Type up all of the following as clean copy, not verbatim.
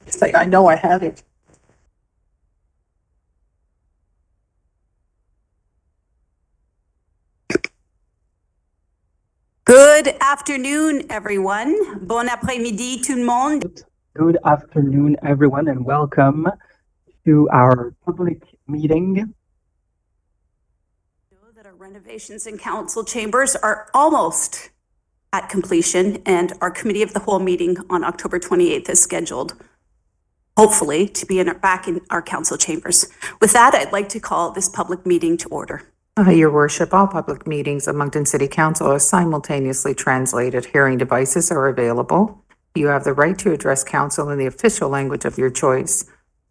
It's like, I know I have it. Good afternoon, everyone. Bon après-midi, tout le monde. Good afternoon, everyone, and welcome to our public meeting. Know that our renovations in council chambers are almost at completion, and our committee of the whole meeting on October 28th is scheduled, hopefully, to be back in our council chambers. With that, I'd like to call this public meeting to order. Your worship, all public meetings of Moncton City Council are simultaneously translated. Hearing devices are available. You have the right to address council in the official language of your choice.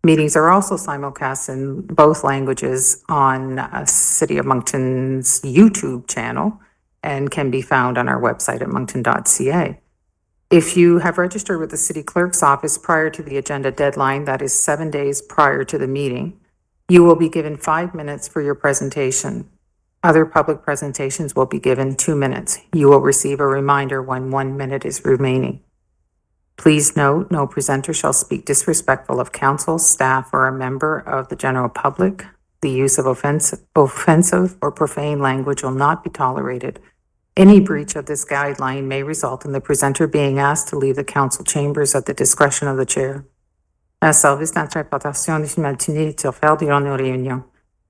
Meetings are also simulcast in both languages on City of Moncton's YouTube channel and can be found on our website at moncton.ca. If you have registered with the city clerk's office prior to the agenda deadline, that is 7 days prior to the meeting, you will be given 5 minutes for your presentation. Other public presentations will be given 2 minutes. You will receive a reminder when 1 minute is remaining. Please note, no presenter shall speak disrespectful of council, staff, or a member of the general public. The use of offensive or profane language will not be tolerated. Any breach of this guideline may result in the presenter being asked to leave the council chambers at the discretion of the chair. Un service d'interprétation simultanée est offert durant nos réunions.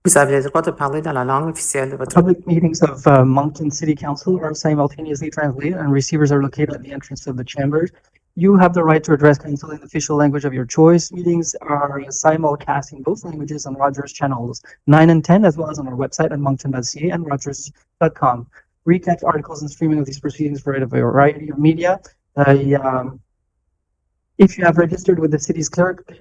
Vous avez le droit de parler dans la langue officielle de votre... Public meetings of Moncton City Council are simultaneously translated, and receivers are located at the entrance of the chambers. You have the right to address council in the official language of your choice. Meetings are simulcast in both languages on Rogers channels 9 and 10, as well as on our website at moncton.ca and rogers.com. Recap articles and streaming of these proceedings for a variety of media. If you have registered with the city's clerk's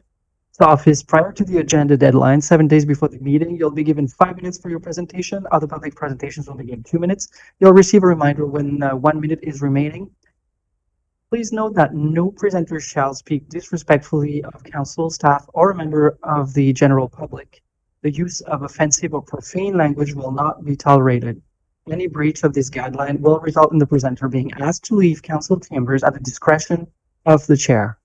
office prior to the agenda deadline, 7 days before the meeting, you'll be given 5 minutes for your presentation. Other public presentations will be given 2 minutes. You'll receive a reminder when 1 minute is remaining. Please note that no presenter shall speak disrespectfully of council, staff, or a member of the general public. The use of offensive or profane language will not be tolerated. Any breach of this guideline will result in the presenter being asked to leave council chambers at the discretion of the chair.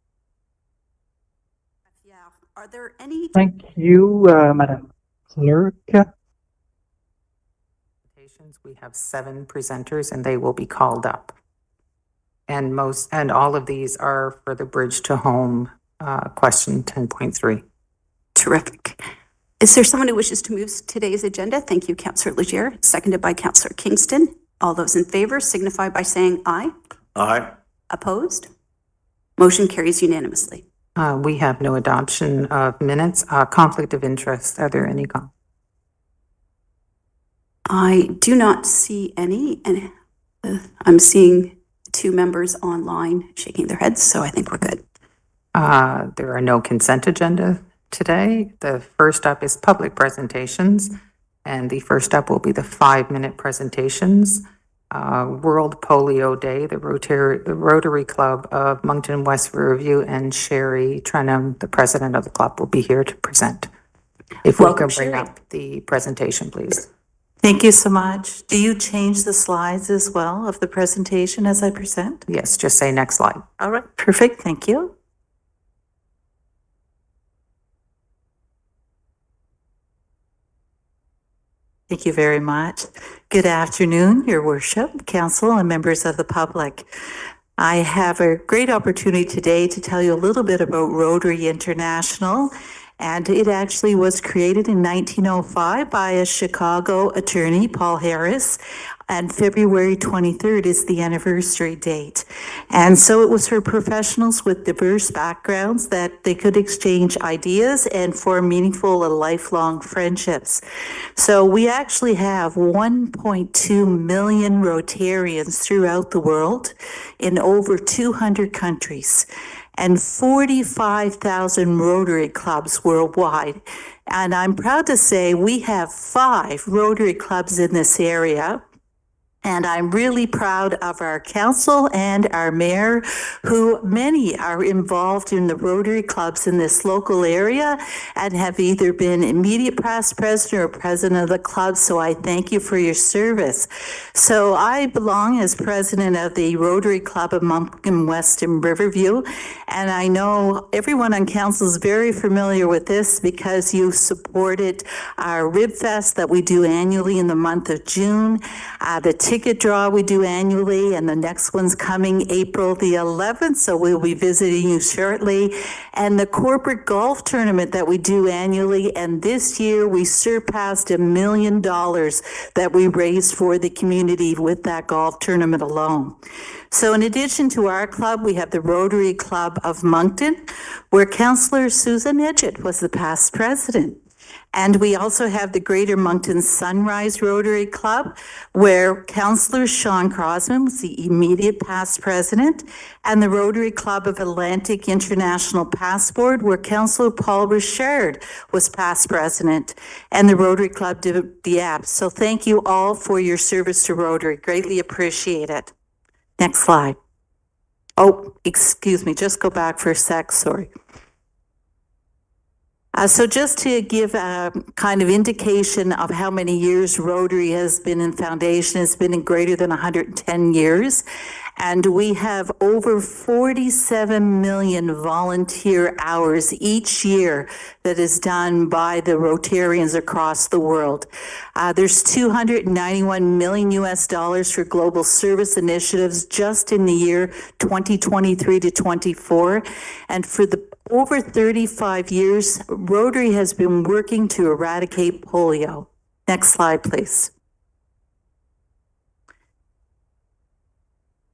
Yeah. Are there any? Thank you, Madam Clerk. We have 7 presenters and they will be called up. And all of these are for the Bridge to Home question 10.3. Terrific. Is there someone who wishes to move today's agenda? Thank you, Councillor Leger, seconded by Councillor Kingston. All those in favor signify by saying aye. Aye. Opposed? Motion carries unanimously. We have no adoption of minutes. Conflict of interest, are there any? I do not see any, and I'm seeing 2 members online shaking their heads, so I think we're good. There are no consent agenda today. The first up is public presentations, and the first up will be the 5-minute presentations. World Polio Day, the Rotary Club of Moncton West Riverview, and Sherry Trenham, the president of the club, will be here to present. If we can bring up the presentation, please. Thank you so much. Do you change the slides as well of the presentation as I present? Yes, just say next slide. All right, perfect. Thank you. Thank you very much. Good afternoon, Your Worship, Council, and members of the public. I have a great opportunity today to tell you a little bit about Rotary International. And it actually was created in 1905 by a Chicago attorney, Paul Harris, and February 23rd is the anniversary date. And so it was for professionals with diverse backgrounds that they could exchange ideas and form meaningful and lifelong friendships. So we actually have 1.2 million Rotarians throughout the world in over 200 countries. And 45,000 Rotary clubs worldwide. And I'm proud to say we have 5 Rotary clubs in this area. And I'm really proud of our council and our mayor, who many are involved in the Rotary clubs in this local area and have either been immediate past president or president of the club. So I thank you for your service. So I belong as president of the Rotary Club of Moncton West and Riverview. And I know everyone on council is very familiar with this because you supported our Rib Fest that we do annually in the month of June, the ticket draw we do annually, and the next one's coming April the 11th, so we'll be visiting you shortly, and the corporate golf tournament that we do annually, and this year we surpassed $1 million that we raised for the community with that golf tournament alone. So in addition to our club, we have the Rotary Club of Moncton, where Councillor Susan Edgett was the past president. And we also have the Greater Moncton Sunrise Rotary Club, where Councillor Sean Crosman was the immediate past president, and the Rotary Club of Atlantic International Passport, where Councillor Paul Richard was past president, and the Rotary Club de Dieppe. So thank you all for your service to Rotary. Greatly appreciate it. Next slide. Oh, excuse me, just go back for a sec, sorry. So just to give a kind of indication of how many years Rotary has been in foundation, it's been in greater than 110 years. And we have over 47 million volunteer hours each year that is done by the Rotarians across the world. There's $291 million for global service initiatives just in the year 2023 to 24. And for the over 35 years, Rotary has been working to eradicate polio. Next slide, please.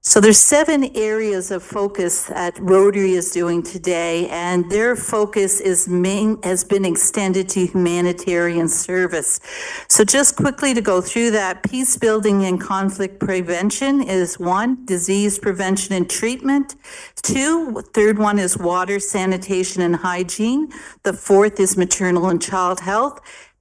So there's 7 areas of focus that Rotary is doing today, and their focus has been extended to humanitarian service. So just quickly to go through that, peace building and conflict prevention is 1, disease prevention and treatment. 2, third one is water, sanitation, and hygiene. The 4th is maternal and child health.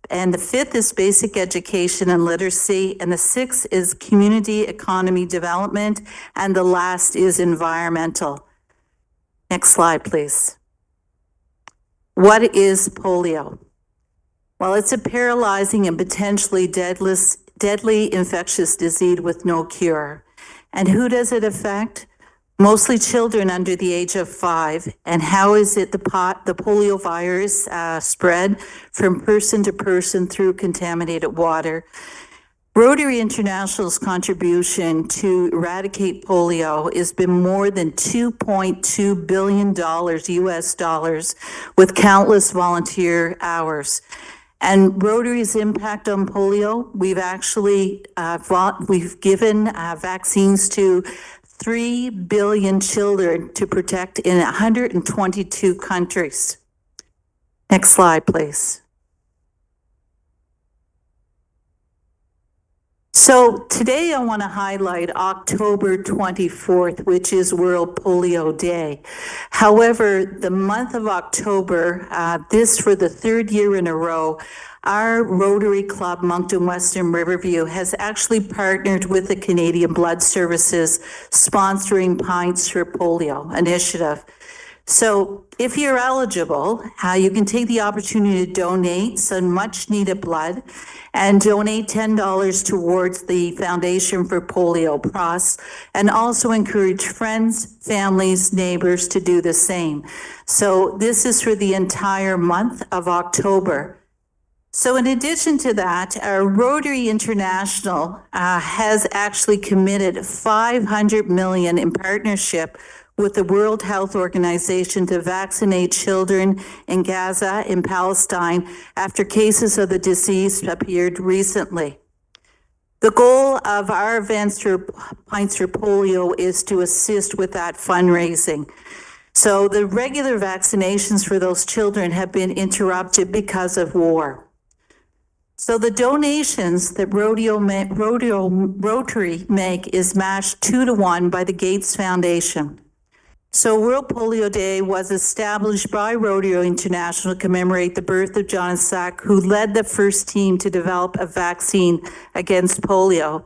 And the 5th is basic education and literacy. And the 6th is community economy development. And the last is environmental. Next slide, please. What is polio? Well, it's a paralyzing and potentially deadly infectious disease with no cure. And who does it affect? Mostly children under the age of 5. And how is it the polio virus spread from person to person through contaminated water? Rotary International's contribution to eradicate polio has been more than $2.2 billion US dollars with countless volunteer hours. And Rotary's impact on polio, we've actually we've given vaccines to 3 billion children to protect in 122 countries. Next slide, please. So today I want to highlight October 24th, which is World Polio Day. However, the month of October, this for the 3rd year in a row, our Rotary Club, Moncton Western Riverview, has actually partnered with the Canadian Blood Services sponsoring Pints for Polio initiative. So if you're eligible, you can take the opportunity to donate some much needed blood and donate $10 towards the Foundation for Polio PROS, and also encourage friends, families, neighbors to do the same. So this is for the entire month of October. So in addition to that, Rotary International has actually committed $500 million in partnership with the World Health Organization to vaccinate children in Gaza, in Palestine, after cases of the disease appeared recently. The goal of our events for Pints for Polio is to assist with that fundraising. So the regular vaccinations for those children have been interrupted because of war. So the donations that Rotary make is matched 2-to-1 by the Gates Foundation. So World Polio Day was established by Rotary International to commemorate the birth of John Sack, who led the first team to develop a vaccine against polio.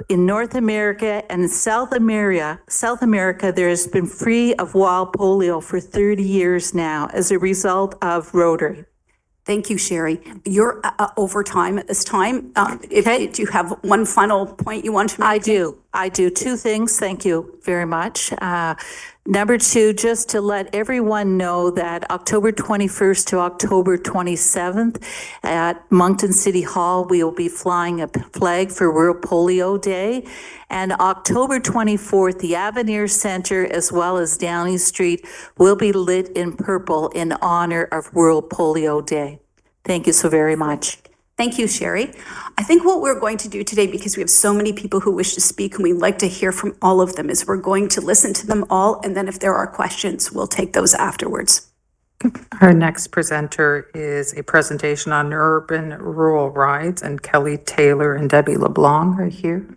in North America and in South America, there has been free of wild polio for 30 years now as a result of Rotary. Thank you, Sherry. You're over time at this time. Okay. Do you have one final point you want to make? I do. Two things. Thank you very much. Number two, just to let everyone know that October 21st to October 27th at Moncton City Hall, we will be flying a flag for World Polio Day. And October 24th, the Avenir Center as well as Downing Street will be lit in purple in honor of World Polio Day. Thank you so very much. Thank you, Sherry. I think what we're going to do today, because we have so many people who wish to speak and we'd like to hear from all of them, is we're going to listen to them all, and then if there are questions, we'll take those afterwards. Our next presenter is a presentation on urban rural rides, and Kelly Taylor and Debbie LeBlanc are here.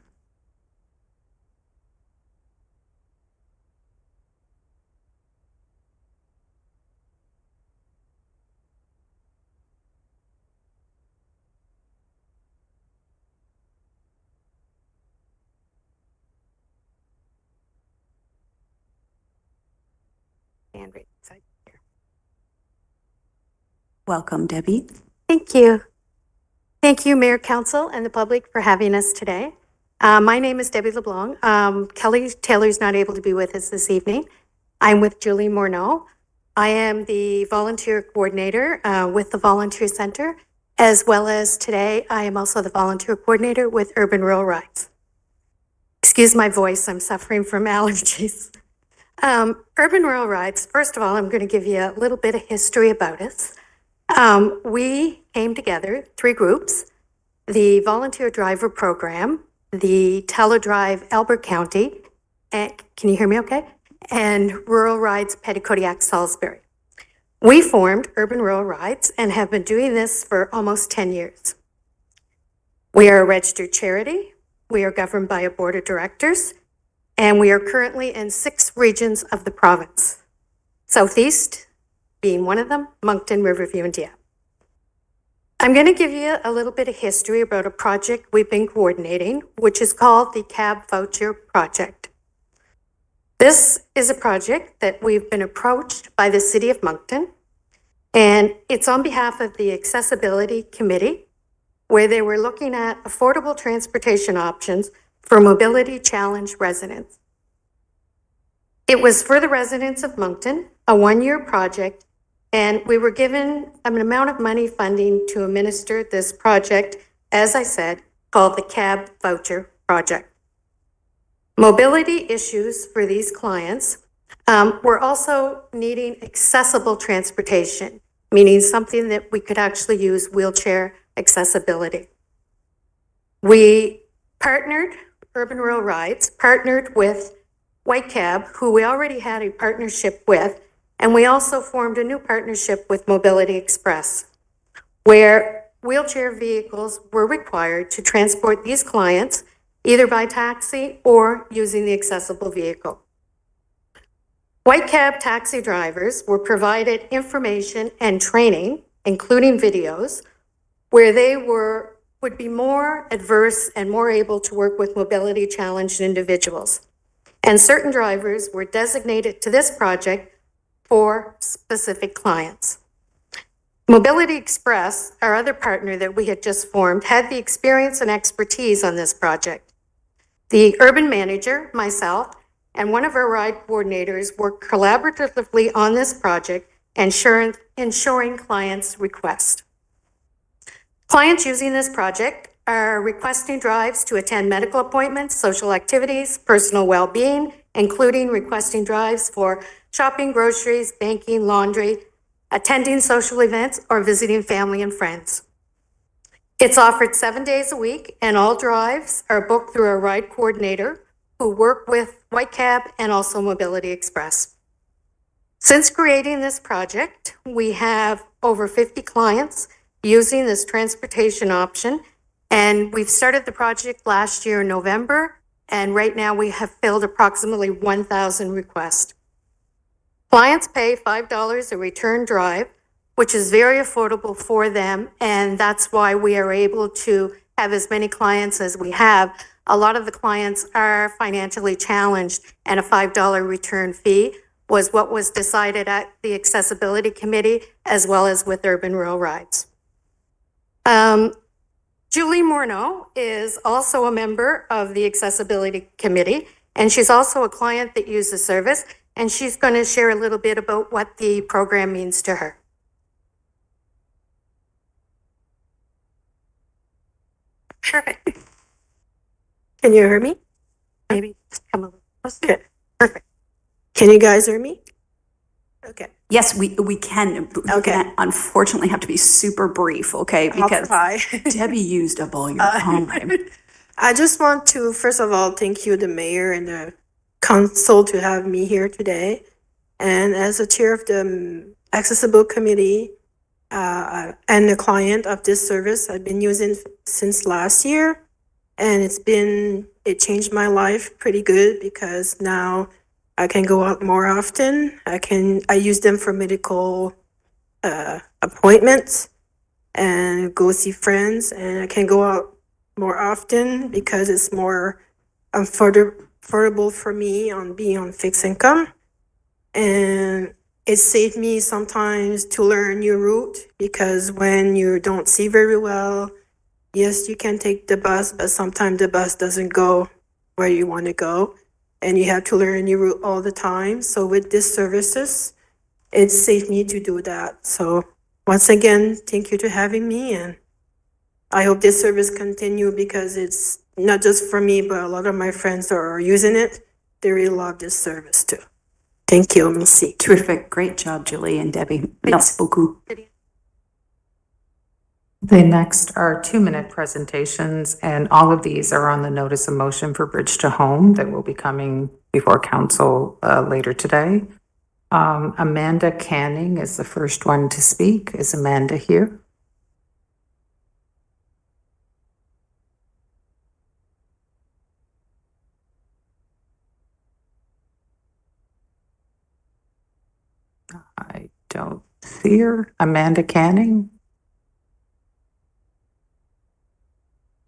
And right side here. Welcome, Debbie. Thank you. Thank you, Mayor, Council, and the public for having us today. My name is Debbie LeBlanc. Kelly Taylor's not able to be with us this evening. I'm with Julie Morneau. I am the volunteer coordinator with the Volunteer Center, as well as today, I am also the volunteer coordinator with Urban Rural Rides. Excuse my voice, I'm suffering from allergies. Urban Rural Rides, first of all, I'm going to give you a little bit of history about us. We came together, 3 groups, the Volunteer Driver Program, the Teledrive Albert County, and, can you hear me okay? And Rural Rides Petitcodiac Salisbury. We formed Urban Rural Rides and have been doing this for almost 10 years. We are a registered charity. We are governed by a board of directors. And we are currently in 6 regions of the province. Southeast being one of them, Moncton, Riverview, and Dieppe. I'm going to give you a little bit of history about a project we've been coordinating, which is called the Cab Voucher Project. This is a project that we've been approached by the City of Moncton, and it's on behalf of the Accessibility Committee, where they were looking at affordable transportation options for mobility challenge residents. It was for the residents of Moncton, a 1-year project, and we were given an amount of money funding to administer this project, as I said, called the Cab Voucher Project. Mobility issues for these clients were also needing accessible transportation, meaning something that we could actually use wheelchair accessibility. We partnered, Urban Rural Rides, partnered with White Cab, who we already had a partnership with, and we also formed a new partnership with Mobility Express, where wheelchair vehicles were required to transport these clients either by taxi or using the accessible vehicle. White Cab taxi drivers were provided information and training, including videos, where they would be more adverse and more able to work with mobility challenged individuals. And certain drivers were designated to this project for specific clients. Mobility Express, our other partner that we had just formed, had the experience and expertise on this project. The urban manager, myself, and one of our ride coordinators worked collaboratively on this project, ensuring clients' requests. Clients using this project are requesting drives to attend medical appointments, social activities, personal well-being, including requesting drives for shopping, groceries, banking, laundry, attending social events, or visiting family and friends. It's offered 7 days a week, and all drives are booked through a ride coordinator who work with White Cab and also Mobility Express. Since creating this project, we have over 50 clients using this transportation option, and we've started the project last year in November, and right now we have filled approximately 1,000 requests. Clients pay $5 a return drive, which is very affordable for them, and that's why we are able to have as many clients as we have a lot of the clients are financially challenged, and a $5 return fee was what was decided at the Accessibility Committee as well as with Urban Rural Rides. Julie Morneau is also a member of the Accessibility Committee, and she's also a client that used the service, and she's going to share a little bit about what the program means to her. Perfect. Can you hear me? Maybe just come a little closer. Okay, perfect. Can you guys hear me? Okay. Yes, we can. We're Okay. gonna unfortunately have to be super brief, okay? I'll Because try. Debbie used up all your time. I just want to, first of all, thank you, the mayor and the council, to have me here today. And as the chair of the Accessible Committee and the client of this service, I've been using since last year. And it changed my life pretty good because now I can go out more often. I use them for medical appointments and go see friends, and I can go out more often because it's more affordable for me on being on fixed income. And it saved me sometimes to learn a new route, because when you don't see very well, yes, you can take the bus, but sometimes the bus doesn't go where you want to go, and you have to learn a new route all the time. So with these services, it saved me to do that. So once again, thank you for having me, and I hope this service continue, because it's not just for me, but a lot of my friends that are using it, they really love this service too. Thank you, Missy. Terrific. Great job, Julie and Debbie. Merci beaucoup. The next are 2-minute presentations, and all of these are on the notice of motion for Bridge to Home that will be coming before council later today. Amanda Canning is the first one to speak. Is Amanda here? I don't see her. Amanda Canning?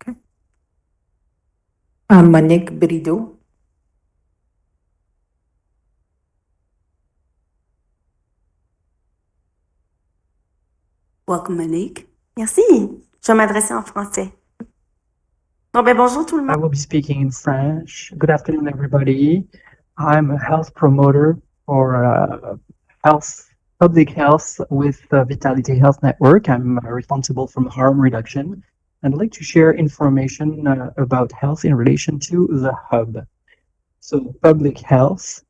Okay. Monique Brideau? Welcome, Monique. Merci. Je vais m'adresser en français. Bon, ben, bonjour tout le I monde. will be speaking in French. Good afternoon, everybody. I'm a health promoter for public health with the Vitality Health Network. I'm responsible for harm reduction, and I'd like to share information about health in relation to the hub. So public health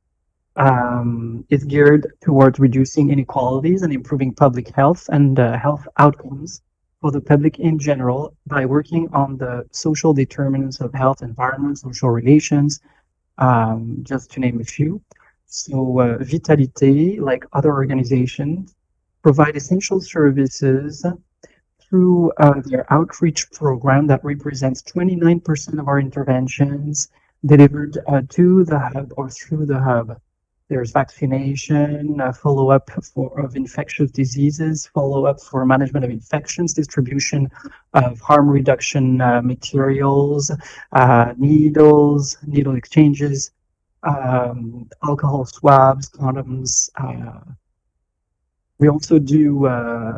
is geared towards reducing inequalities and improving public health and health outcomes for the public in general by working on the social determinants of health, environment, social relations, just to name a few. So Vitalite, like other organizations, provide essential services through their outreach program that represents 29% of our interventions delivered to the hub or through the hub. There's vaccination, follow-up of infectious diseases, follow-up for management of infections, distribution of harm reduction materials, needles, needle exchanges, alcohol swabs, condoms. We also do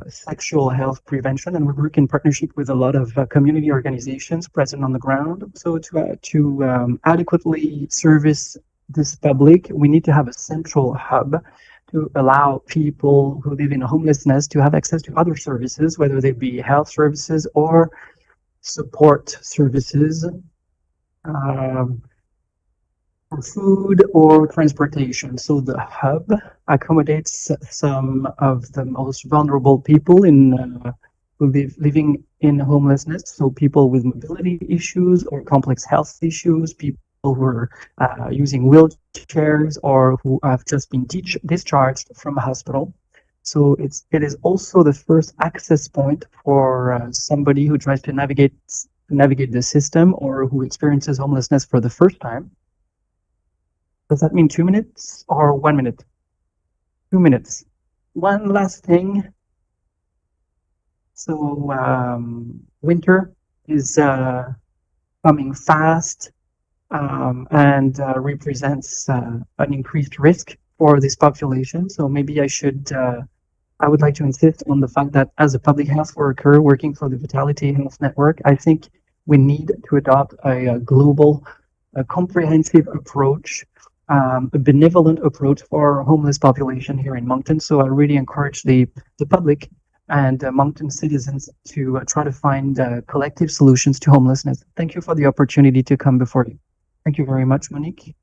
sexual health prevention, and we work in partnership with a lot of community organizations present on the ground. So to adequately service this public, we need to have a central hub to allow people who live in homelessness to have access to other services, whether they be health services or support services, for food or transportation. So the hub accommodates some of the most vulnerable people who living in homelessness. So people with mobility issues or complex health issues, people who are using wheelchairs or who have just been discharged from a hospital. So it is also the first access point for somebody who tries to navigate the system or who experiences homelessness for the first time. Does that mean 2 minutes or 1 minute? 2 minutes. One last thing. So winter is coming fast and represents an increased risk for this population. So maybe I would like to insist on the fact that as a public health worker working for the Vitality Health Network, I think we need to adopt a global, a comprehensive approach, a benevolent approach for our homeless population here in Moncton. So I really encourage the public and Moncton citizens to try to find collective solutions to homelessness. Thank you for the opportunity to come before you. Thank you very much, Monique.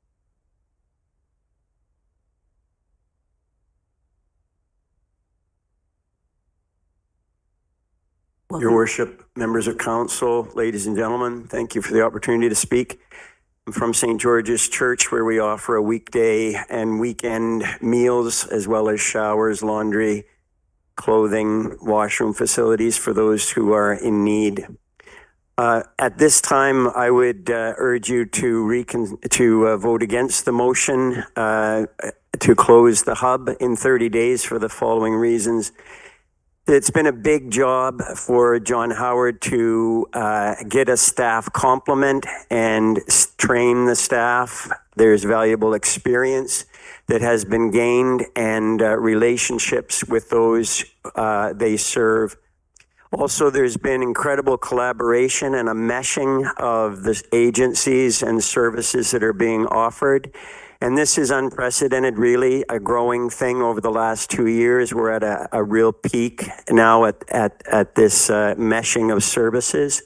Your Worship, members of council, ladies and gentlemen, thank you for the opportunity to speak. I'm from St. George's Church, where we offer a weekday and weekend meals, as well as showers, laundry, clothing, washroom facilities for those who are in need. At this time, I would urge you to vote against the motion to close the hub in 30 days for the following reasons. It's been a big job for John Howard to get a staff complement and train the staff. There's valuable experience that has been gained and relationships with those they serve. Also, there's been incredible collaboration and a meshing of the agencies and services that are being offered. And this is unprecedented, really, a growing thing over the last 2 years. We're at a real peak now at this meshing of services.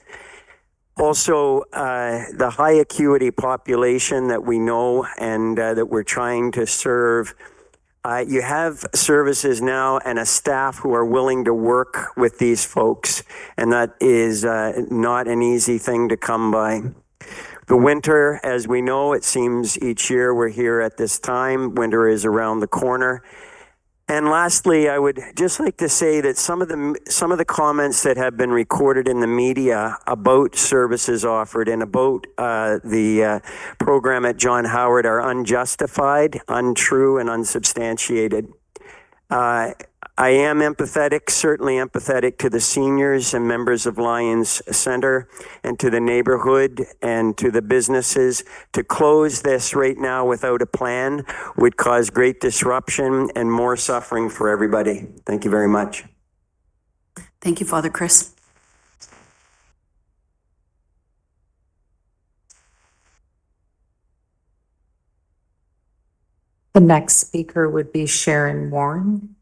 Also, the high acuity population that we know and that we're trying to serve, you have services now and a staff who are willing to work with these folks, and that is not an easy thing to come by. The winter, as we know, it seems each year we're here at this time. Winter is around the corner. And lastly, I would just like to say that some of the comments that have been recorded in the media about services offered and about the program at John Howard are unjustified, untrue, and unsubstantiated. I am empathetic, certainly empathetic to the seniors and members of Lions Center and to the neighborhood and to the businesses. To close this right now without a plan would cause great disruption and more suffering for everybody. Thank you very much. Thank you, Father Chris. The next speaker would be Sharon Warren.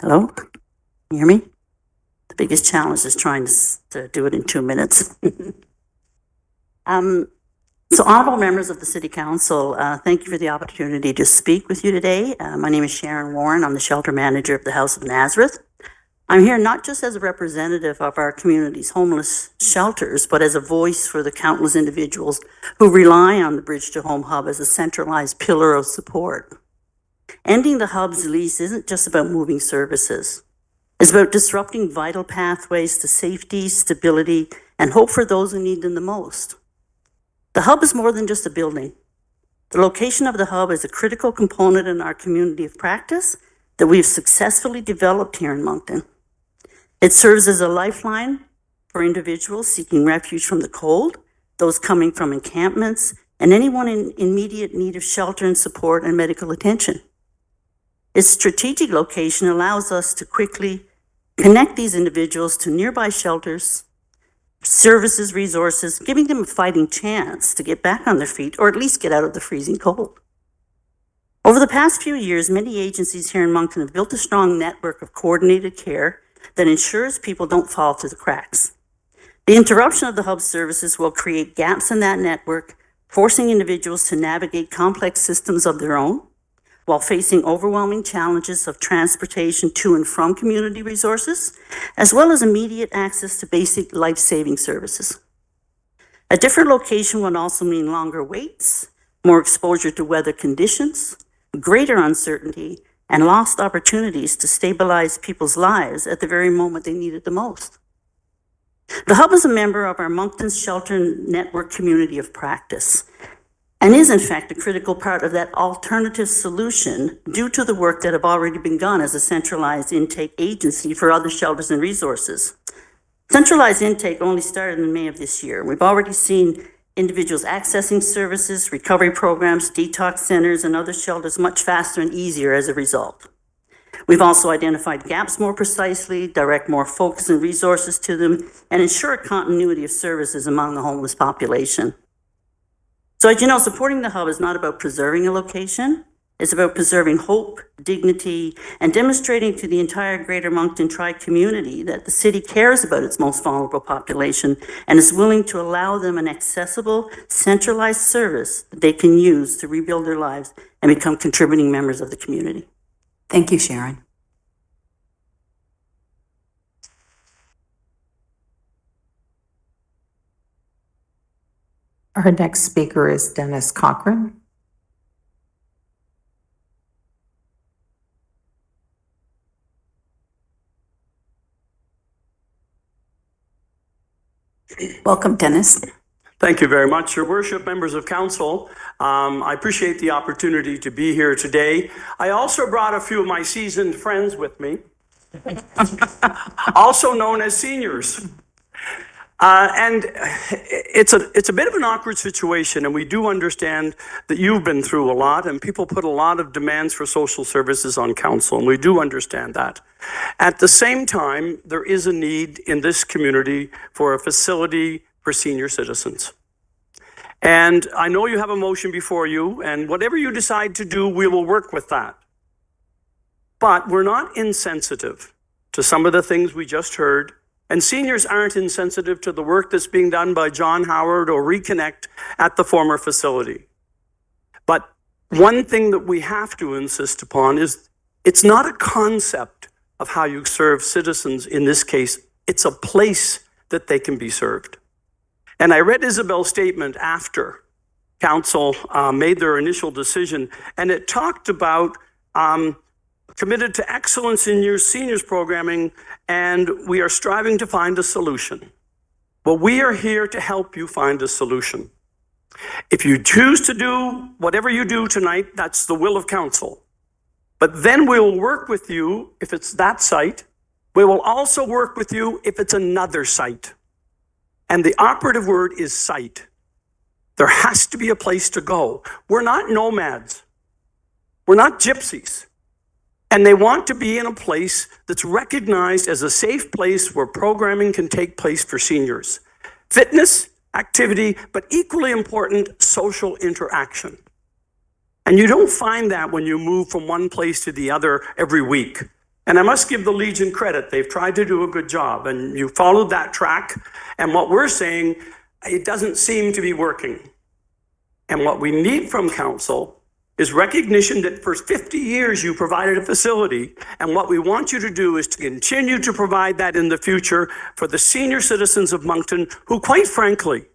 Hello, can you hear me? The biggest challenge is trying to do it in 2 minutes. So honorable members of the City Council, thank you for the opportunity to speak with you today. My name is Sharon Warren. I'm the shelter manager of the House of Nazareth. I'm here not just as a representative of our community's homeless shelters, but as a voice for the countless individuals who rely on the Bridge to Home Hub as a centralized pillar of support. Ending the hub's lease isn't just about moving services. It's about disrupting vital pathways to safety, stability, and hope for those who need them the most. The hub is more than just a building. The location of the hub is a critical component in our community of practice that we've successfully developed here in Moncton. It serves as a lifeline for individuals seeking refuge from the cold, those coming from encampments, and anyone in immediate need of shelter and support and medical attention. Its strategic location allows us to quickly connect these individuals to nearby shelters, services, resources, giving them a fighting chance to get back on their feet or at least get out of the freezing cold. Over the past few years, many agencies here in Moncton have built a strong network of coordinated care that ensures people don't fall through the cracks. The interruption of the hub services will create gaps in that network, forcing individuals to navigate complex systems of their own, while facing overwhelming challenges of transportation to and from community resources, as well as immediate access to basic life-saving services. A different location would also mean longer waits, more exposure to weather conditions, greater uncertainty, and lost opportunities to stabilize people's lives at the very moment they need it the most. The Hub is a member of our Moncton Shelter Network community of practice. and is in fact a critical part of that alternative solution due to the work that have already been done as a centralized intake agency for other shelters and resources. Centralized intake only started in May of this year. We've already seen individuals accessing services, recovery programs, detox centers, and other shelters much faster and easier as a result. We've also identified gaps more precisely, direct more focus and resources to them, and ensure continuity of services among the homeless population. So as you know, supporting the hub is not about preserving a location. It's about preserving hope, dignity, and demonstrating to the entire Greater Moncton Tri-community that the city cares about its most vulnerable population and is willing to allow them an accessible, centralized service that they can use to rebuild their lives and become contributing members of the community. Thank you, Sharon. Our next speaker is Dennis Cochran. Welcome, Dennis. Thank you very much, Your Worship, members of council. I appreciate the opportunity to be here today. I also brought a few of my seasoned friends with me, also known as seniors. And it's a bit of an awkward situation, and we do understand that you've been through a lot, and people put a lot of demands for social services on council, and we do understand that. At the same time, there is a need in this community for a facility for senior citizens. And I know you have a motion before you, and whatever you decide to do, we will work with that. But we're not insensitive to some of the things we just heard. And seniors aren't insensitive to the work that's being done by John Howard or Reconnect at the former facility. But one thing that we have to insist upon is it's not a concept of how you serve citizens in this case. It's a place that they can be served. And I read Isabel's statement after council made their initial decision, and it talked about committed to excellence in your seniors programming, and we are striving to find a solution. Well, we are here to help you find a solution. If you choose to do whatever you do tonight, that's the will of council. But then we will work with you if it's that site. We will also work with you if it's another site. And the operative word is site. There has to be a place to go. We're not nomads. We're not gypsies. And they want to be in a place that's recognized as a safe place where programming can take place for seniors. Fitness, activity, but equally important, social interaction. And you don't find that when you move from one place to the other every week. And I must give the Legion credit. They've tried to do a good job, and you followed that track. And what we're saying, it doesn't seem to be working. And what we need from council is recognition that for 50 years you provided a facility, and what we want you to do is to continue to provide that in the future for the senior citizens of Moncton, who quite frankly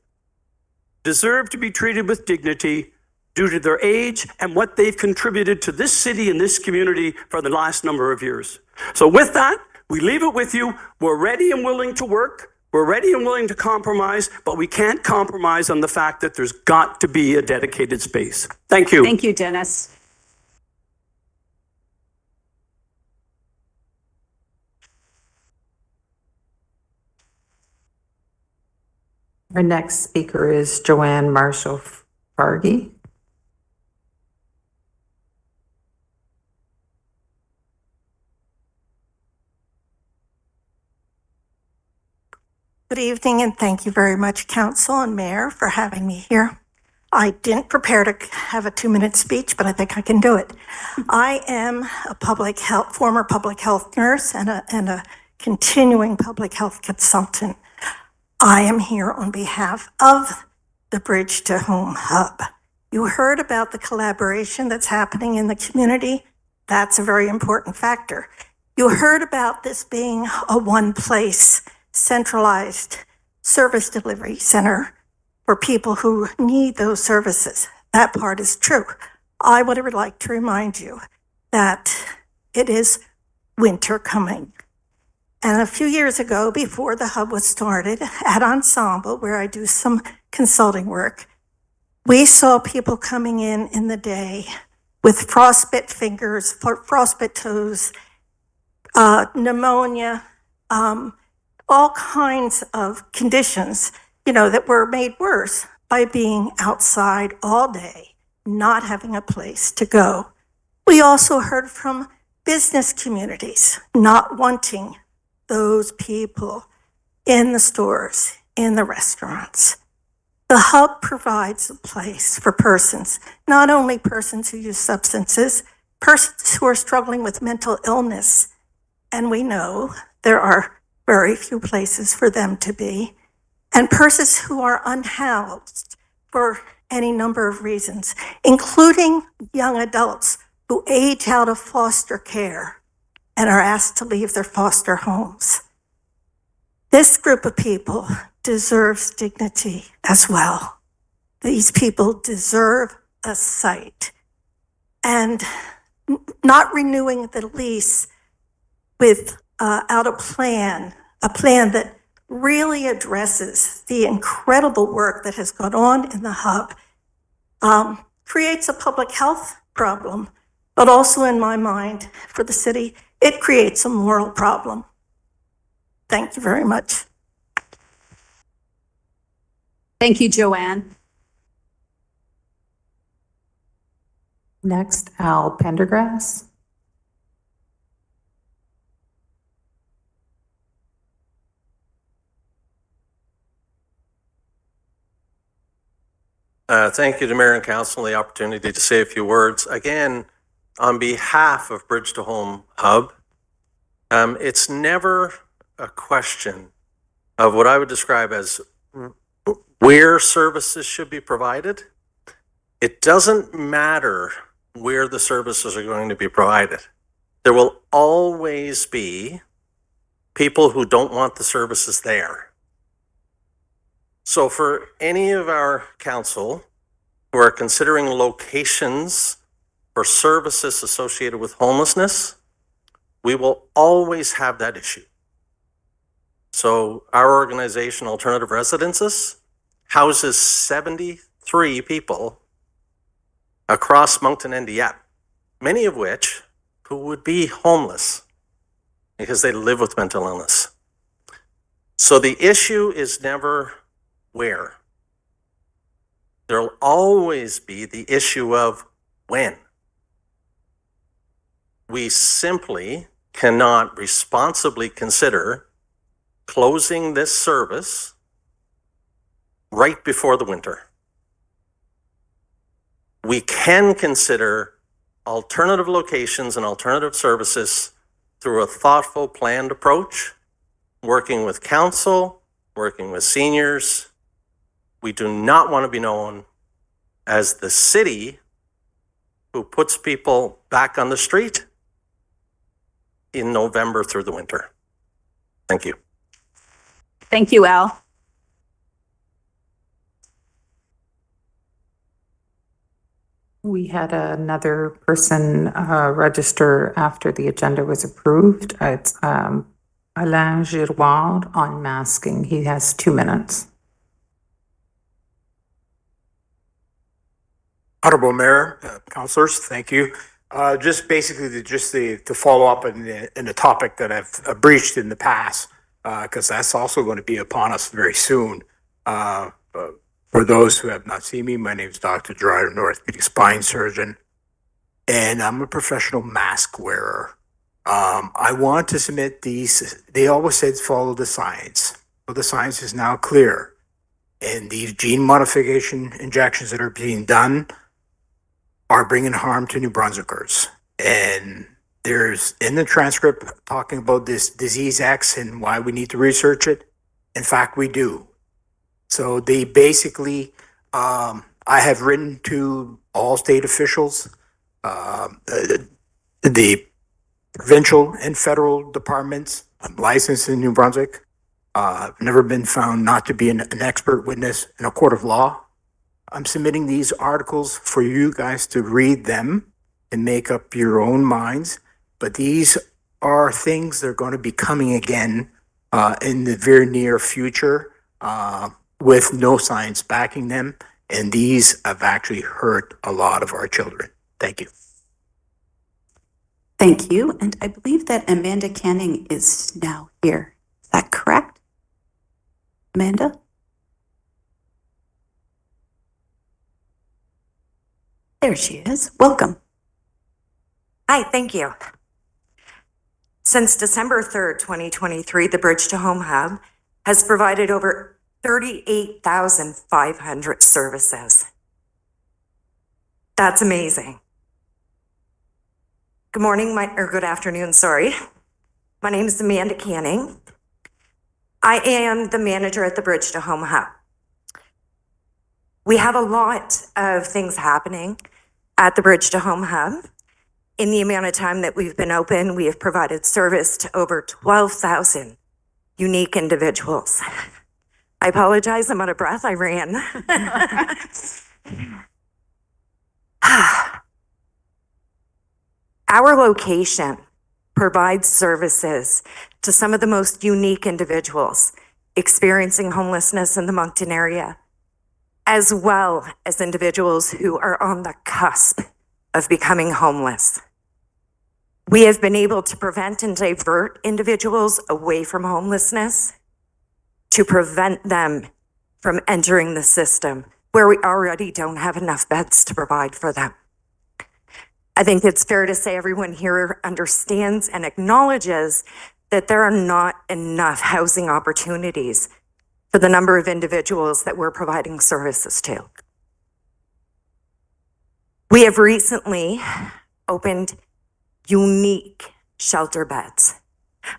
deserve to be treated with dignity due to their age and what they've contributed to this city and this community for the last number of years. So with that, we leave it with you. We're ready and willing to work. We're ready and willing to compromise, but we can't compromise on the fact that there's got to be a dedicated space. Thank you. Thank you, Dennis. Our next speaker is Joanne Marshall Fargy. Good evening, and thank you very much, Council and Mayor, for having me here. I didn't prepare to have a 2-minute speech, but I think I can do it. I am a former public health nurse and a continuing public health consultant. I am here on behalf of the Bridge to Home Hub. You heard about the collaboration that's happening in the community. That's a very important factor. You heard about this being a one-place centralized service delivery center for people who need those services. That part is true. I would like to remind you that it is winter coming. And a few years ago, before the hub was started, at Ensemble, where I do some consulting work, We saw people coming in the day with frostbite fingers, frostbite toes, pneumonia, all kinds of conditions, that were made worse by being outside all day, not having a place to go. We also heard from business communities not wanting those people in the stores, in the restaurants. The hub provides a place for persons, not only persons who use substances, persons who are struggling with mental illness, and we know there are very few places for them to be, and persons who are unhoused for any number of reasons, including young adults who age out of foster care and are asked to leave their foster homes. This group of people deserves dignity as well. These people deserve a site. And not renewing the lease without a plan that really addresses the incredible work that has gone on in the hub, creates a public health problem, but also in my mind, for the city, it creates a moral problem. Thank you very much. Thank you, Joanne. Next, Al Pendergrass. Thank you to Mayor and Council for the opportunity to say a few words. Again, on behalf of Bridge to Home Hub, it's never a question of what I would describe as where services should be provided. It doesn't matter where the services are going to be provided. There will always be people who don't want the services there. So for any of our council who are considering locations for services associated with homelessness, we will always have that issue. So our organization, Alternative Residences, houses 73 people across Moncton and Dieppe, many of which who would be homeless because they live with mental illness. So the issue is never where. There'll always be the issue of when. We simply cannot responsibly consider closing this service right before the winter. We can consider alternative locations and alternative services through a thoughtful, planned approach, working with council, working with seniors. We do not want to be known as the city who puts people back on the street in November through the winter. Thank you. Thank you, Al. We had another person register after the agenda was approved. It's Alain Giroir on masking. He has 2 minutes. Honorable Mayor, councilors, thank you. Just basically to follow up in the topic that I've breached in the past, because that's also going to be upon us very soon. For those who have not seen me, my name is Dr. Gerard, an orthopedic spine surgeon, and I'm a professional mask wearer. I want to submit these. They always said follow the science. Well, the science is now clear, and these gene modification injections that are being done are bringing harm to New Brunswickers. And there's in the transcript talking about this disease X and why we need to research it. In fact, we do. So they basically, I have written to all state officials, the provincial and federal departments. I'm licensed in New Brunswick. I've never been found not to be an expert witness in a court of law. I'm submitting these articles for you guys to read them and make up your own minds. But these are things that are going to be coming again in the very near future with no science backing them. And these have actually hurt a lot of our children. Thank you. Thank you. And I believe that Amanda Canning is now here. Is that correct? Amanda? There she is. Welcome. Hi, thank you. Since December 3rd, 2023, the Bridge to Home Hub has provided over 38,500 services. That's amazing. Good morning, good afternoon, sorry. My name is Amanda Canning. I am the manager at the Bridge to Home Hub. We have a lot of things happening at the Bridge to Home Hub. In the amount of time that we've been open, we have provided service to over 12,000 unique individuals. I apologize, I'm out of breath, I ran. Our location provides services to some of the most unique individuals experiencing homelessness in the Moncton area, as well as individuals who are on the cusp of becoming homeless. We have been able to prevent and divert individuals away from homelessness to prevent them from entering the system where we already don't have enough beds to provide for them. I think it's fair to say everyone here understands and acknowledges that there are not enough housing opportunities for the number of individuals that we're providing services to. We have recently opened unique shelter beds.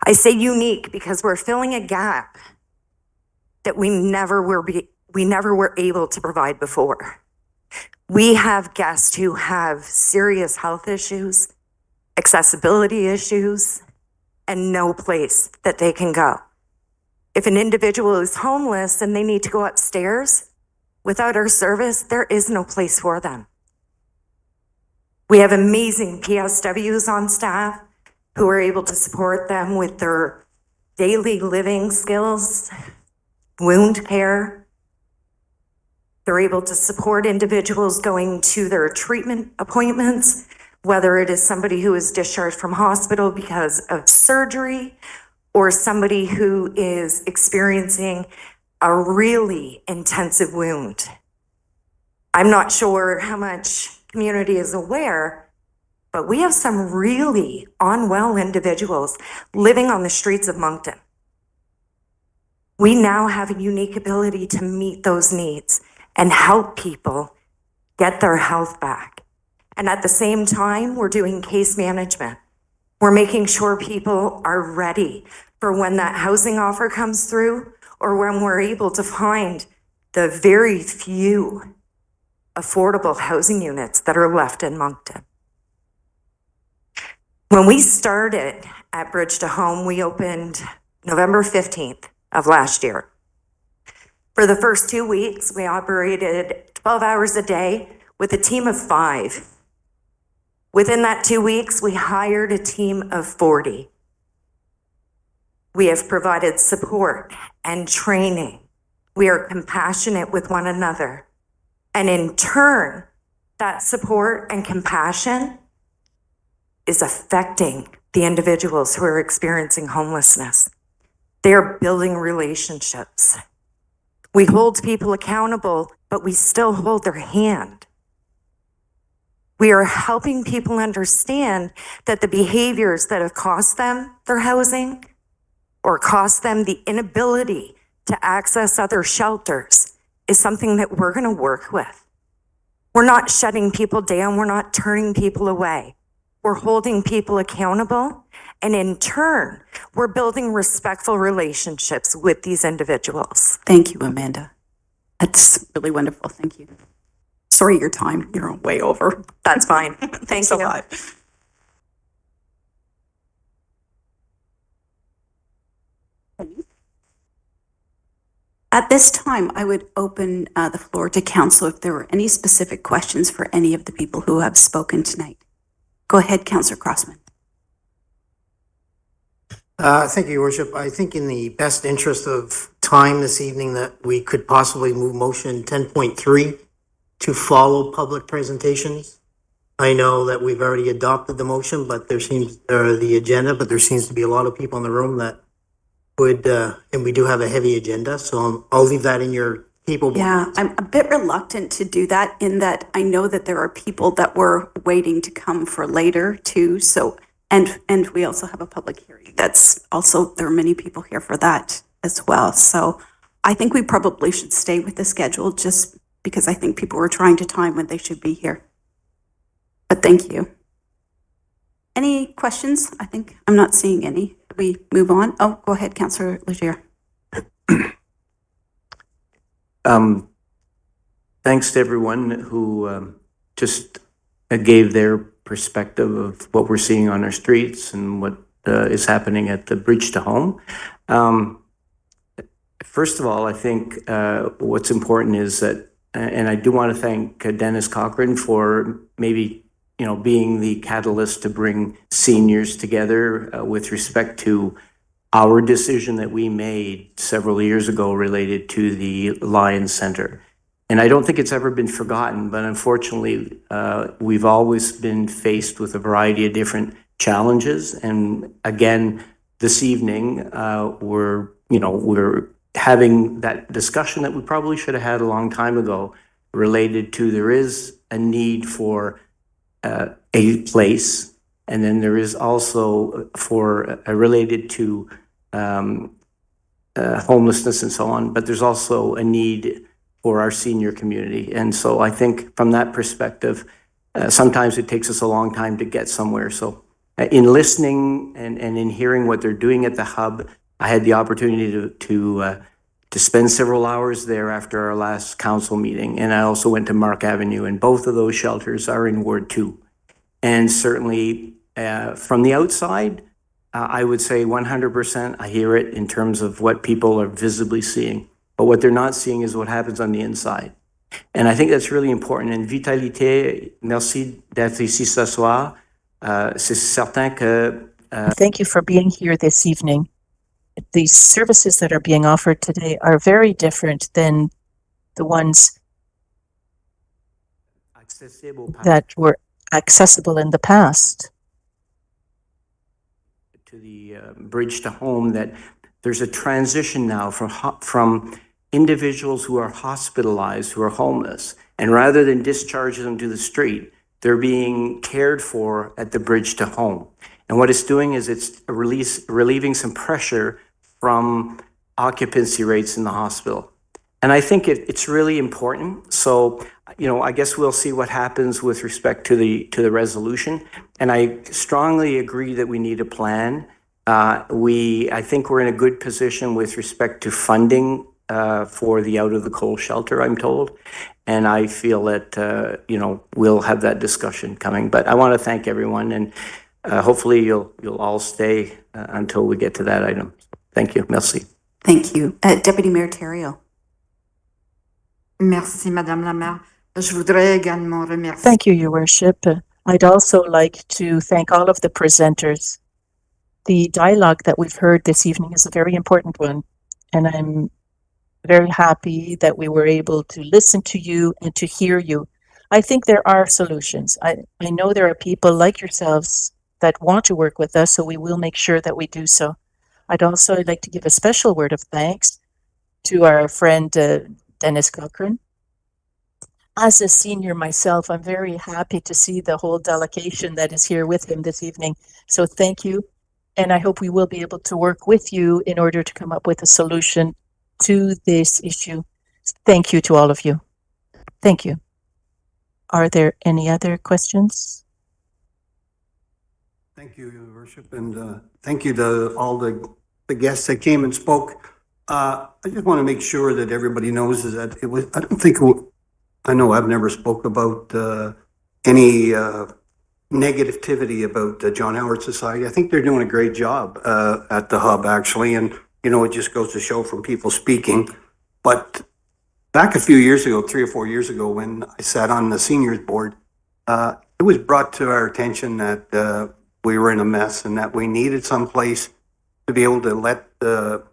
I say unique because we're filling a gap that we never were able to provide before. We have guests who have serious health issues, accessibility issues, and no place that they can go. If an individual is homeless and they need to go upstairs, without our service, there is no place for them. We have amazing PSWs on staff who are able to support them with their daily living skills, wound care. They're able to support individuals going to their treatment appointments, whether it is somebody who is discharged from hospital because of surgery or somebody who is experiencing a really intensive wound. I'm not sure how much community is aware, but we have some really unwell individuals living on the streets of Moncton. We now have a unique ability to meet those needs and help people get their health back. And at the same time, we're doing case management. We're making sure people are ready for when that housing offer comes through or when we're able to find the very few affordable housing units that are left in Moncton. When we started at Bridge to Home, we opened November 15th of last year. For the first 2 weeks, we operated 12 hours a day with a team of 5. Within that 2 weeks, we hired a team of 40. We have provided support and training. We are compassionate with one another. And in turn, that support and compassion is affecting the individuals who are experiencing homelessness. They are building relationships. We hold people accountable, but we still hold their hand. We are helping people understand that the behaviors that have cost them their housing or cost them the inability to access other shelters is something that we're going to work with. We're not shutting people down. We're not turning people away. We're holding people accountable. And in turn, we're building respectful relationships with these individuals. Thank you, Amanda. That's really wonderful. Thank you. Sorry, your time. You're way over. That's fine. Thank you. a lot. At this time, I would open the floor to council if there were any specific questions for any of the people who have spoken tonight. Go ahead, Councillor Crossman. Thank you, Your Worship. I think in the best interest of time this evening that we could possibly move motion 10.3 to follow public presentations. I know that we've already adopted the motion, but the agenda, but there seems to be a lot of people in the room that would, and we do have a heavy agenda, so I'll leave that in your capable. Yeah, I'm a bit reluctant to do that in that I know that there are people that were waiting to come for later too. So, and we also have a public hearing. That's also, there are many people here for that as well. So I think we probably should stay with the schedule just because I think people were trying to time when they should be here. But thank you. Any questions? I think I'm not seeing any. We move on. Oh, go ahead, Councillor Leger. Thanks to everyone who just gave their perspective of what we're seeing on our streets and what is happening at the Bridge to Home. First of all, I think what's important is that, and I do want to thank Dennis Cochran for maybe, you know, being the catalyst to bring seniors together with respect to our decision that we made several years ago related to the Lions Center. And I don't think it's ever been forgotten, but unfortunately, we've always been faced with a variety of different challenges. And again, this evening, we're having that discussion that we probably should have had a long time ago related to there is a need for a place, and then there is also for related to homelessness and so on, but there's also a need for our senior community. And so I think from that perspective, sometimes it takes us a long time to get somewhere. So in listening and in hearing what they're doing at the hub, I had the opportunity to spend several hours there after our last council meeting. And I also went to Mark Avenue, and both of those shelters are in Ward 2. And certainly from the outside, I would say 100% I hear it in terms of what people are visibly seeing. But what they're not seeing is what happens on the inside. And I think that's really important. And Vitalité, merci d'être ici ce soir. C'est certain que... Thank you for being here this evening. The services that are being offered today are very different than the ones that were accessible in the past. To the Bridge to Home, that there's a transition now from individuals who are hospitalized, who are homeless, and rather than discharging them to the street, they're being cared for at the Bridge to Home. And what it's doing is it's relieving some pressure from occupancy rates in the hospital. And I think it's really important. So, you know, I guess we'll see what happens with respect to the resolution. And I strongly agree that we need a plan. I think we're in a good position with respect to funding for the Out of the Cold shelter, I'm told. And I feel that, you know, we'll have that discussion coming. But I want to thank everyone, and hopefully you'll all stay until we get to that item. Thank you. Merci. Thank you. Deputy Mayor Thériault. Merci, Madame la Maire. Je voudrais également remercier. Thank you, Your Worship. I'd also like to thank all of the presenters. The dialogue that we've heard this evening is a very important one, and I'm very happy that we were able to listen to you and to hear you. I think there are solutions. I know there are people like yourselves that want to work with us, so we will make sure that we do so. I'd also like to give a special word of thanks to our friend Dennis Cochran. As a senior myself, I'm very happy to see the whole delegation that is here with him this evening. So thank you. And I hope we will be able to work with you in order to come up with a solution to this issue. Thank you to all of you. Thank you. Are there any other questions? Thank you, Your Worship, and thank you to all the guests that came and spoke. I just want to make sure that everybody knows is that it was, I know I've never spoke about any negativity about the John Howard Society. I think they're doing a great job at the hub, actually, and you know, it just goes to show from people speaking. But back a few years ago, 3 or 4 years ago, when I sat on the seniors board, it was brought to our attention that we were in a mess and that we needed some place to be able to let the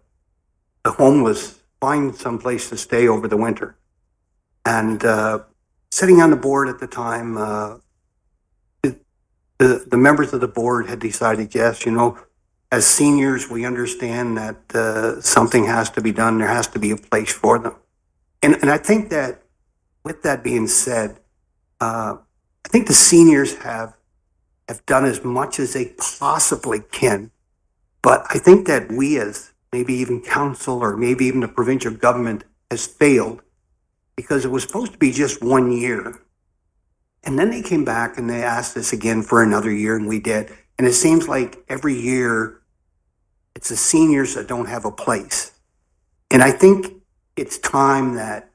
homeless find some place to stay over the winter. And sitting on the board at the time, the members of the board had decided, yes, you know, as seniors, we understand that something has to be done. There has to be a place for them. And I think that with that being said, I think the seniors have done as much as they possibly can. But I think that we as maybe even council or maybe even the provincial government has failed because it was supposed to be just 1 year. And then they came back and they asked us again for another year, and we did. And it seems like every year it's the seniors that don't have a place. And I think it's time that,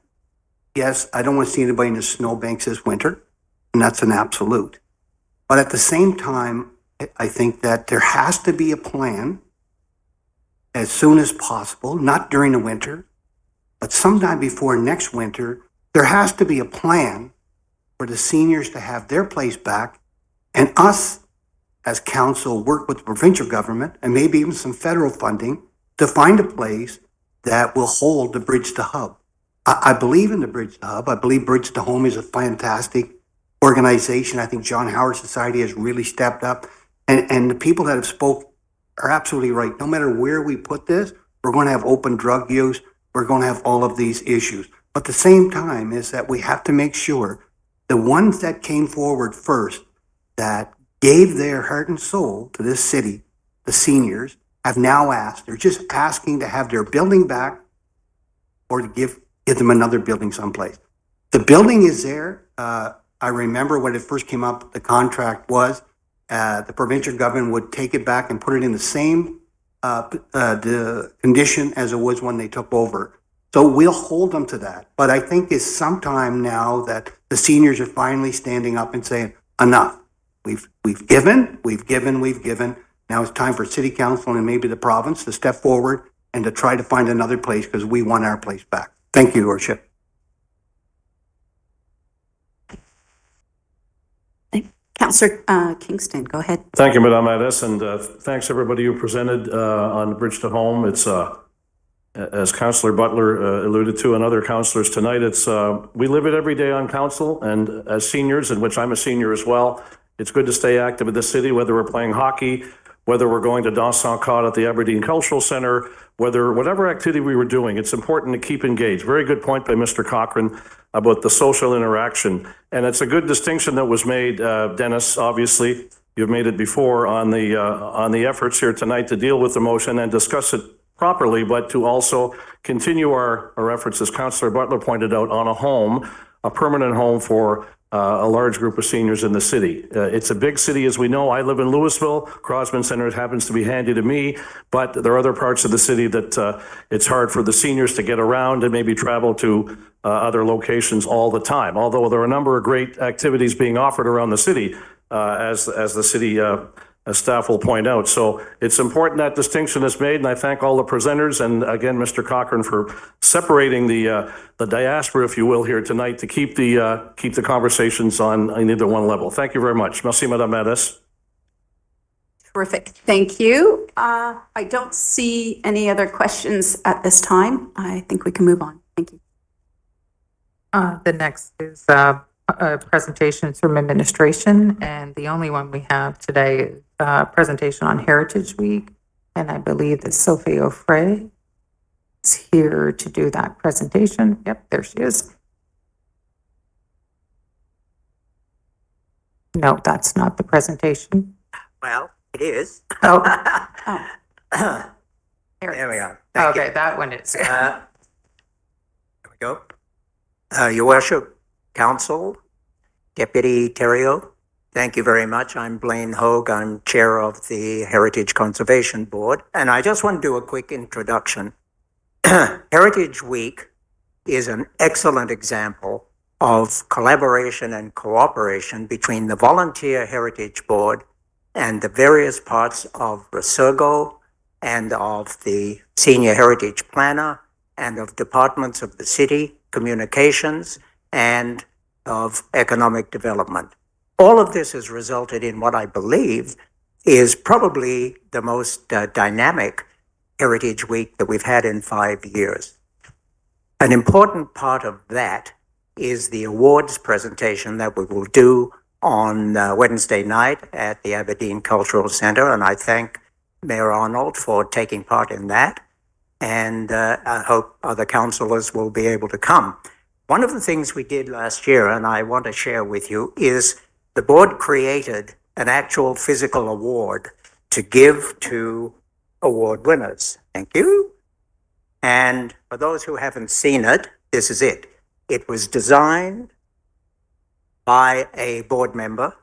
yes, I don't want to see anybody in the snowbanks this winter, and that's an absolute. But at the same time, I think that there has to be a plan as soon as possible, not during the winter, but sometime before next winter. There has to be a plan for the seniors to have their place back, and us as council work with the provincial government and maybe even some federal funding to find a place that will hold the Bridge to Hub. I believe in the Bridge to Hub. I believe Bridge to Home is a fantastic organization. I think John Howard Society has really stepped up, and the people that have spoke are absolutely right. No matter where we put this, we're going to have open drug use. We're going to have all of these issues. But at the same time is that we have to make sure the ones that came forward first, that gave their heart and soul to this city, the seniors, have now asked. They're just asking to have their building back or to give them another building someplace. The building is there. I remember when it first came up, the contract was the provincial government would take it back and put it in the same the condition as it was when they took over. So we'll hold them to that. But I think it's sometime now that the seniors are finally standing up and saying, enough. We've given. Now it's time for city council and maybe the province to step forward and to try to find another place because we want our place back. Thank you, Your Worship. Councillor Kingston, go ahead. Thank you, Madame Addis, and thanks everybody who presented on Bridge to Home. It's as Councillor Butler alluded to and other councillors tonight, it's we live it every day on council, and as seniors, in which I'm a senior as well, it's good to stay active in the city, whether we're playing hockey, whether we're going to Danse Sans Code at the Aberdeen Cultural Centre, whatever activity we were doing, it's important to keep engaged. Very good point by Mr. Cochran about the social interaction. And it's a good distinction that was made, Dennis, obviously, you've made it before on the efforts here tonight to deal with the motion and discuss it properly, but to also continue our efforts, as Councillor Butler pointed out, on a home, a permanent home for a large group of seniors in the city. It's a big city, as we know. I live in Louisville. Crosman Center happens to be handy to me, but there are other parts of the city that it's hard for the seniors to get around and maybe travel to other locations all the time. Although there are a number of great activities being offered around the city, as the city staff will point out. So it's important that distinction is made, and I thank all the presenters and again, Mr. Cochran, for separating the diaspora, if you will, here tonight to keep the conversations on either one level. Thank you very much. Merci, Madame Addis. Terrific. Thank you. I don't see any other questions at this time. I think we can move on. Thank you. The next is presentations from administration, and the only one we have today is a presentation on Heritage Week, and I believe that Sophie O'Fray is here to do that presentation. Yep, there she is. No, that's not the presentation. Well, it is. Oh. There we are. Okay, that one is. There we go. Your Worship, Council, Deputy Thériault, thank you very much. I'm Blaine Hogue. I'm Chair of the Heritage Conservation Board, and I just want to do a quick introduction. Heritage Week is an excellent example of collaboration and cooperation between the Volunteer Heritage Board and the various parts of Resurgo and of the Senior Heritage Planner and of departments of the city, communications, and of economic development. All of this has resulted in what I believe is probably the most dynamic Heritage Week that we've had in 5 years. An important part of that is the awards presentation that we will do on Wednesday night at the Aberdeen Cultural Centre, and I thank Mayor Arnold for taking part in that, and I hope other councillors will be able to come. One of the things we did last year, and I want to share with you, is the board created an actual physical award to give to award winners. Thank you. And for those who haven't seen it, this is it. It was designed by a board member,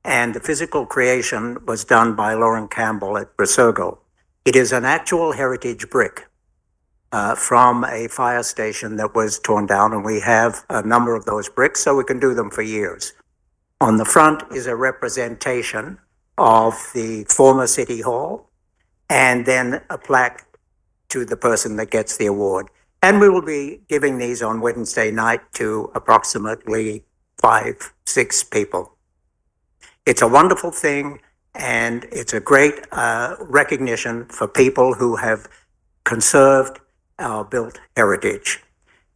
and the physical creation was done by Lauren Campbell at Resurgo. It is an actual heritage brick from a fire station that was torn down, and we have a number of those bricks, so we can do them for years. On the front is a representation of the former City Hall, and then a plaque to the person that gets the award. And we will be giving these on Wednesday night to approximately 5-6 people. It's a wonderful thing, and it's a great recognition for people who have conserved our built heritage.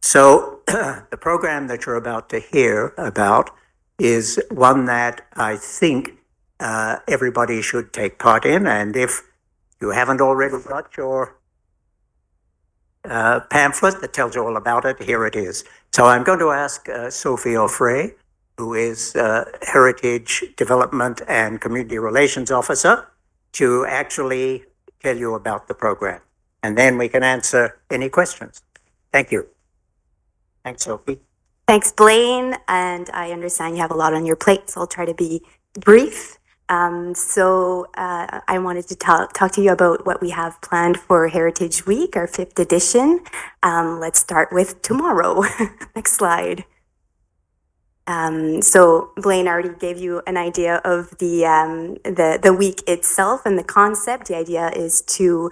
So the program that you're about to hear about is one that I think everybody should take part in. And if you haven't already got your pamphlet that tells you all about it, here it is. So I'm going to ask Sophie Offray, who is Heritage Development and Community Relations Officer, to actually tell you about the program. And then we can answer any questions. Thank you. Thanks, Sophie. Thanks, Blaine. And I understand you have a lot on your plate, so I'll try to be brief. I wanted to talk to you about what we have planned for Heritage Week, our 5th edition. Let's start with tomorrow. Next slide. So Blaine already gave you an idea of the week itself and the concept. The idea is to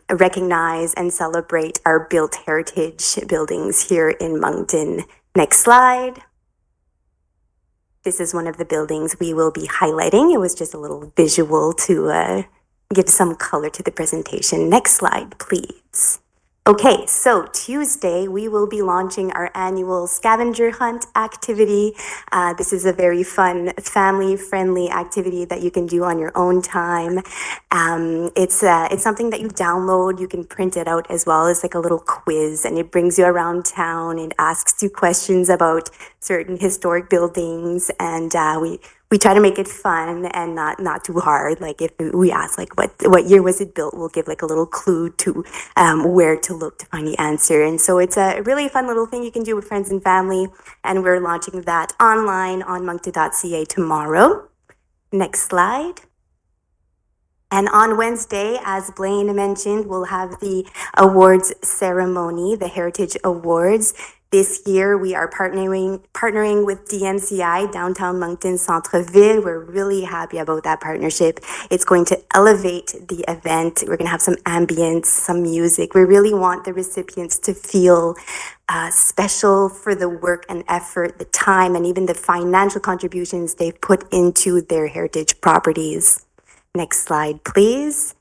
recognize and celebrate our built heritage buildings here in Moncton. Next slide. This is one of the buildings we will be highlighting. It was just a little visual to give some color to the presentation. Next slide, please. Okay, so Tuesday we will be launching our annual scavenger hunt activity. This is a very fun, family-friendly activity that you can do on your own time. It's something that you download. You can print it out as well as like a little quiz, and it brings you around town and asks you questions about certain historic buildings. And we try to make it fun and not too hard. Like if we ask like what year was it built, we'll give like a little clue to where to look to find the answer. And so it's a really fun little thing you can do with friends and family. And we're launching that online on moncton.ca tomorrow. Next slide. And on Wednesday, as Blaine mentioned, we'll have the awards ceremony, the Heritage Awards. This year, we are partnering with DMCI, Downtown Moncton Centre-Ville. We're really happy about that partnership. It's going to elevate the event. We're going to have some ambience, some music. We really want the recipients to feel special for the work and effort, the time, and even the financial contributions they've put into their heritage properties. Next slide, please.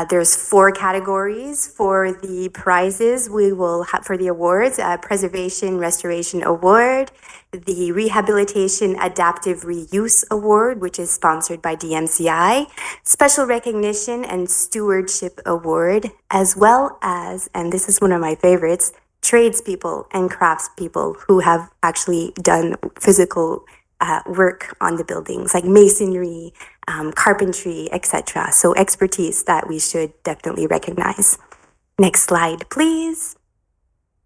There's 4 categories for the prizes we will have for the awards. Preservation Restoration Award, the Rehabilitation Adaptive Reuse Award, which is sponsored by DMCI, Special Recognition and Stewardship Award, as well as, and this is one of my favorites, tradespeople and craftspeople who have actually done physical work on the buildings, like masonry, carpentry, etc. So expertise that we should definitely recognize. Next slide, please.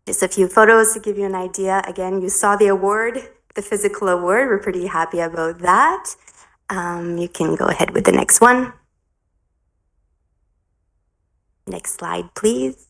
Just a few photos to give you an idea. Again, you saw the award, the physical award. We're pretty happy about that. You can go ahead with the next one. Next slide, please.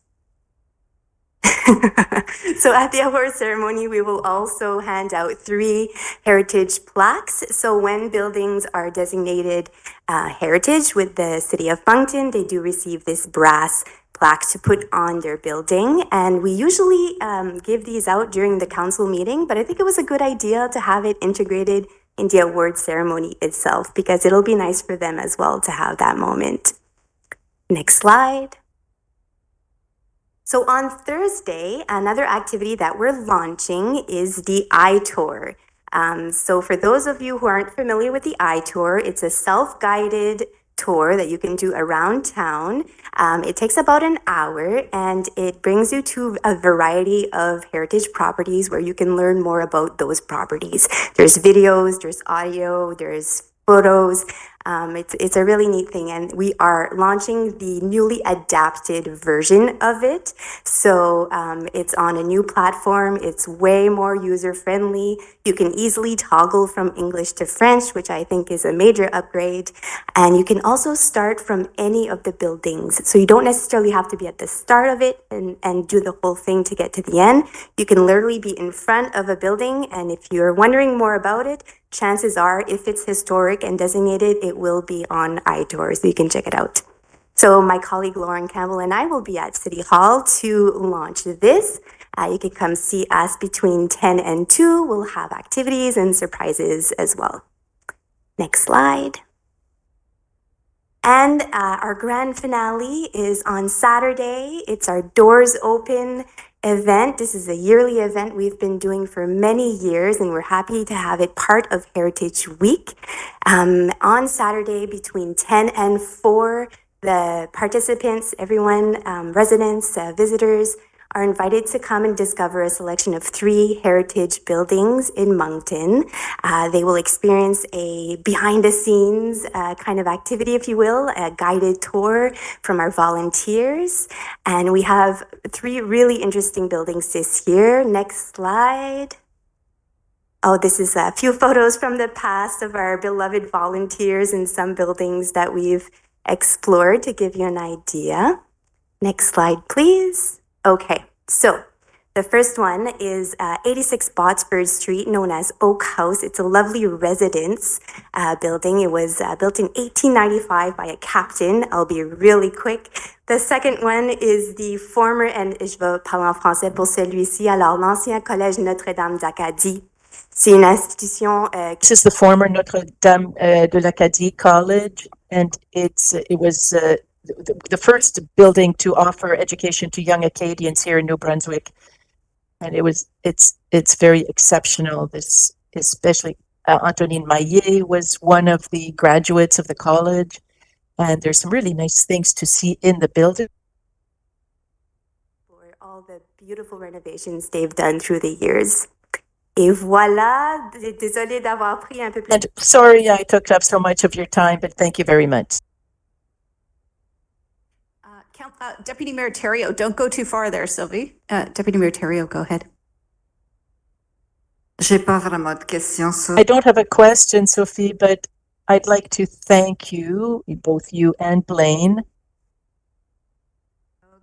So at the award ceremony, we will also hand out 3 heritage plaques. So when buildings are designated heritage with the City of Moncton, they do receive this brass plaque to put on their building. And we usually give these out during the council meeting, but I think it was a good idea to have it integrated in the award ceremony itself, because it'll be nice for them as well to have that moment. Next slide. So on Thursday, another activity that we're launching is the iTour. So for those of you who aren't familiar with the iTour, it's a self-guided tour that you can do around town. It takes about an hour and it brings you to a variety of heritage properties where you can learn more about those properties. There's videos, there's audio, there's photos. It's a really neat thing, and we are launching the newly adapted version of it. So it's on a new platform. It's way more user-friendly. You can easily toggle from English to French, which I think is a major upgrade. And you can also start from any of the buildings. So you don't necessarily have to be at the start of it and do the whole thing to get to the end. You can literally be in front of a building, and if you're wondering more about it, chances are, if it's historic and designated, it will be on iTour, so you can check it out. So my colleague Lauren Campbell and I will be at City Hall to launch this. You can come see us between 10 and 2. We'll have activities and surprises as well. Next slide. And our grand finale is on Saturday. It's our Doors Open event. This is a yearly event we've been doing for many years, and we're happy to have it part of Heritage Week. On Saturday between 10 and 4, the participants, everyone, residents, visitors, are invited to come and discover a selection of 3 heritage buildings in Moncton. They will experience a behind-the-scenes kind of activity, if you will, a guided tour from our volunteers. And we have 3 really interesting buildings this year. Next slide. Oh, this is a few photos from the past of our beloved volunteers in some buildings that we've explored to give you an idea. Next slide, please. Okay, so the first one is 86 Botsford Street, known as Oak House. It's a lovely residence building. It was built in 1895 by a captain. I'll be really quick. The second one is the former, and je vais parler en français pour celui-ci, alors l'ancien Collège Notre-Dame d'Acadie. C'est une institution. This is the former Notre-Dame de l'Acadie College, and it was the first building to offer education to young Acadians here in New Brunswick, and it's very exceptional. This especially Antonine Maillet was one of the graduates of the college, and there's some really nice things to see in the building. For all the beautiful renovations they've done through the years. Et voilà, désolée d'avoir pris un peu plus. And sorry I took up so much of your time, but thank you very much. Deputy Mayor Terrio, don't go too far there, Sylvie. Deputy Mayor Terrio, go ahead. J'ai pas vraiment de questions. I don't have a question, Sophie, but I'd like to thank you, both you and Blaine.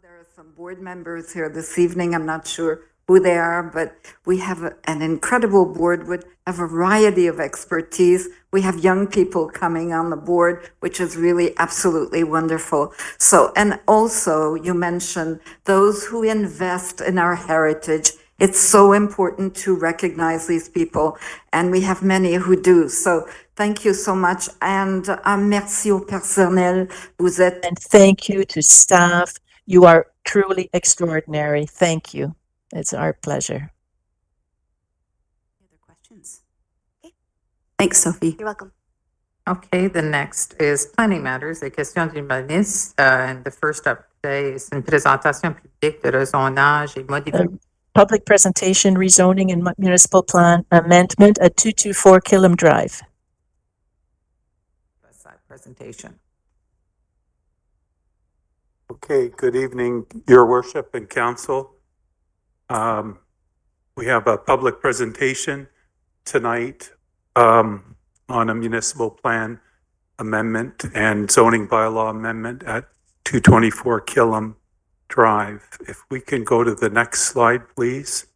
There are some board members here this evening. I'm not sure who they are, but we have an incredible board with a variety of expertise. We have young people coming on the board, which is really absolutely wonderful. So, and also you mentioned those who invest in our heritage. It's so important to recognize these people, and we have many who do. So thank you so much, and merci au personnel. Vous êtes. And thank you to staff. You are truly extraordinary. Thank you. It's our pleasure. Any other questions? Okay. Thanks, Sophie. You're welcome. Okay, the next is planning matters, les questions d'urbanisme. And the first up today is une présentation publique de rezonage et modification. Public presentation, rezoning and municipal plan amendment at 224 Killam Drive. Presentation. Okay, good evening, Your Worship and Council. We have a public presentation tonight on a municipal plan amendment and zoning bylaw amendment at 224 Killam Drive. If we can go to the next slide, please.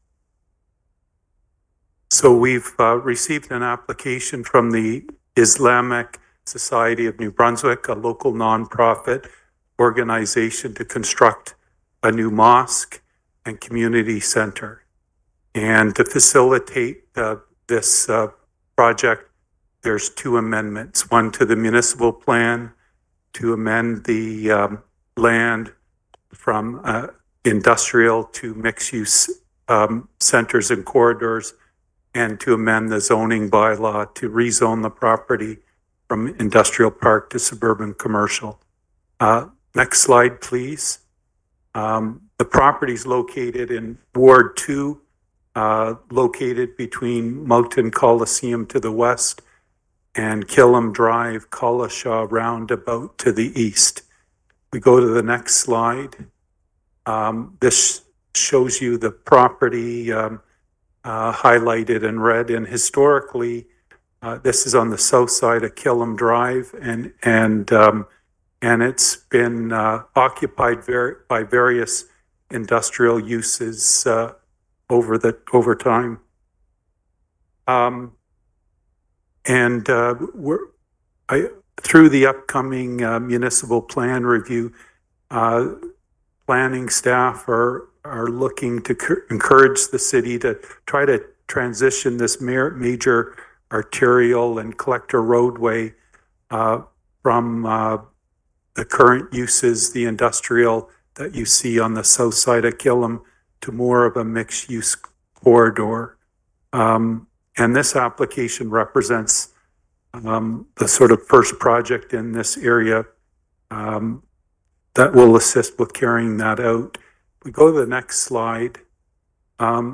So we've received an application from the Islamic Society of New Brunswick, a local nonprofit organization, to construct a new mosque and community center. And to facilitate this project, there's 2 amendments, one to the municipal plan to amend the land from industrial to mixed-use centers and corridors, and to amend the zoning bylaw to rezone the property from industrial park to suburban commercial. Next slide, please. The property is located in Ward 2, located between Moncton Coliseum to the west and Killam Drive, Collishaw Roundabout to the east. We go to the next slide. This shows you the property highlighted in red, and historically, this is on the south side of Killam Drive, and it's been occupied by various industrial uses over time. Through the upcoming municipal plan review, planning staff are looking to encourage the city to try to transition this major arterial and collector roadway from the current uses, the industrial that you see on the south side of Killam, to more of a mixed-use corridor. And this application represents the sort of first project in this area that will assist with carrying that out. We go to the next slide.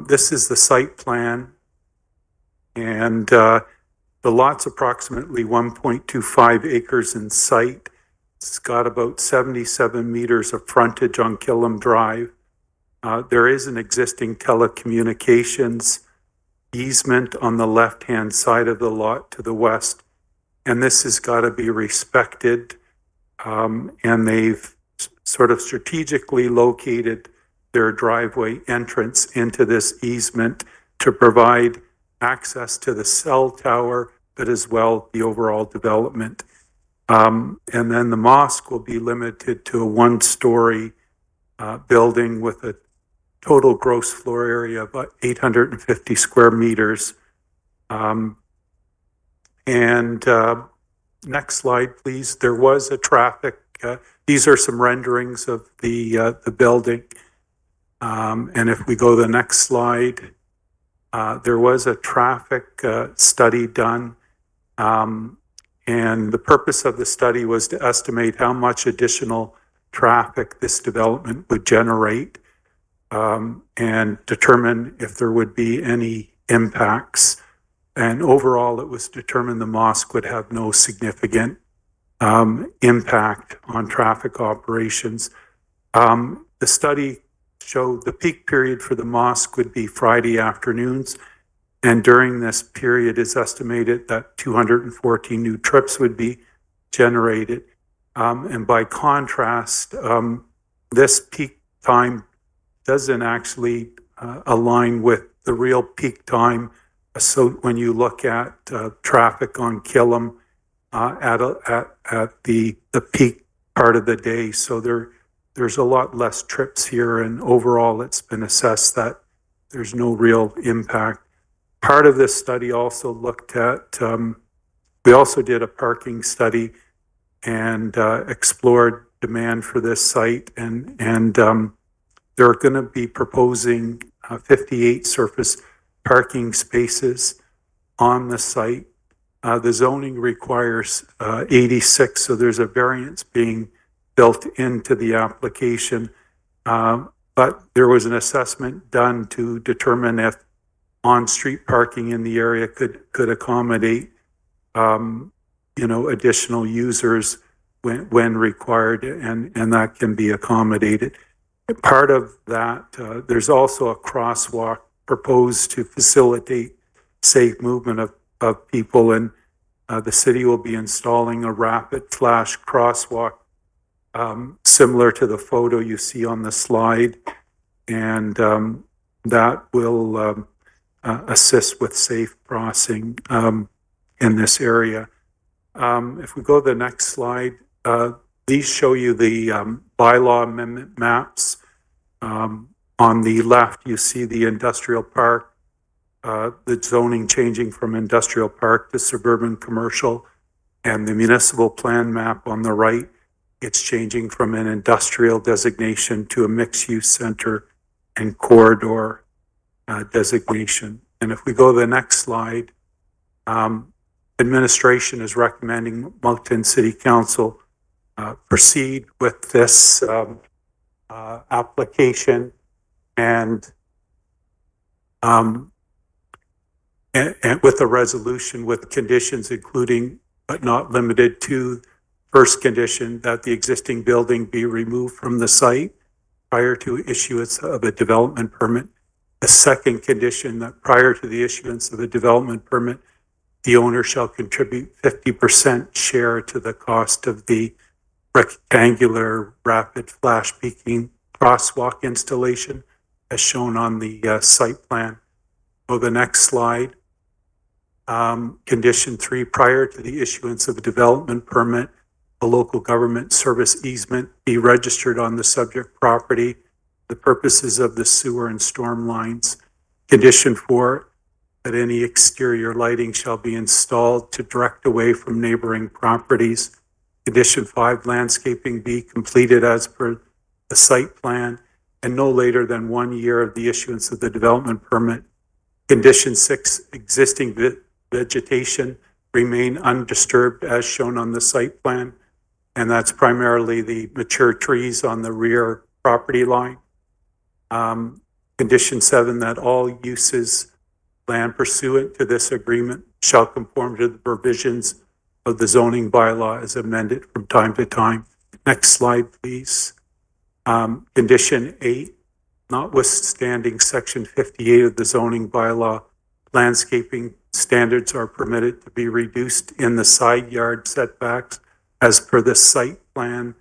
This is the site plan, and the lot's approximately 1.25 acres in site. It's got about 77 meters of frontage on Killam Drive. There is an existing telecommunications easement on the left-hand side of the lot to the west, and this has got to be respected. And they've sort of strategically located their driveway entrance into this easement to provide access to the cell tower, but as well the overall development. And then the mosque will be limited to a one-story building with a total gross floor area of about 850 square meters. Next slide, please. There was a traffic, these are some renderings of the building. And if we go to the next slide, there was a traffic study done. And the purpose of the study was to estimate how much additional traffic this development would generate, and determine if there would be any impacts. And overall, it was determined the mosque would have no significant impact on traffic operations. The study showed the peak period for the mosque would be Friday afternoons, and during this period is estimated that 214 new trips would be generated. And by contrast, this peak time doesn't actually align with the real peak time. So when you look at traffic on Killam at the peak part of the day, so there's a lot less trips here, and overall it's been assessed that there's no real impact. Part of this study also looked at, we also did a parking study and explored demand for this site, and they're going to be proposing 58 surface parking spaces on the site. The zoning requires 86, so there's a variance being built into the application. But there was an assessment done to determine if on-street parking in the area could accommodate, additional users when required, and that can be accommodated. Part of that, there's also a crosswalk proposed to facilitate safe movement of people, and the city will be installing a rapid flash crosswalk similar to the photo you see on the slide, and that will assist with safe crossing in this area. If we go to the next slide, these show you the bylaw amendment maps. On the left, you see the industrial park, the zoning changing from industrial park to suburban commercial, and the municipal plan map on the right It's changing from an industrial designation to a mixed-use center and corridor designation. And if we go to the next slide, administration is recommending Moncton City Council proceed with this application and with a resolution with conditions including but not limited to: first condition, that the existing building be removed from the site prior to issuance of a development permit. The second condition, that prior to the issuance of a development permit, the owner shall contribute 50% share to the cost of the rectangular rapid flash peaking crosswalk installation as shown on the site plan. Go to the next slide. Condition 3, prior to the issuance of a development permit, a local government service easement be registered on the subject property for the purposes of the sewer and storm lines. Condition 4, that any exterior lighting shall be installed to direct away from neighboring properties. Condition 5, landscaping be completed as per the site plan and no later than 1 year of the issuance of the development permit. Condition 6, existing vegetation remain undisturbed as shown on the site plan, and that's primarily the mature trees on the rear property line. Condition 7, that all uses land pursuant to this agreement shall conform to the provisions of the zoning bylaw as amended from time to time. Next slide, please. Condition 8, notwithstanding section 58 of the zoning bylaw, landscaping standards are permitted to be reduced in the side yard setbacks as per the site plan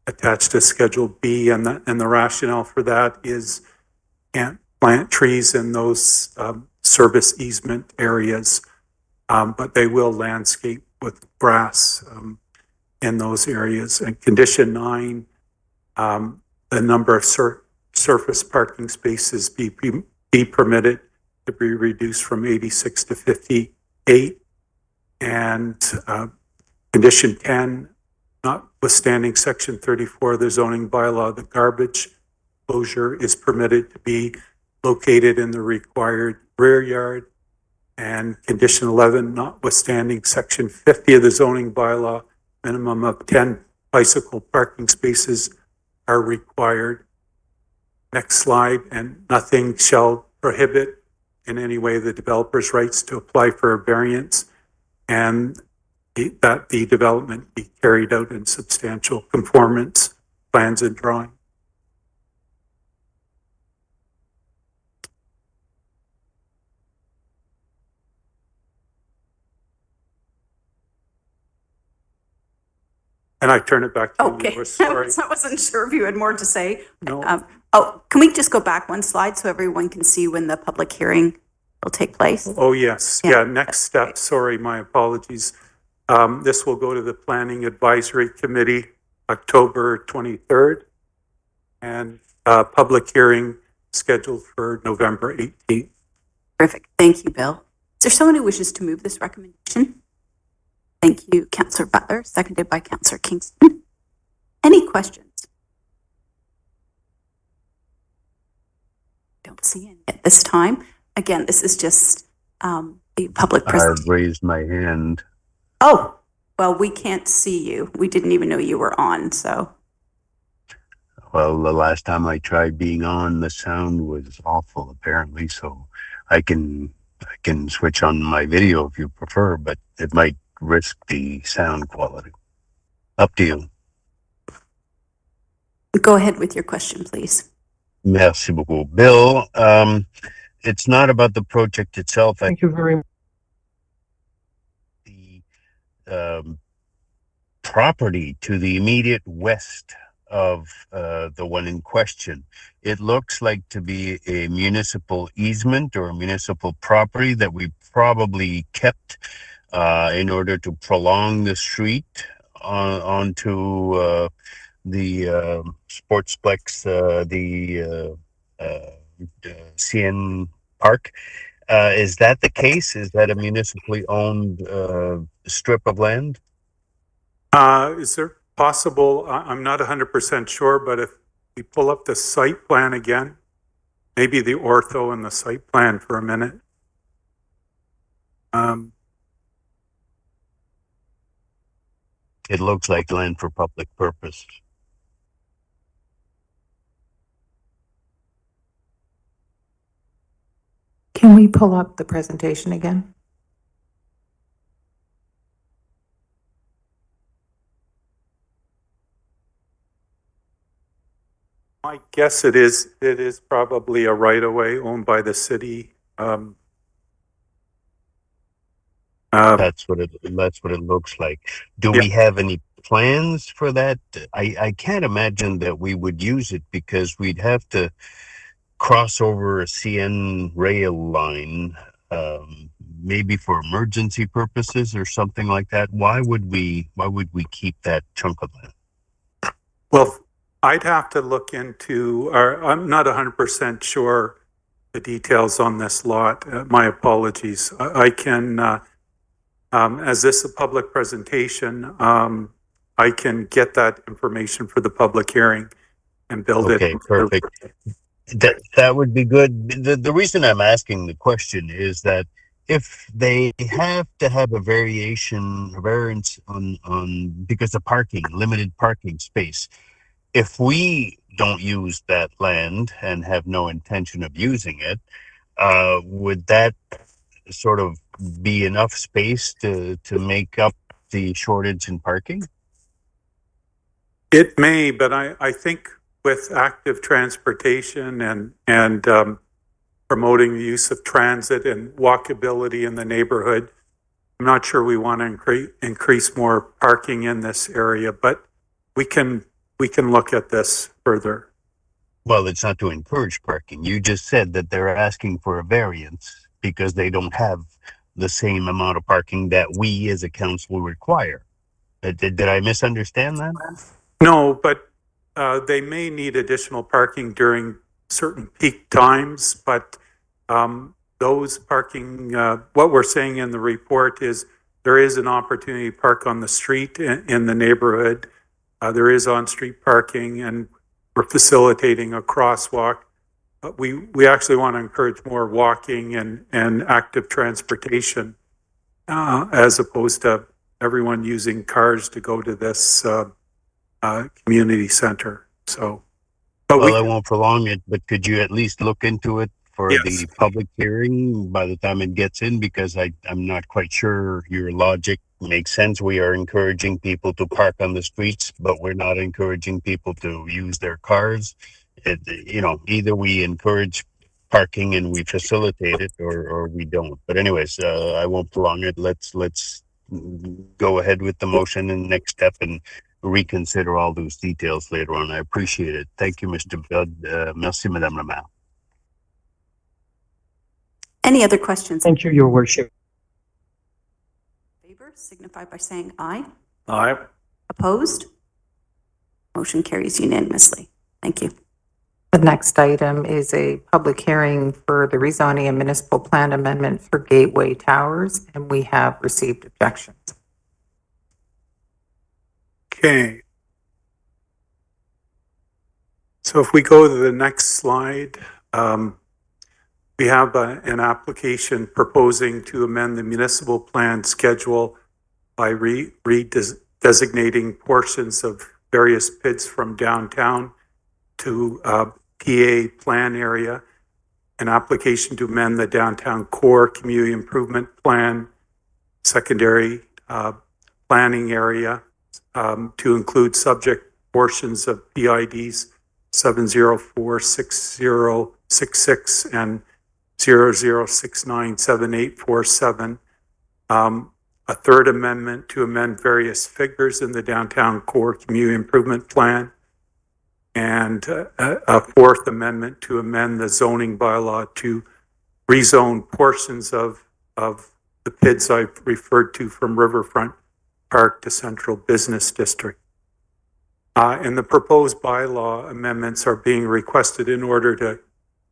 attached to Schedule B, and the rationale for that is can't plant trees in those service easement areas, but they will landscape with grass in those areas. And condition 9, the number of surface parking spaces be permitted to be reduced from 86 to 58. And condition 10, notwithstanding section 34 of the zoning bylaw, the garbage closure is permitted to be located in the required rear yard. And condition 11, notwithstanding section 50 of the zoning bylaw, minimum of 10 bicycle parking spaces are required. Next slide. And nothing shall prohibit in any way the developer's rights to apply for a variance, and that the development be carried out in substantial conformance, plans and drawing. And I turn it back to Okay. you. Sorry. I wasn't sure if you had more to say. No. Can we just go back one slide so everyone can see when the public hearing will take place? Oh, yes. Yeah. Yeah, next step. Sorry, my apologies. This will go to the Planning Advisory Committee October 23rd, and public hearing scheduled for November 18th. Terrific. Thank you, Bill. Is there someone who wishes to move this recommendation? Thank you, Councillor Butler, seconded by Councillor Kingston. Any questions? Don't see any at this time. Again, this is just the public presentation. I've raised my hand. Oh, well, we can't see you. We didn't even know you were on, so. Well, the last time I tried being on, the sound was awful apparently, so I can switch on my video if you prefer, but it might risk the sound quality. Up to you. Go ahead with your question, please. Merci beaucoup. Bill, it's not about the project itself. Thank you very much. Property to the immediate west of the one in question. It looks like to be a municipal easement or a municipal property that we probably kept in order to prolong the street onto the Sportsplex, the CN Park. Is that the case? Is that a municipally owned strip of land? Is there possible, I'm not 100% sure, but if we pull up the site plan again, maybe the ortho and the site plan for a minute. It looks like land for public purpose. Can we pull up the presentation again? I guess it is probably a right-of-way owned by the city. That's what it looks like. Do we have any plans for that? I can't imagine that we would use it because we'd have to cross over a CN rail line, maybe for emergency purposes or something like that. Why would we keep that chunk of land? Well, I'd have to look into, or I'm not 100% sure the details on this lot. My apologies. I can, as this is a public presentation, I can get that information for the public hearing and build it. Okay, perfect. That would be good. The reason I'm asking the question is that if they have to have a variance on because of parking, limited parking space, if we don't use that land and have no intention of using it, would that sort of be enough space to make up the shortage in parking? It may, but I think with active transportation and promoting the use of transit and walkability in the neighborhood, I'm not sure we want to increase more parking in this area, but we can look at this further. Well, it's not to encourage parking. You just said that they're asking for a variance because they don't have the same amount of parking that we as a council require. Did I misunderstand that? No, but they may need additional parking during certain peak times, but those parking, what we're saying in the report is there is an opportunity to park on the street in the neighborhood. There is on-street parking, and we're facilitating a crosswalk. But we actually want to encourage more walking and active transportation as opposed to everyone using cars to go to this community center. So, but well, I won't prolong it, but could you at least look into it for the public hearing by the time it gets in? Because I'm not quite sure your logic makes sense. We are encouraging people to park on the streets, but we're not encouraging people to use their cars. Either we encourage parking and we facilitate it, or we don't. But anyways, I won't prolong it. Let's go ahead with the motion and next step and reconsider all those details later on. I appreciate it. Thank you, Mr. Budd. Merci, Madame la Maire. Any other questions? Thank you, Your Worship. Favor signify by saying aye. Aye. Opposed? Motion carries unanimously. Thank you. The next item is a public hearing for the rezoning and municipal plan amendment for Gateway Towers, and we have received objections. okay. So if we go to the next slide, we have an application proposing to amend the municipal plan schedule by redesignating portions of various PIDs from downtown to PA plan area, an application to amend the downtown core community improvement plan, secondary planning area to include subject portions of PIDs 7046066 and 00697847. A third amendment to amend various figures in the downtown core community improvement plan, and a fourth amendment to amend the zoning bylaw to rezone portions of the PIDs I've referred to from Riverfront Park to Central Business District. And the proposed bylaw amendments are being requested in order to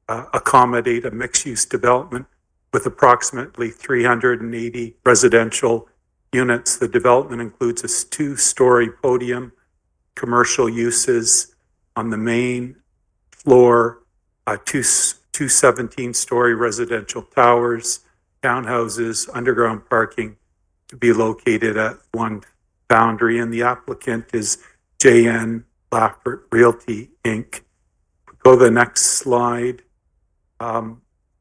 accommodate a mixed-use development with approximately 380 residential units. The development includes a two-story podium commercial uses on the main floor, two 17-story residential towers, townhouses, underground parking to be located at one boundary. And the applicant is JN Laffert Realty, Inc. Go to the next slide.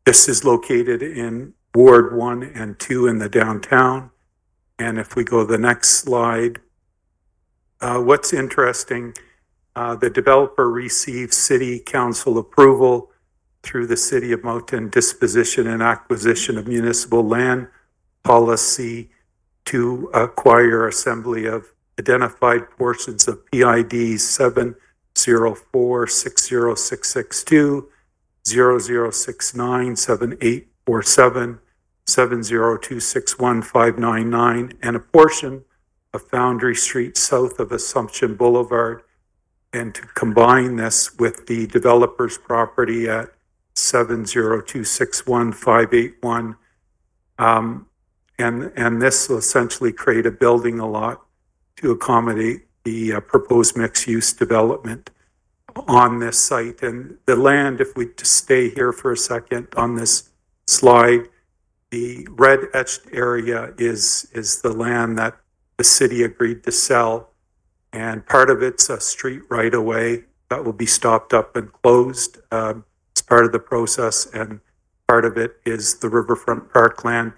This is located in Ward 1 and 2 in the downtown. And if we go to the next slide, what's interesting, the developer received city council approval through the City of Moncton Disposition and Acquisition of Municipal Land Policy to acquire assembly of identified portions of PID 704-60662, 0069-7847, 702-61599, and a portion of Foundry Street south of Assumption Boulevard, and to combine this with the developer's property at 702-61581. And this will essentially create a building a lot to accommodate the proposed mixed-use development on this site. And the land, if we just stay here for a second on this slide, the red etched area is the land that the city agreed to sell. And part of it's a street right away that will be stopped up and closed. It's part of the process, and part of it is the riverfront parkland.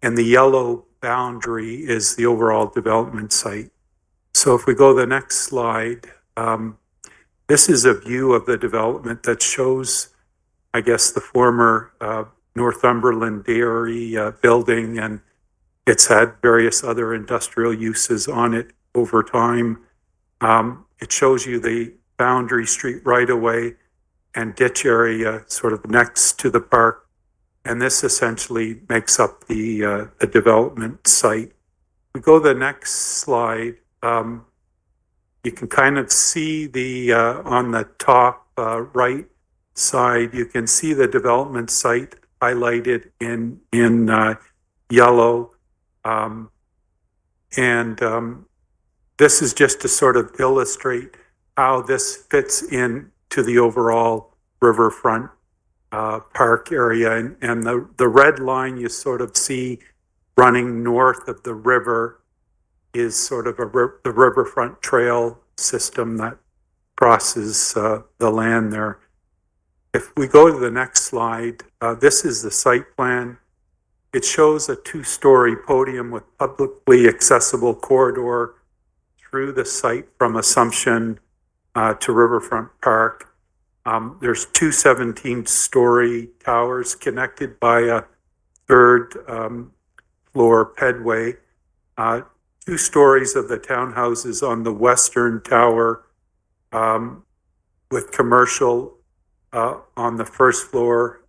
And the yellow boundary is the overall development site. So if we go to the next slide, this is a view of the development that shows, I guess, the former Northumberland Dairy building, and it's had various other industrial uses on it over time. It shows you the boundary street right away and ditch area sort of next to the park. And this essentially makes up the development site. We go to the next slide. You can kind of see the on the top right side, you can see the development site highlighted in yellow. This is just to sort of illustrate how this fits into the overall riverfront park area. And the red line you sort of see running north of the river is sort of the riverfront trail system that crosses the land there. If we go to the next slide, this is the site plan. It shows a 2-story podium with publicly accessible corridor through the site from Assumption to Riverfront Park. There's 2 17-story towers connected by a 3rd floor pedway. 2 stories of the townhouses on the western tower with commercial on the 1st floor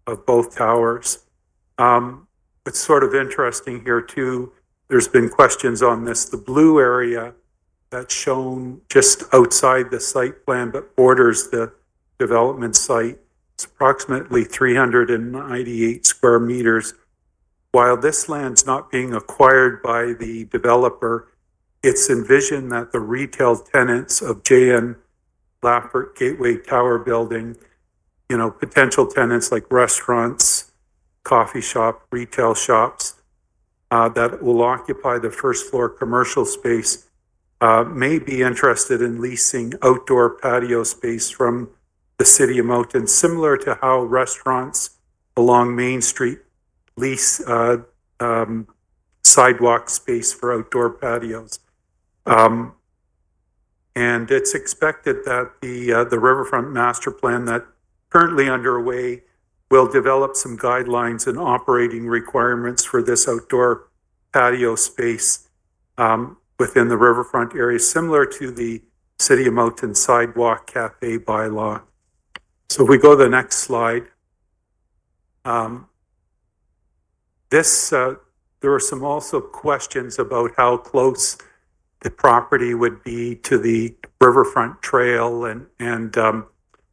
of both towers. It's sort of interesting here too, there's been questions on this. The blue area that's shown just outside the site plan but borders the development site, it's approximately 398 square meters. While this land's not being acquired by the developer, it's envisioned that the retail tenants of JN Laffert Gateway Tower Building, potential tenants like restaurants, coffee shop, retail shops, that will occupy the 1st floor commercial space, may be interested in leasing outdoor patio space from the City of Moncton, similar to how restaurants along Main Street lease sidewalk space for outdoor patios. And it's expected that the Riverfront Master Plan that currently underway will develop some guidelines and operating requirements for this outdoor patio space within the riverfront area, similar to the City of Moncton Sidewalk Cafe bylaw. So if we go to the next slide. There were some also questions about how close the property would be to the riverfront trail and the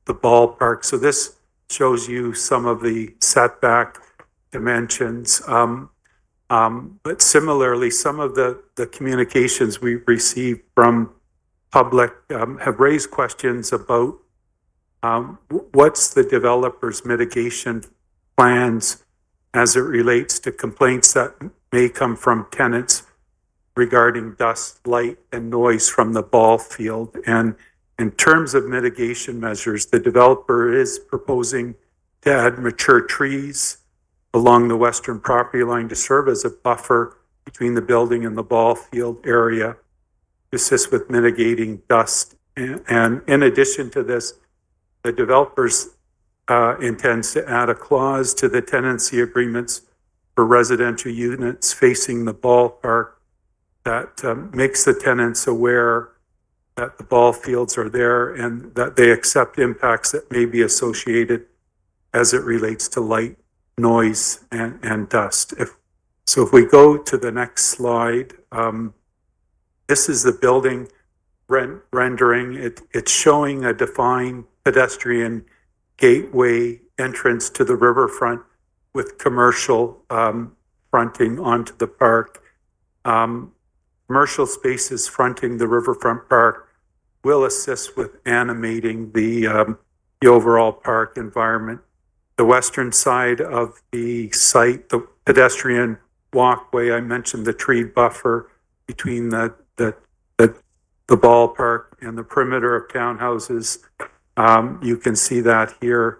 ballpark. So this shows you some of the setback dimensions. But similarly, some of the communications we received from public have raised questions about what's the developer's mitigation plans as it relates to complaints that may come from tenants regarding dust, light, and noise from the ball field. And in terms of mitigation measures, the developer is proposing to add mature trees along the western property line to serve as a buffer between the building and the ball field area to assist with mitigating dust. And in addition to this, the developers intends to add a clause to the tenancy agreements for residential units facing the ballpark that makes the tenants aware that the ball fields are there and that they accept impacts that may be associated as it relates to light, noise, and dust. If we go to the next slide, this is the building rendering. It's showing a defined pedestrian gateway entrance to the riverfront with commercial fronting onto the park. Commercial spaces fronting the riverfront park will assist with animating the overall park environment. The western side of the site, the pedestrian walkway, I mentioned the tree buffer between the ballpark and the perimeter of townhouses. You can see that here.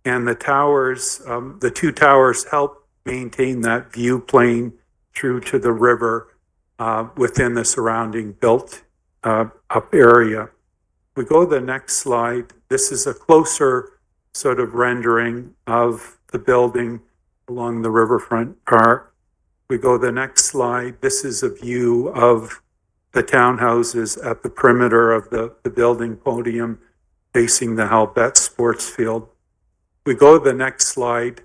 And the towers, the two towers help maintain that view plane through to the river within the surrounding built up area. We go to the next slide. This is a closer sort of rendering of the building along the riverfront park. We go to the next slide. This is a view of the townhouses at the perimeter of the building podium facing the Halbett Sports Field. We go to the next slide.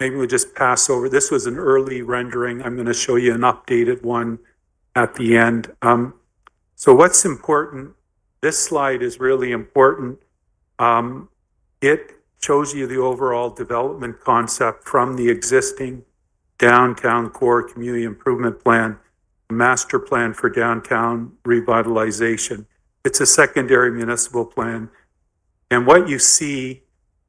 Maybe we just pass over. This was an early rendering. I'm going to show you an updated one at the end. So what's important? This slide is really important. It shows you the overall development concept from the existing downtown core community improvement plan, master plan for downtown revitalization. It's a secondary municipal plan. And what you see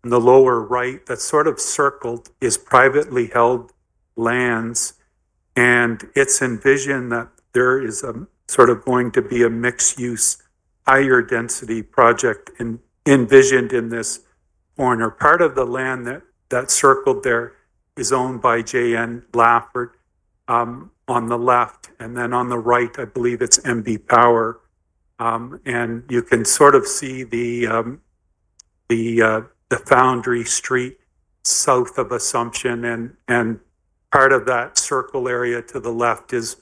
in the lower right that's sort of circled is privately held lands. And it's envisioned that there is a sort of going to be a mixed use, higher density project envisioned in this corner. Part of the land that's circled there is owned by J.N. Lafford on the left. And then on the right, I believe it's MB Power. And you can sort of see the Foundry Street south of Assumption, and part of that circle area to the left is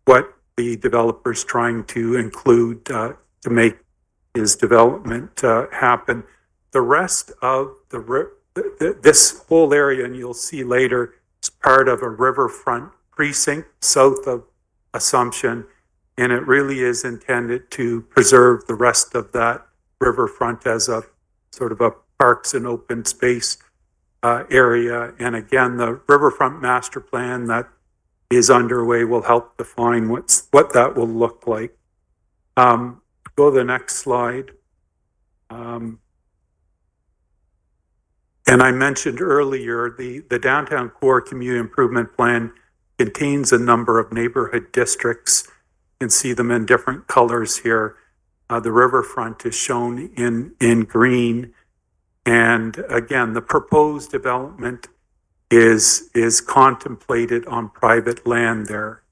what the developer's trying to include to make his development happen. The rest of this whole area, and you'll see later, is part of a riverfront precinct south of Assumption, and it really is intended to preserve the rest of that riverfront as a sort of a parks and open space area. And again, the riverfront master plan that is underway will help define what that will look like. Go to the next slide. And I mentioned earlier, the Downtown Core Community Improvement Plan contains a number of neighborhood districts. You can see them in different colors here. The riverfront is shown in green. And again, the proposed development is contemplated on private land there.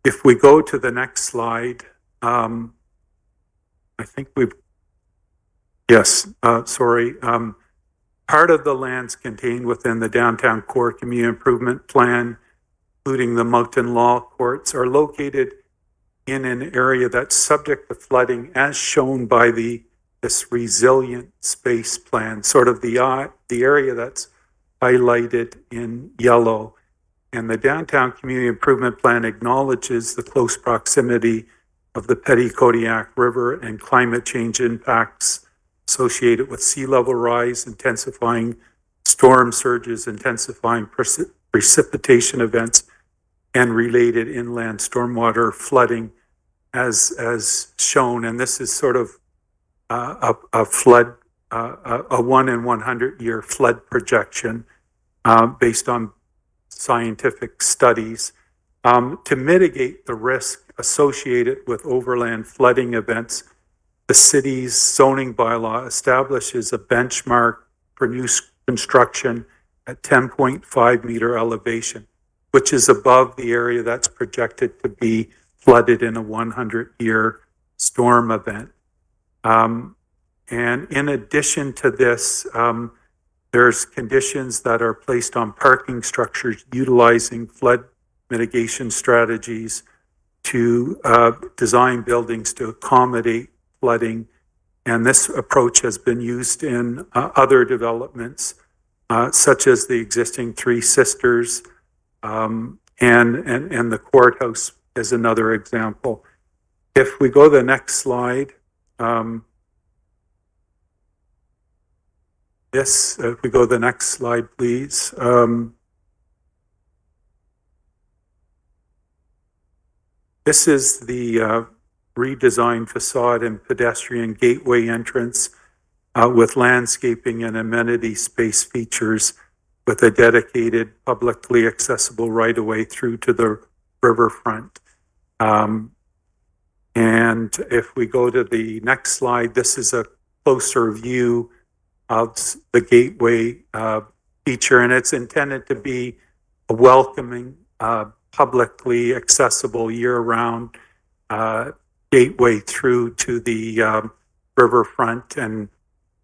If we go to the next slide, I think sorry. Part of the lands contained within the Downtown Core Community Improvement Plan, including the Moncton Law Courts, are located in an area that's subject to flooding as shown by this resilient space plan, sort of the area that's highlighted in yellow. And the Downtown Community Improvement Plan acknowledges the close proximity of the Petty-Kodiak River and climate change impacts associated with sea level rise, intensifying storm surges, intensifying precipitation events, and related inland stormwater flooding as shown, and this is sort of a flood, a 1 in 100 year flood projection based on scientific studies to mitigate the risk associated with overland flooding events. The city's zoning bylaw establishes a benchmark for new construction at 10.5 meter elevation, which is above the area that's projected to be flooded in a 100-year storm event. And in addition to this, there's conditions that are placed on parking structures utilizing flood mitigation strategies to design buildings to accommodate flooding. And this approach has been used in other developments, such as the existing Three Sisters and the courthouse is another example. If we go to the next slide, if we go to the next slide, please. This is the redesigned facade and pedestrian gateway entrance with landscaping and amenity space features with a dedicated publicly accessible right-of-way through to the riverfront. And if we go to the next slide, this is a closer view of the gateway feature, and it's intended to be a welcoming, publicly accessible year-round gateway through to the riverfront. And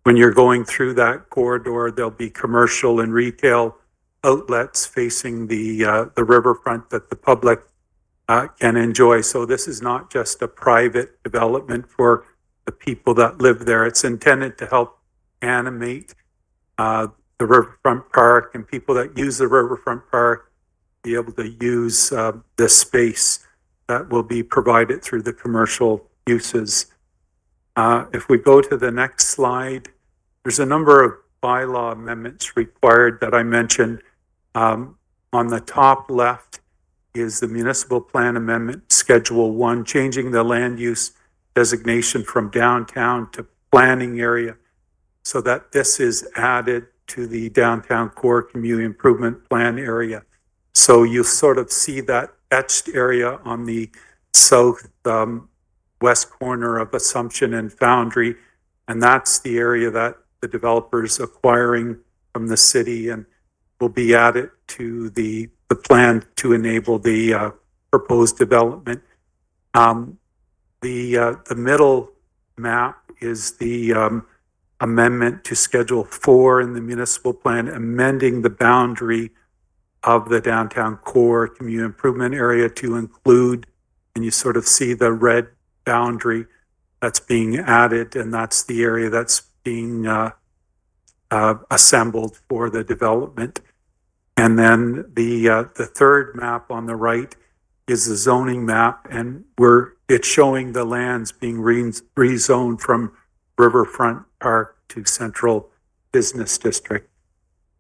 when you're going through that corridor, there'll be commercial and retail outlets facing the riverfront that the public can enjoy. So this is not just a private development for the people that live there. It's intended to help animate the riverfront park, and people that use the riverfront park be able to use the space that will be provided through the commercial uses. If we go to the next slide, there's a number of bylaw amendments required that I mentioned. On the top left is the Municipal Plan Amendment Schedule 1, changing the land use designation from downtown to planning area, so that this is added to the downtown core community improvement plan area. So you sort of see that etched area on the south west corner of Assumption and Foundry, and that's the area that the developer's acquiring from the city and will be added to the plan to enable the proposed development. The middle map is the amendment to Schedule 4 in the municipal plan, amending the boundary of the downtown core community improvement area to include, and you sort of see the red boundary that's being added, and that's the area that's being assembled for the development. And then the third map on the right is the zoning map, and it's showing the lands being rezoned from Riverfront Park to Central Business District.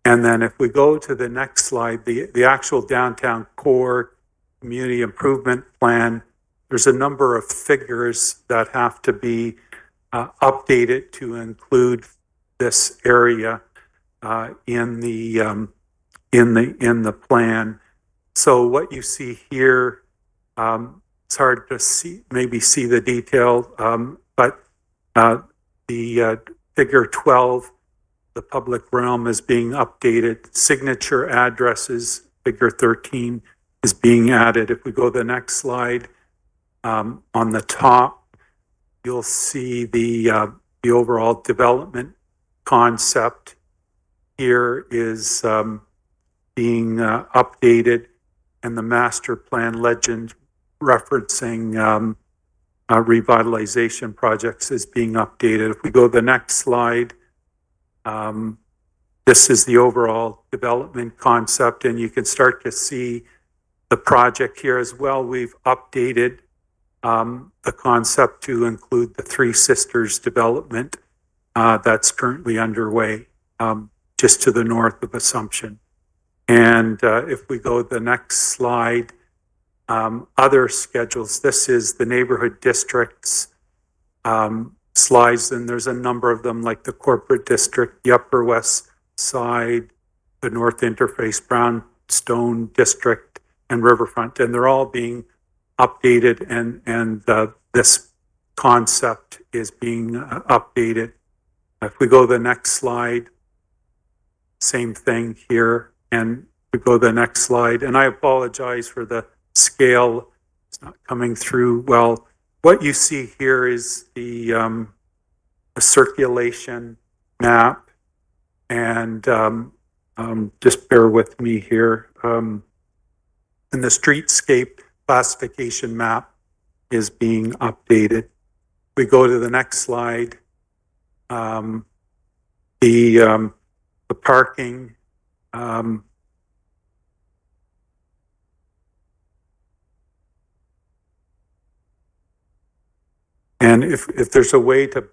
And then if we go to the next slide, the actual downtown core community improvement plan, there's a number of figures that have to be updated to include this area in the plan. So what you see here, it's hard to maybe see the detail, but the figure 12, the public realm is being updated. Signature addresses, figure 13, is being added. If we go to the next slide, on the top, you'll see the overall development concept here is being updated, and the master plan legend referencing revitalization projects is being updated. If we go to the next slide, this is the overall development concept, and you can start to see the project here as well. We've updated the concept to include the Three Sisters development that's currently underway just to the north of Assumption. And if we go to the next slide, other schedules. This is the neighborhood districts slides, and there's a number of them, like the corporate district, the Upper West Side, the North Interface, Brownstone District, and Riverfront, and they're all being updated, and this concept is being updated. If we go to the next slide, same thing here, and we go to the next slide, and I apologize for the scale, it's not coming through well. What you see here is the circulation map, and just bear with me here. And the streetscape classification map is being updated. We go to the next slide. The parking. And if there's a way to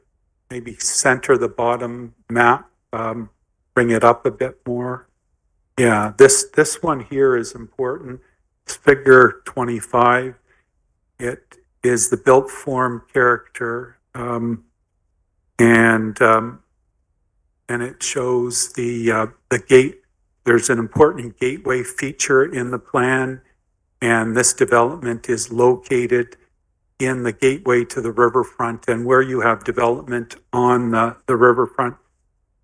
maybe center the bottom map, bring it up a bit more. Yeah, this one here is important. It's figure 25. It is the built form character, and it shows the gate. There's an important gateway feature in the plan, and this development is located in the gateway to the riverfront. And where you have development on the riverfront,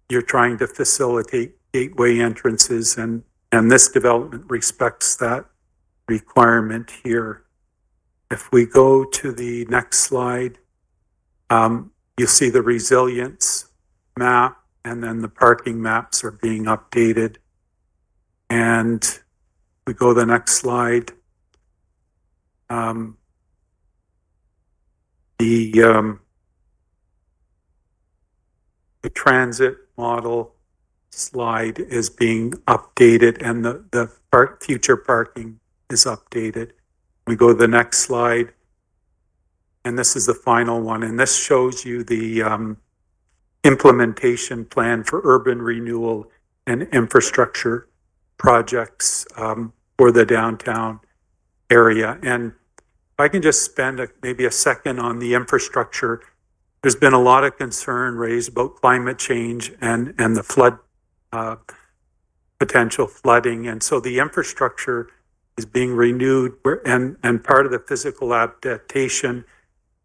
you're trying to facilitate gateway entrances, and this development respects that requirement here. If we go to the next slide, you see the resilience map, and then the parking maps are being updated. And we go to the next slide. The transit model slide is being updated, and the future parking is updated. We go to the next slide, and this is the final one, and this shows you the implementation plan for urban renewal and infrastructure projects for the downtown area. And if I can just spend maybe a second on the infrastructure. There's been a lot of concern raised about climate change and the flood, potential flooding. And so the infrastructure is being renewed, and part of the physical adaptation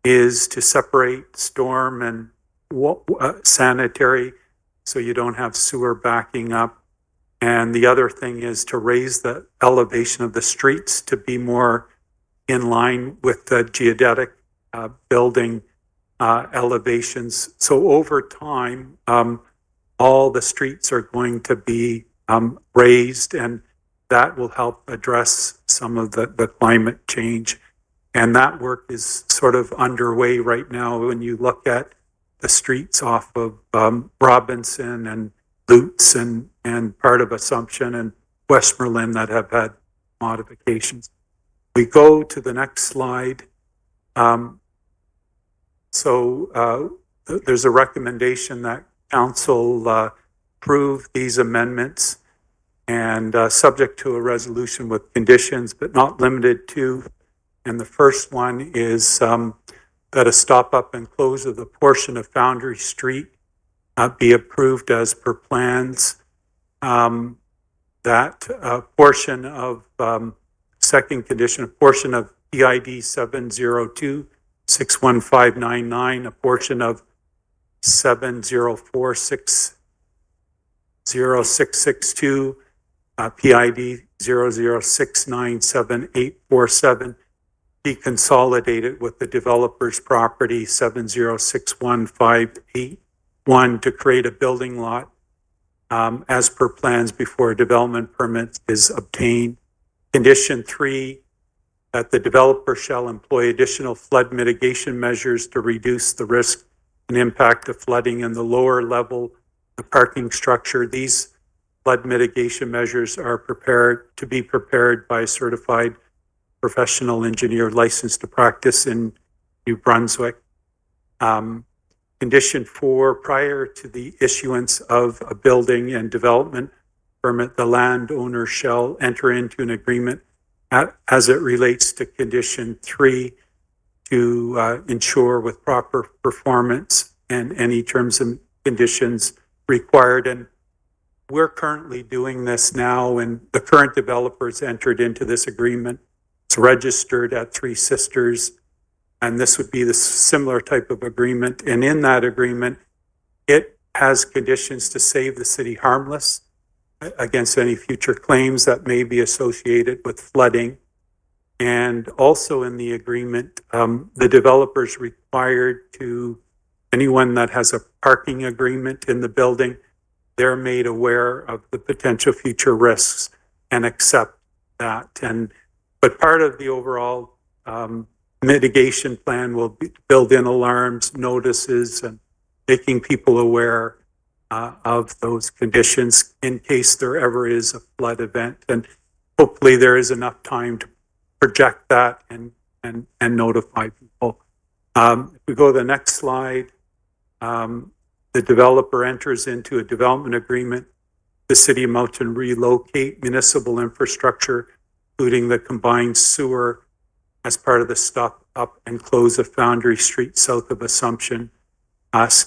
is to separate storm and sanitary, so you don't have sewer backing up. And the other thing is to raise the elevation of the streets to be more in line with the geodetic building elevations. So over time, all the streets are going to be raised, and that will help address some of the climate change. And that work is sort of underway right now. When you look at the streets off of Robinson and Lutz and part of Assumption and Westmoreland that have had modifications. We go to the next slide. There's a recommendation that council approve these amendments, and subject to a resolution with conditions, but not limited to. And the first one is that a stop up and close of the portion of Foundry Street be approved as per plans. That portion of, second condition, a portion of PID 702-61599, a portion of 704-60662, PID 00697847, be consolidated with the developer's property 7061581 to create a building lot as per plans before a development permit is obtained. Condition 3, that the developer shall employ additional flood mitigation measures to reduce the risk and impact of flooding in the lower level of the parking structure. These flood mitigation measures are to be prepared by a certified professional engineer licensed to practice in New Brunswick. Condition 4, prior to the issuance of a building and development permit, the landowner shall enter into an agreement as it relates to condition 3, to ensure with proper performance and any terms and conditions required. And we're currently doing this now, and the current developers entered into this agreement. It's registered at Three Sisters, and this would be the similar type of agreement. And in that agreement, it has conditions to save the city harmless against any future claims that may be associated with flooding. And also in the agreement, the developers required to, anyone that has a parking agreement in the building, they're made aware of the potential future risks and accept that. But part of the overall mitigation plan will build in alarms, notices, and making people aware of those conditions in case there ever is a flood event. And hopefully there is enough time to project that and notify people. If we go to the next slide, the developer enters into a development agreement. The City of Moncton relocate municipal infrastructure, including the combined sewer, as part of the stop up and close of Foundry Street south of Assumption.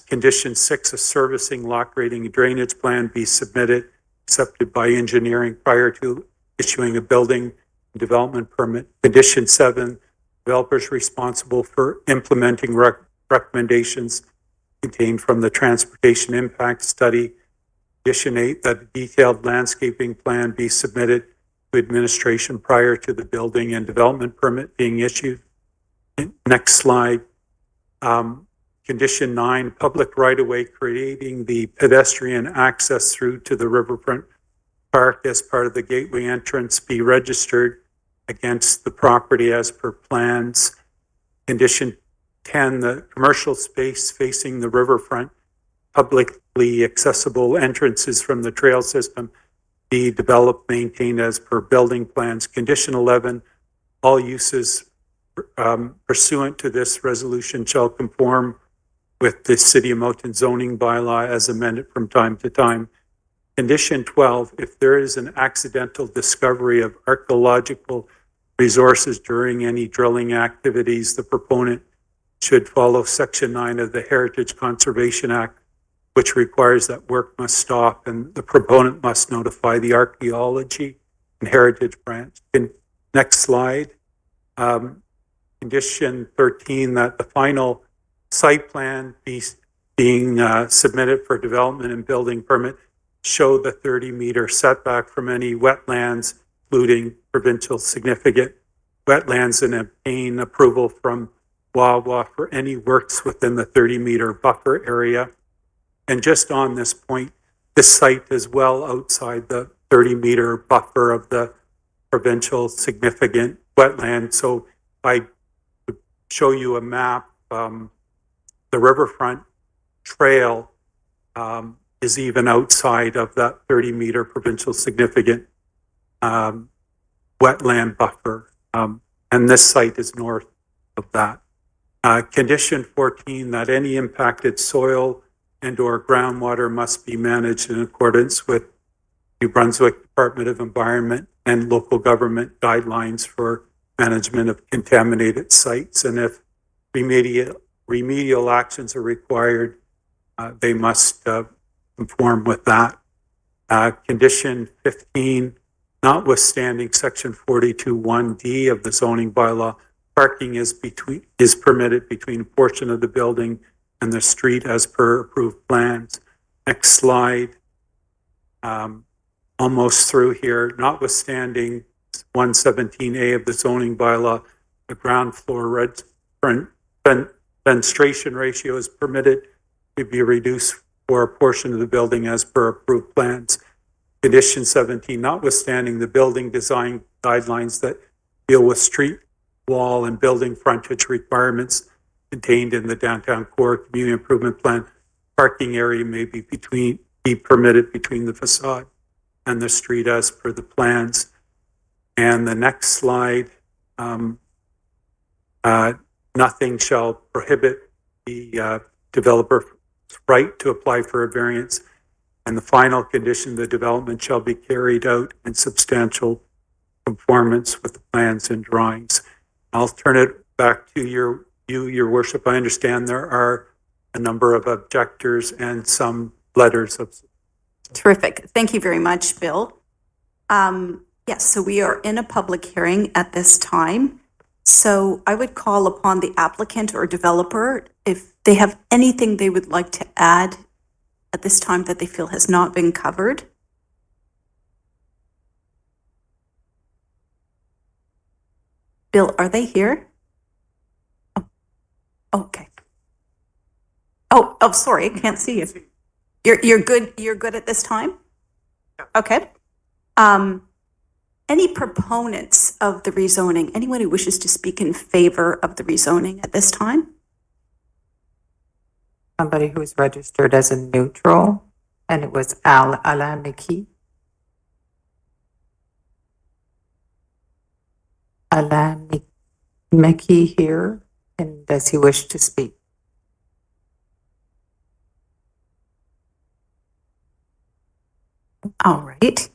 Condition 6, a servicing, lock rating, and drainage plan be submitted, accepted by engineering prior to issuing a building development permit. Condition 7, developers responsible for implementing recommendations contained from the transportation impact study. Condition 8, that a detailed landscaping plan be submitted to administration prior to the building and development permit being issued. Next slide. Condition 9, public right-of-way creating the pedestrian access through to the Riverfront Park as part of the gateway entrance be registered against the property as per plans. Condition 10, the commercial space facing the riverfront, publicly accessible entrances from the trail system be developed, maintained as per building plans. Condition 11, all uses pursuant to this resolution shall conform with the City of Moncton zoning bylaw as amended from time to time. Condition 12, if there is an accidental discovery of archaeological resources during any drilling activities, the proponent should follow Section 9 of the Heritage Conservation Act, which requires that work must stop and the proponent must notify the Archaeology and Heritage Branch. Next slide. Condition 13, that the final site plan being submitted for development and building permit show the 30-meter setback from any wetlands, including provincial significant wetlands, and obtain approval from Wawa for any works within the 30-meter buffer area. And just on this point, this site is well outside the 30-meter buffer of the provincial significant wetland. So I would show you a map. The Riverfront Trail is even outside of that 30-meter provincial significant wetland buffer. And this site is north of that. Condition 14, that any impacted soil and or groundwater must be managed in accordance with New Brunswick Department of Environment and local government guidelines for management of contaminated sites. And if remedial actions are required, they must conform with that. Condition 15, notwithstanding Section 42(1)(d) of the zoning bylaw, parking is permitted between a portion of the building and the street as per approved plans. Next slide. Almost through here. Notwithstanding 117A of the zoning bylaw, the ground floor fenestration ratio is permitted to be reduced for a portion of the building as per approved plans. Condition 17, notwithstanding the building design guidelines that deal with street, wall, and building frontage requirements contained in the downtown core community improvement plan, parking area may be permitted between the facade and the street as per the plans. And the next slide, nothing shall prohibit the developer's right to apply for a variance. And the final condition, the development shall be carried out in substantial conformance with the plans and drawings. I'll turn it back to your worship. I understand there are a number of objectors and some letters of. Terrific. Thank you very much, Bill. Yes, so we are in a public hearing at this time. So I would call upon the applicant or developer if they have anything they would like to add at this time that they feel has not been covered. Bill, are they here? Oh, okay. Oh, sorry, I can't see you. You're good at this time? Okay. Any proponents of the rezoning? Anyone who wishes to speak in favor of the rezoning at this time? Somebody who is registered as a neutral, and it was Alain Mickey. Alain Mickey here, and does he wish to speak? All right.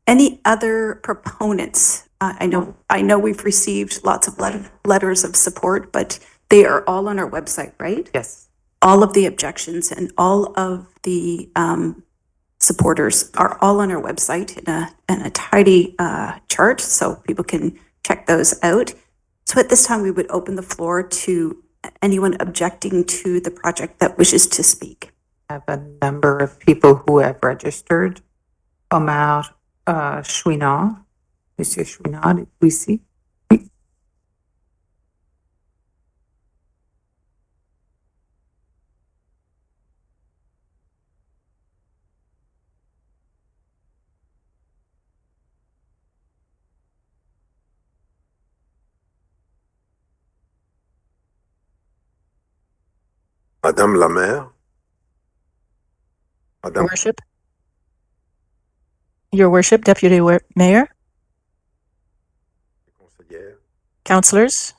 Any other proponents? I know we've received lots of letters of support, but they are all on our website, right? Yes. All of the objections and all of the supporters are all on our website in a tidy chart, so people can check those out. So at this time, we would open the floor to anyone objecting to the project that wishes to speak. I have a number of people who have registered. Omar Chouinard, Monsieur Chouinard, ici. Madame la maire. Your Worship. Your Worship, Deputy Mayor. Councillors.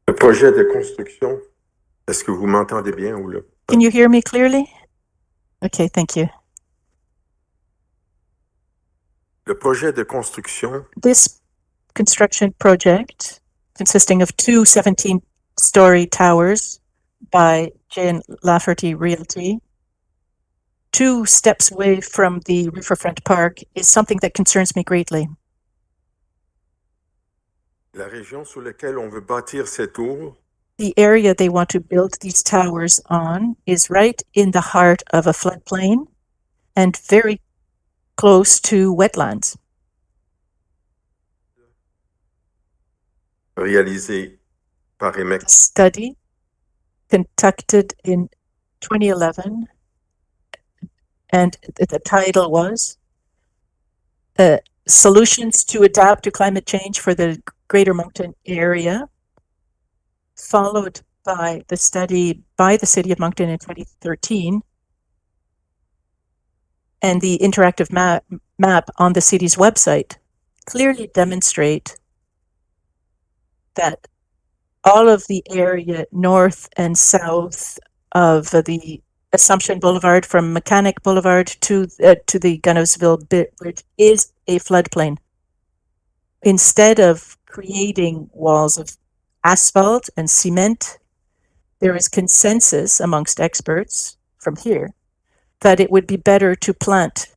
Le projet de construction, est-ce que vous m'entendez bien ou le... Can you hear me clearly? Okay, thank you. Le projet de construction. This construction project, consisting of two 17-story towers by Jane Lafferty Realty, 2 steps away from the Riverfront Park, is something that concerns me greatly. La région sur laquelle on veut bâtir ces tours. The area they want to build these towers on is right in the heart of a floodplain and very close to wetlands. Réalisé par EMEC. Study conducted in 2011, and the title was Solutions to Adapt to Climate Change for the Greater Moncton Area, followed by the study by the City of Moncton in 2013, and the interactive map on the city's website clearly demonstrate that all of the area north and south of the Assumption Boulevard, from Mechanic Boulevard to the Gunnersville Bridge, is a floodplain. Instead of creating walls of asphalt and cement, there is consensus amongst experts from here that it would be better to plant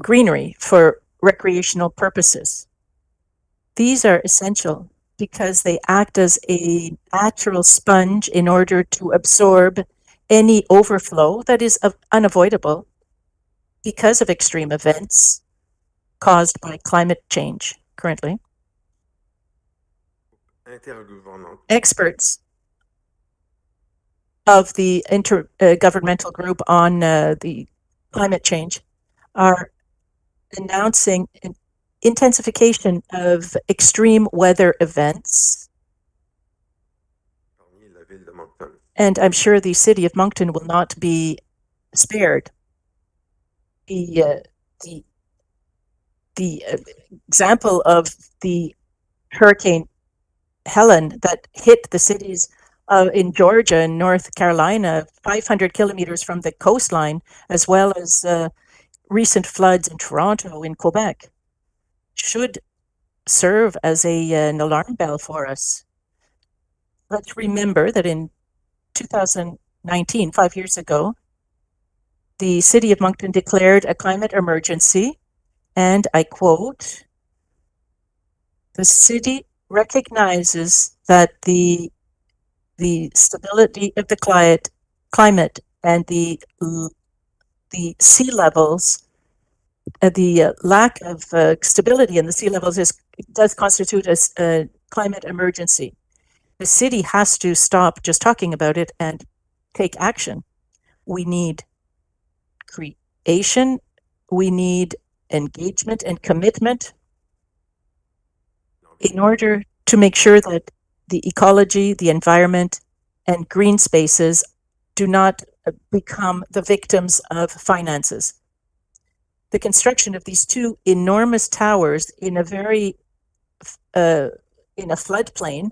greenery for recreational purposes. These are essential because they act as a natural sponge in order to absorb any overflow that is unavoidable because of extreme events caused by climate change currently. Experts of the intergovernmental group on the climate change are announcing an intensification of extreme weather events. And I'm sure the City of Moncton will not be spared. The example of the Hurricane Helen that hit the cities in Georgia and North Carolina, 500 kilometers from the coastline, as well as recent floods in Toronto, in Quebec, should serve as an alarm bell for us. Let's remember that in 2019, 5 years ago, the city of Moncton declared a climate emergency, and I quote, "The city recognizes that the stability of the climate and the sea levels, the lack of stability in the sea levels does constitute a climate emergency. The city has to stop just talking about it and take action. We need creation, we need engagement and commitment in order to make sure that the ecology, the environment, and green spaces do not become the victims of finances. The construction of these two enormous towers in a floodplain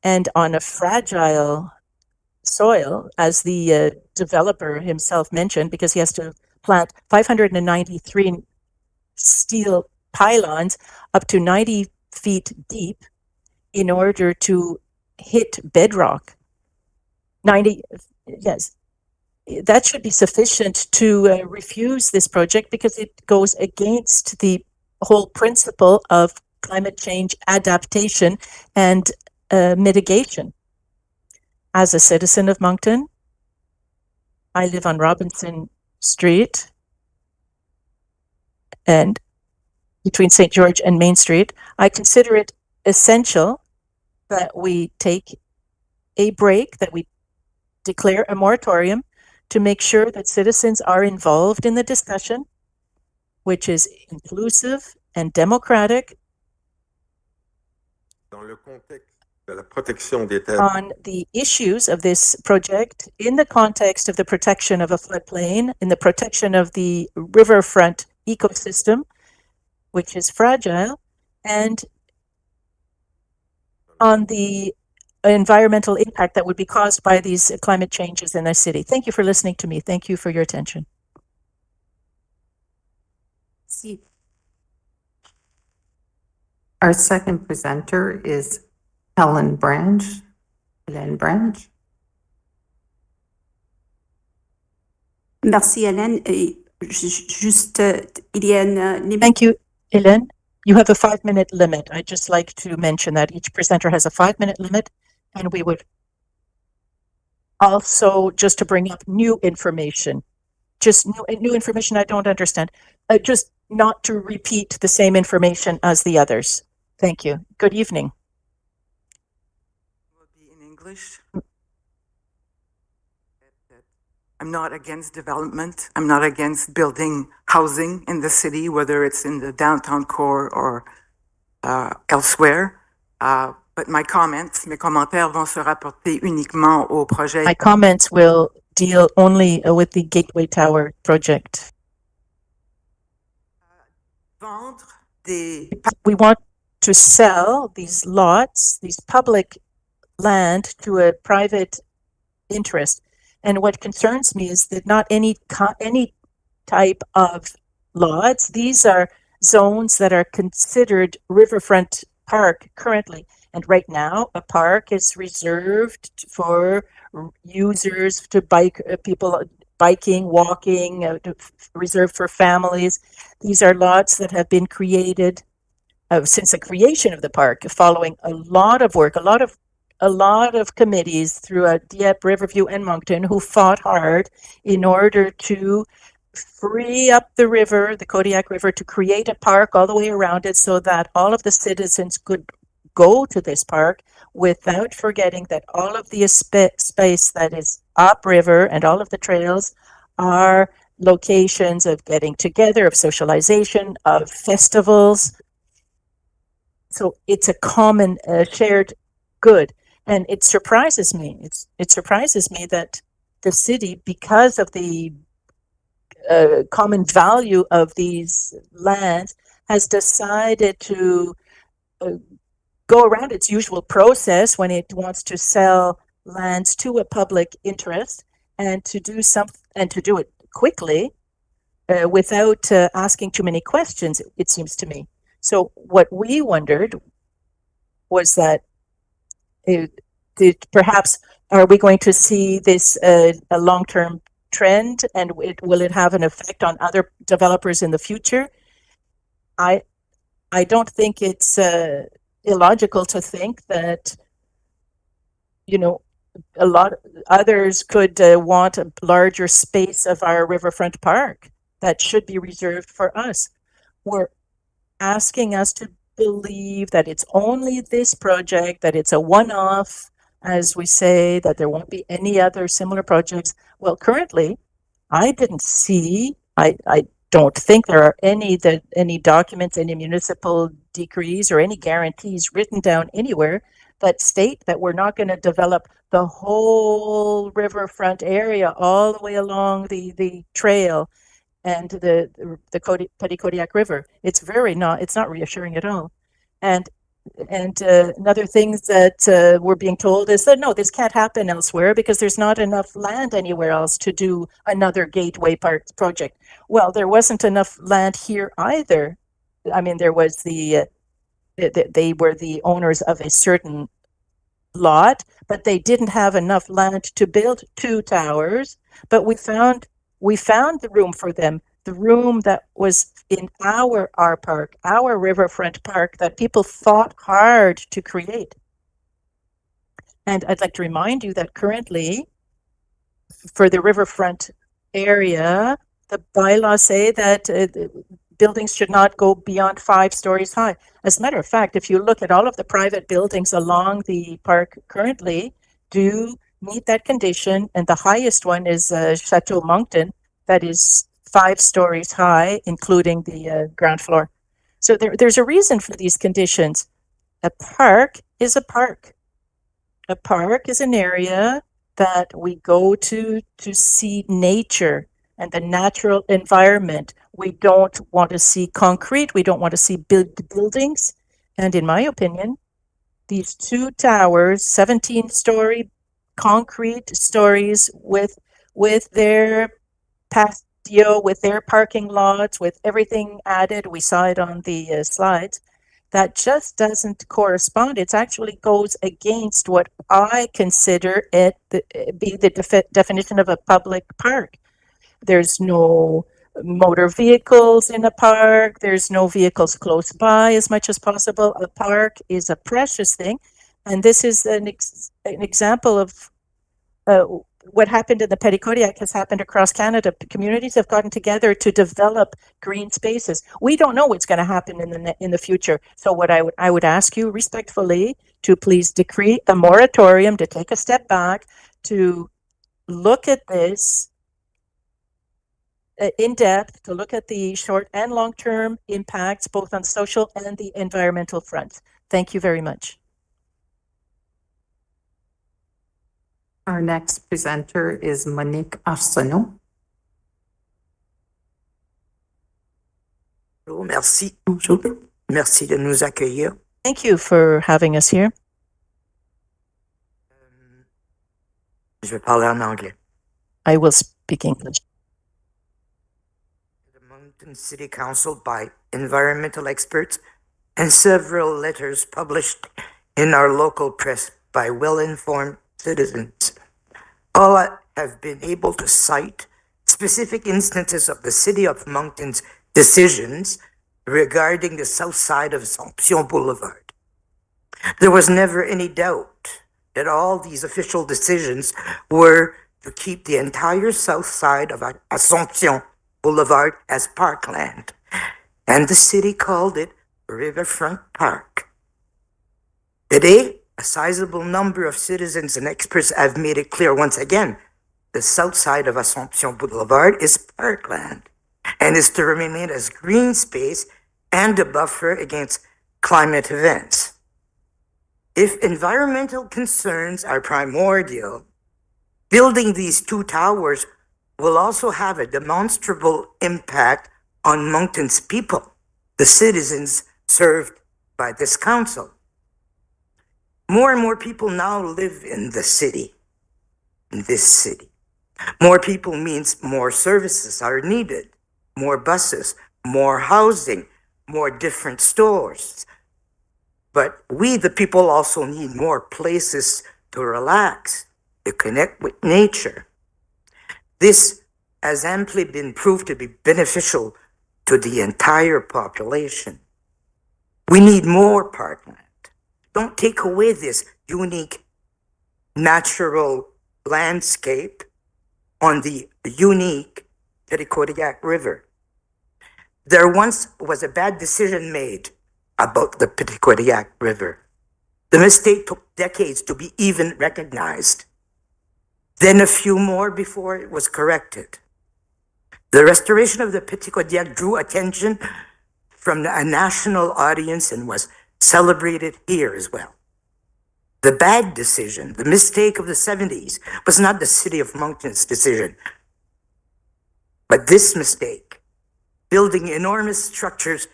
and on a fragile soil, as the developer himself mentioned, because he has to plant 593 steel pylons up to 90 feet deep in order to hit bedrock. 90, yes. That should be sufficient to refuse this project because it goes against the whole principle of climate change adaptation and mitigation. As a citizen of Moncton, I live on Robinson Street and between St. George and Main Street. I consider it essential that we take a break, that we declare a moratorium to make sure that citizens are involved in the discussion, which is inclusive and democratic, on the issues of this project in the context of the protection of a floodplain, in the protection of the riverfront ecosystem, which is fragile, and on the environmental impact that would be caused by these climate changes in our city. Thank you for listening to me. Thank you for your attention. Our second presenter is Hélène Branch. Hélène Branch. Merci, Hélène. Juste, il y a une... Thank you, Hélène. You have a 5-minute limit. I'd just like to mention that each presenter has a 5-minute limit, and we would also, just to bring up new information, just new information I don't understand, just not to repeat the same information as the others. Thank you. Good evening. In English. I'm not against development. I'm not against building housing in the city, whether it's in the downtown core or elsewhere. But mes commentaires vont se rapporter uniquement au projet. My comments will deal only with the Gateway Tower project. We want to sell these lots, these public land, to a private interest. And what concerns me is that not any type of lots. These are zones that are considered riverfront park currently. And right now, a park is reserved for users to bike, people biking, walking, reserved for families. These are lots that have been created since the creation of the park, following a lot of work, a lot of committees throughout Dieppe, Riverview, and Moncton who fought hard in order to free up the river, the Kodiak River, to create a park all the way around it so that all of the citizens could go to this park without forgetting that all of the space that is upriver and all of the trails are locations of getting together, of socialization, of festivals. So it's a common shared good. And it surprises me. It surprises me that the city, because of the common value of these lands, has decided to go around its usual process when it wants to sell lands to a public interest and to do it quickly without asking too many questions, it seems to me. So what we wondered was that perhaps are we going to see this a long-term trend, and will it have an effect on other developers in the future? I don't think it's illogical to think that, you know, a lot others could want a larger space of our riverfront park that should be reserved for us. We're asking us to believe that it's only this project, that it's a one-off, as we say, that there won't be any other similar projects. Well, currently, I didn't see, I don't think there are any documents, any municipal decrees or any guarantees written down anywhere that state that we're not going to develop the whole riverfront area all the way along the trail and the Petty Kodiak River. It's not reassuring at all. And another thing that we're being told is that no, this can't happen elsewhere because there's not enough land anywhere else to do another Gateway Park project. Well, there wasn't enough land here either. I mean, there was they were the owners of a certain lot, but they didn't have enough land to build 2 towers. But we found the room for them, the room that was in our park, our riverfront park that people fought hard to create. And I'd like to remind you that currently, for the riverfront area, the bylaws say that buildings should not go beyond 5 stories high. As a matter of fact, if you look at all of the private buildings along the park currently, do meet that condition, and the highest one is Chateau Moncton, that is 5 stories high, including the ground floor. So there's a reason for these conditions. A park is a park. A park is an area that we go to see nature and the natural environment. We don't want to see concrete. We don't want to see buildings. And in my opinion, these 2 towers, 17-story concrete stories with their patio, with their parking lots, with everything added, we saw it on the slides, that just doesn't correspond. It actually goes against what I consider be the definition of a public park. There's no motor vehicles in a park. There's no vehicles close by as much as possible. A park is a precious thing. And this is an example of what happened in the Petty Kodiak has happened across Canada. Communities have gotten together to develop green spaces. We don't know what's going to happen in the future. So what I would ask you respectfully to please decree a moratorium, to take a step back, to look at this in depth, to look at the short and long-term impacts, both on social and the environmental front. Thank you very much. Our next presenter is Monique Arsenault. Merci. Bonjour. Merci de nous accueillir. Thank you for having us here. Je vais parler en anglais. I will speak English. The Moncton City Council by environmental experts and several letters published in our local press by well-informed citizens. All have been able to cite specific instances of the City of Moncton's decisions regarding the south side of Assomption Boulevard. There was never any doubt that all these official decisions were to keep the entire south side of Assomption Boulevard as parkland, and the city called it Riverfront Park. Today, a sizable number of citizens and experts have made it clear once again, the south side of Assomption Boulevard is parkland and is to remain as green space and a buffer against climate events. If environmental concerns are primordial, building these 2 towers will also have a demonstrable impact on Moncton's people, the citizens served by this council. More and more people now live in the city. in this city. More people means more services are needed, more buses, more housing, more different stores. But we, the people, also need more places to relax, to connect with nature. This has amply been proved to be beneficial to the entire population. We need more parkland. Don't take away this unique natural landscape on the unique Petitcodiac River. There once was a bad decision made about the Petitcodiac River. The mistake took decades to be even recognized, then a few more before it was corrected. The restoration of the Petitcodiac drew attention from a national audience and was celebrated here as well. The bad decision, the mistake of the 70s, was not the city of Moncton's decision, but this mistake, building enormous structures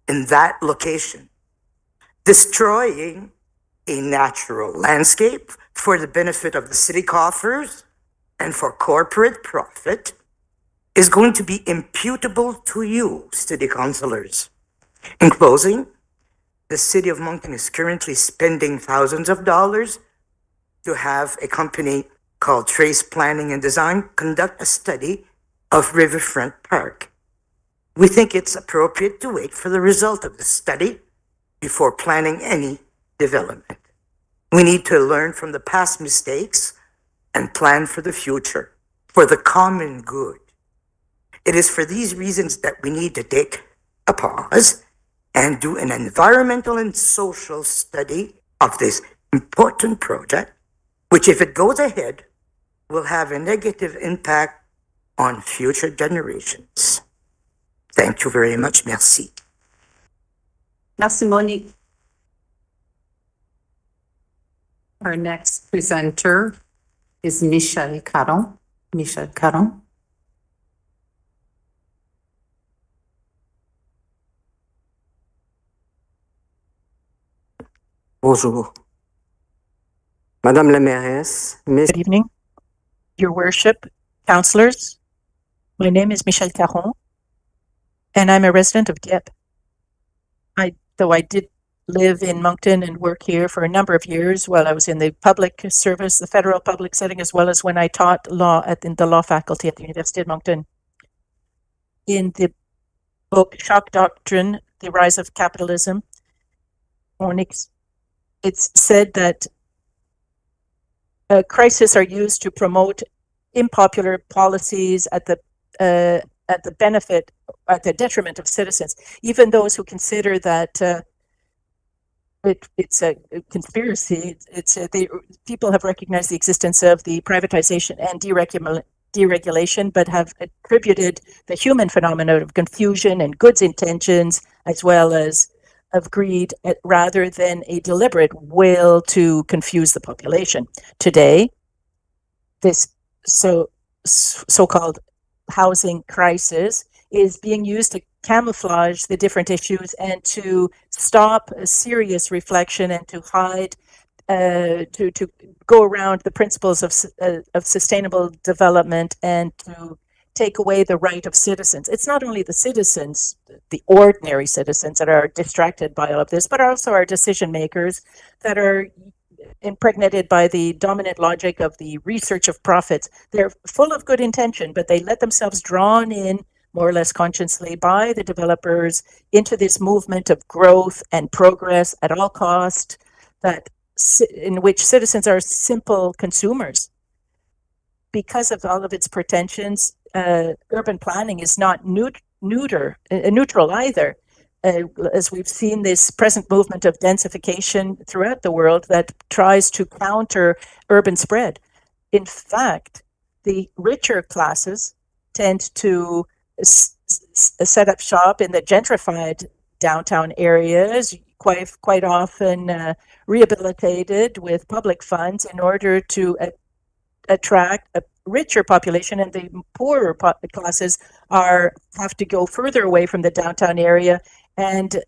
in that location, destroying a natural landscape for the benefit of the city coffers and for corporate profit, is going to be imputable to you, city councilors. In closing, the city of Moncton is currently spending thousands of dollars to have a company called Trace Planning and Design conduct a study of Riverfront Park. We think it's appropriate to wait for the result of the study before planning any development. We need to learn from the past mistakes and plan for the future, for the common good. It is for these reasons that we need to take a pause and do an environmental and social study of this important project, which, if it goes ahead, will have a negative impact on future generations. Thank you very much. Merci. Merci, Monique. Our next presenter is Michel Caron. Michel Caron. Bonjour. Madame la mairesse, Good evening, Your Worship, councillors. My name is Michel Caron, and I'm a resident of Dieppe. Though I did live in Moncton and work here for a number of years while I was in the public service, the federal public setting, as well as when I taught law in the law faculty at the University of Moncton. In the book Shock Doctrine, The Rise of Capitalism, it's said that crises are used to promote unpopular policies at the detriment of citizens. Even those who consider that it's a conspiracy, people have recognized the existence of the privatization and deregulation, but have attributed the human phenomenon of confusion and goods intentions, as well as of greed, rather than a deliberate will to confuse the population. Today, this so-called housing crisis is being used to camouflage the different issues and to stop a serious reflection and to hide, to go around the principles of sustainable development and to take away the right of citizens. It's not only the citizens, the ordinary citizens, that are distracted by all of this, but also our decision makers that are impregnated by the dominant logic of the research of profits. They're full of good intention, but they let themselves drawn in more or less consciously by the developers into this movement of growth and progress at all cost, in which citizens are simple consumers. Because of all of its pretensions, urban planning is not neutral either. As we've seen this present movement of densification throughout the world that tries to counter urban spread. In fact, the richer classes tend to set up shop in the gentrified downtown areas, quite often rehabilitated with public funds in order to attract a richer population, and the poorer classes have to go further away from the downtown area, and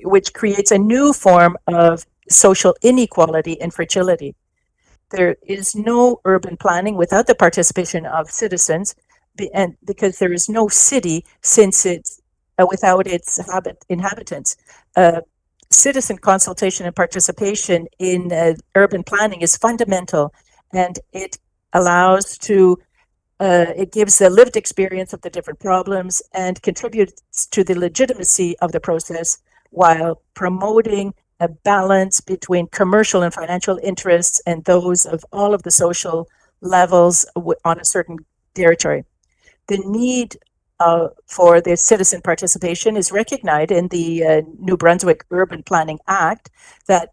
which creates a new form of social inequality and fragility. there is no urban planning without the participation of citizens, and because there is no city since it's without its inhabitants. Citizen consultation and participation in urban planning is fundamental, and it allows to it gives a lived experience of the different problems and contributes to the legitimacy of the process while promoting a balance between commercial and financial interests and those of all of the social levels on a certain territory. The need for the citizen participation is recognized in the New Brunswick Urban Planning Act, that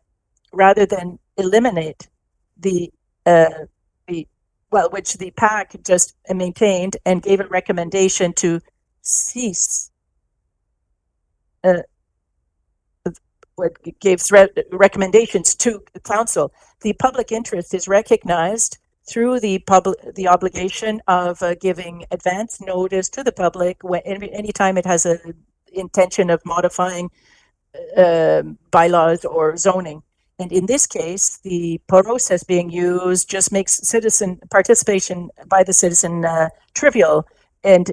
rather than eliminate which the PAC just maintained and gave a recommendation to cease what gives recommendations to the council. The public interest is recognized through the obligation of giving advance notice to the public anytime it has an intention of modifying bylaws or zoning. And in this case, the process being used just makes citizen participation by the citizen trivial, and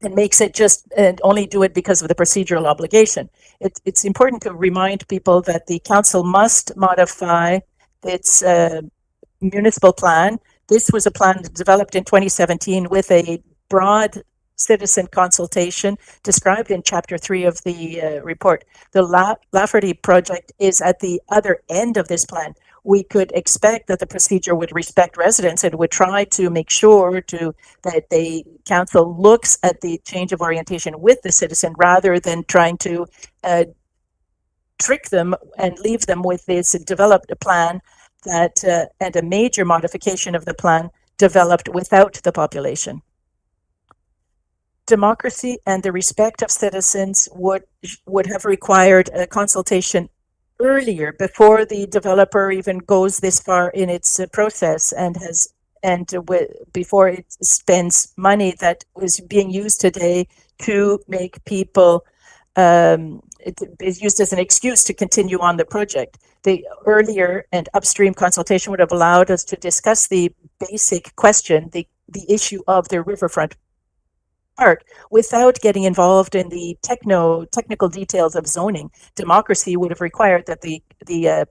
makes it just only do it because of the procedural obligation. It's important to remind people that the council must modify its municipal plan. This was a plan developed in 2017 with a broad citizen consultation described in Chapter 3 of the report. The Lafferty project is at the other end of this plan. We could expect that the procedure would respect residents and would try to make sure that the council looks at the change of orientation with the citizen rather than trying to trick them and leave them with this developed plan that and a major modification of the plan developed without the population. Democracy and the respect of citizens would have required a consultation earlier, before the developer even goes this far in its process before it spends money that is being used today to make people it is used as an excuse to continue on the project. The earlier and upstream consultation would have allowed us to discuss the basic question, the issue of the riverfront park, without getting involved in the technical details of zoning. Democracy would have required that the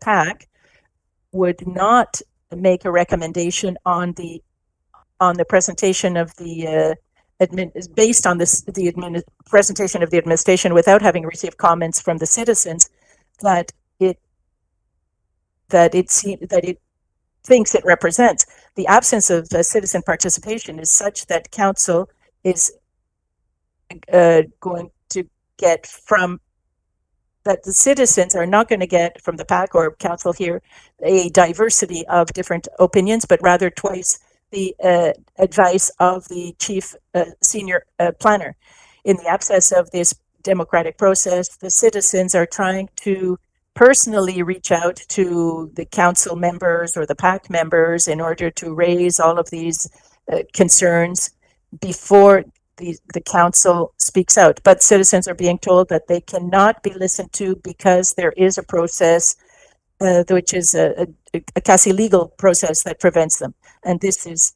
PAC would not make a recommendation on the presentation of the based on presentation of the administration without having received comments from the citizens that it thinks it represents. The absence of citizen participation is such that council is going to get that the citizens are not going to get from the PAC or council here a diversity of different opinions, but rather twice the advice of the chief senior planner. In the absence of this democratic process, the citizens are trying to personally reach out to the council members or the PAC members in order to raise all of these concerns before the council speaks out. But citizens are being told that they cannot be listened to because there is a process which is a quasi legal process that prevents them. And this is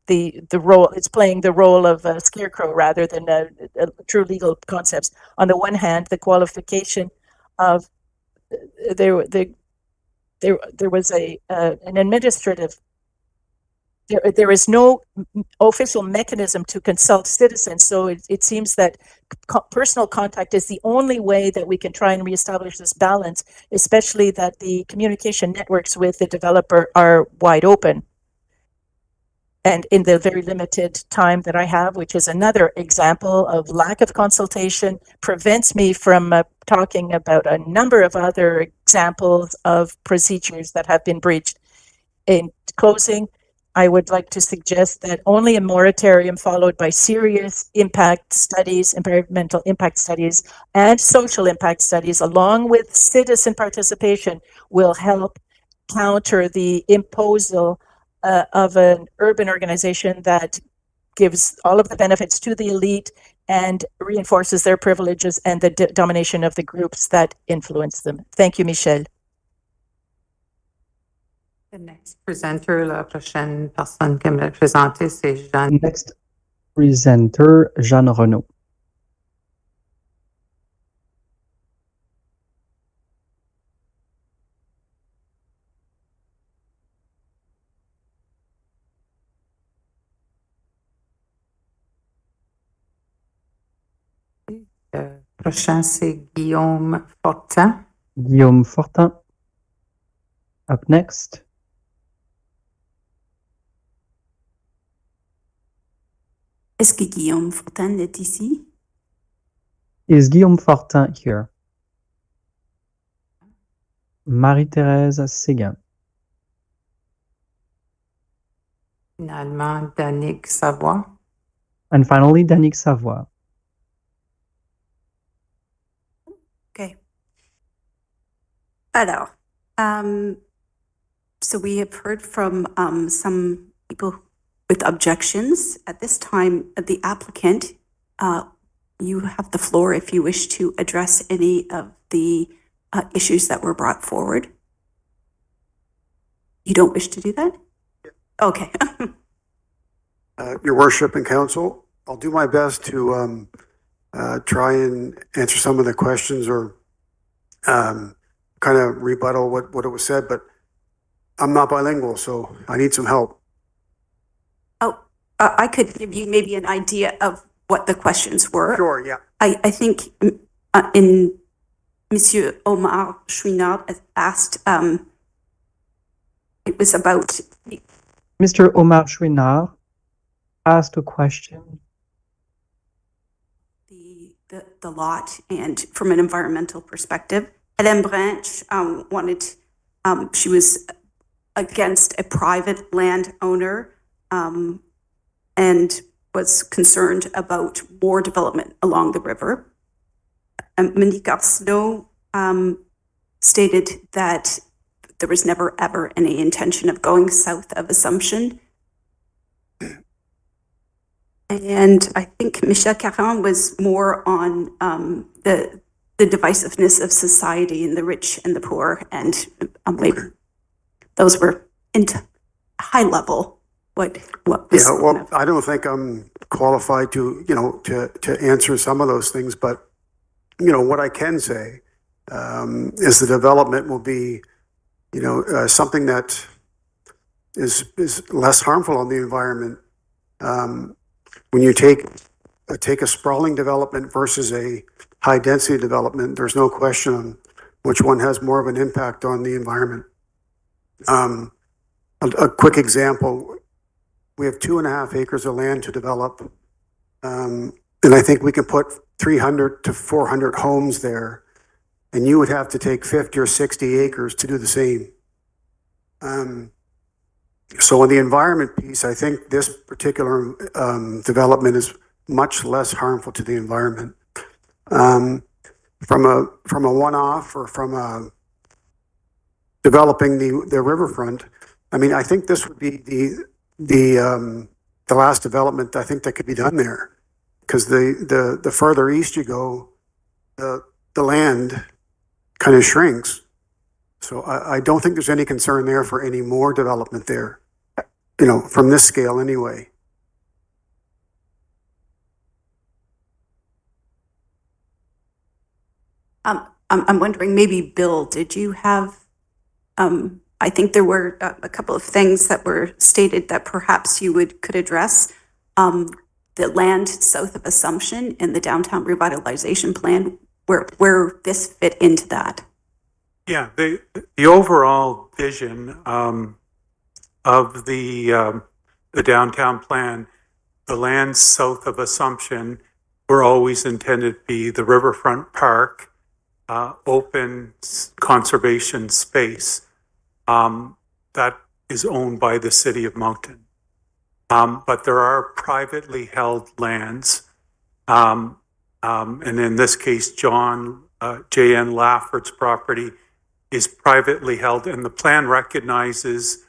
the role, it's playing the role of a scarecrow rather than a true legal concepts. On the one hand, the qualification of there was an administrative. There is no official mechanism to consult citizens, so it seems that personal contact is the only way that we can try and reestablish this balance, especially that the communication networks with the developer are wide open. And in the very limited time that I have, which is another example of lack of consultation, prevents me from talking about a number of other examples of procedures that have been breached. In closing, I would like to suggest that only a moratorium followed by serious impact studies, environmental impact studies, and social impact studies, along with citizen participation, will help counter the imposal of an urban organization that gives all of the benefits to the elite and reinforces their privileges and the domination of the groups that influence them. Thank you, Michel. The next presenter, la prochaine personne qui me présenter, c'est Jeanne. Next presenter, Jeanne Renaud. Le prochain, c'est Guillaume Fortin. Guillaume Fortin. Up next. Est-ce que Guillaume Fortin est ici? Is Guillaume Fortin here? Marie-Thérèse Séguin. Finalement, Danick Savoie. And finally, Danick Savoie. Okay. Alors, so we have heard from some people with objections. At this time, the applicant, you have the floor if you wish to address any of the issues that were brought forward. You don't wish to do that? Okay. Your Worship and Council, I'll do my best to try and answer some of the questions or kind of rebuttal what was said, but I'm not bilingual, so I need some help. I could give you maybe an idea of what the questions were. Sure, yeah. I think in Monsieur Omar Chouinard asked, it was about Mr. Omar Chouinard asked a question. The lot and from an environmental perspective. Hélène Branch wanted, she was against a private landowner and was concerned about more development along the river. Monique Arsenault stated that there was never ever any intention of going south of Assumption. And I think Michel Caron was more on the divisiveness of society and the rich and the poor, and maybe those were high level. What was? Yeah, well, I don't think I'm qualified to to answer some of those things, but what I can say is the development will be something that is less harmful on the environment. When you take a sprawling development versus a high density development, there's no question on which one has more of an impact on the environment. A quick example, we have 2.5 acres of land to develop. And I think we can put 300 to 400 homes there, and you would have to take 50 or 60 acres to do the same. So on the environment piece, I think this particular development is much less harmful to the environment. From a one-off or from developing the riverfront, I mean, I think this would be the last development I think that could be done there, because the further east you go, the land kind of shrinks. So I don't think there's any concern there for any more development there, from this scale anyway. I'm wondering, maybe Bill, did you have, I think there were a couple of things that were stated that perhaps you could address. The land south of Assumption and the downtown revitalization plan, where this fit into that. Yeah, the overall vision of the downtown plan, the lands south of Assumption were always intended to be the riverfront park, open conservation space that is owned by the city of Moncton. But there are privately held lands, and in this case, J.N. Lafford's property is privately held, and the plan recognizes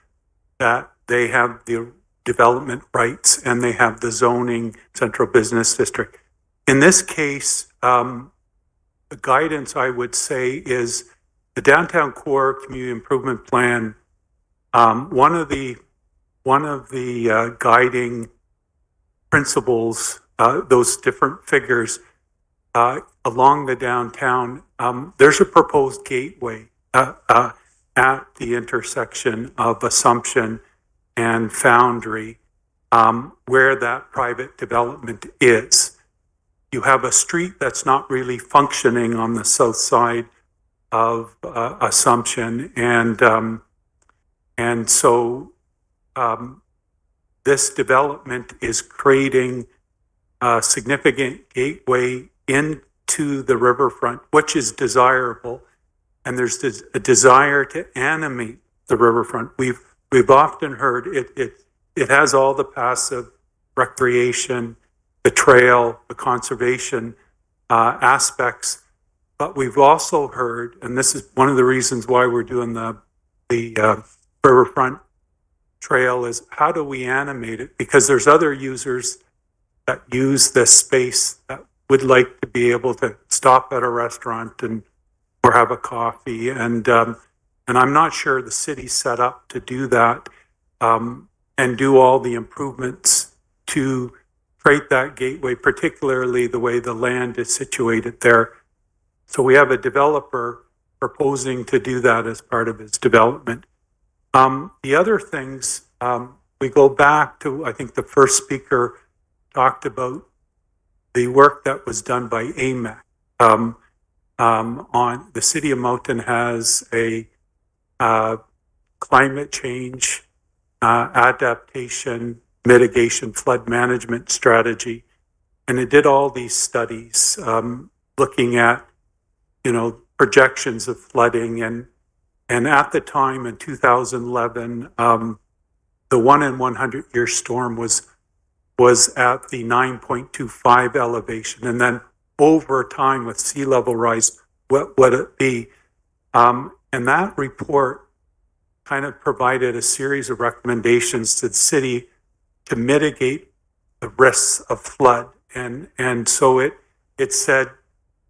that they have the development rights and they have the zoning central business district. In this case, the guidance I would say is the downtown core community improvement plan One of the guiding principles, those different figures along the downtown, there's a proposed gateway at the intersection of Assumption and Foundry, where that private development is. You have a street that's not really functioning on the south side of Assumption, and so this development is creating a significant gateway into the riverfront, which is desirable. And there's a desire to animate the riverfront. We've often heard it has all the passive recreation, the trail, the conservation aspects, but we've also heard, and this is one of the reasons why we're doing the riverfront trail, is how do we animate it? Because there's other users that use this space that would like to be able to stop at a restaurant or have a coffee, and I'm not sure the city's set up to do that and do all the improvements to create that gateway, particularly the way the land is situated there. So we have a developer proposing to do that as part of his development. The other things, we go back to, I think the first speaker talked about the work that was done by AMEC. On the City of Moncton has a climate change adaptation mitigation flood management strategy, and it did all these studies looking at projections of flooding, and at the time in 2011 the 1 in 100 year storm was at the 9.25 elevation, and then over time with sea level rise, what would it be? And that report kind of provided a series of recommendations to the city to mitigate the risks of flood. And so it said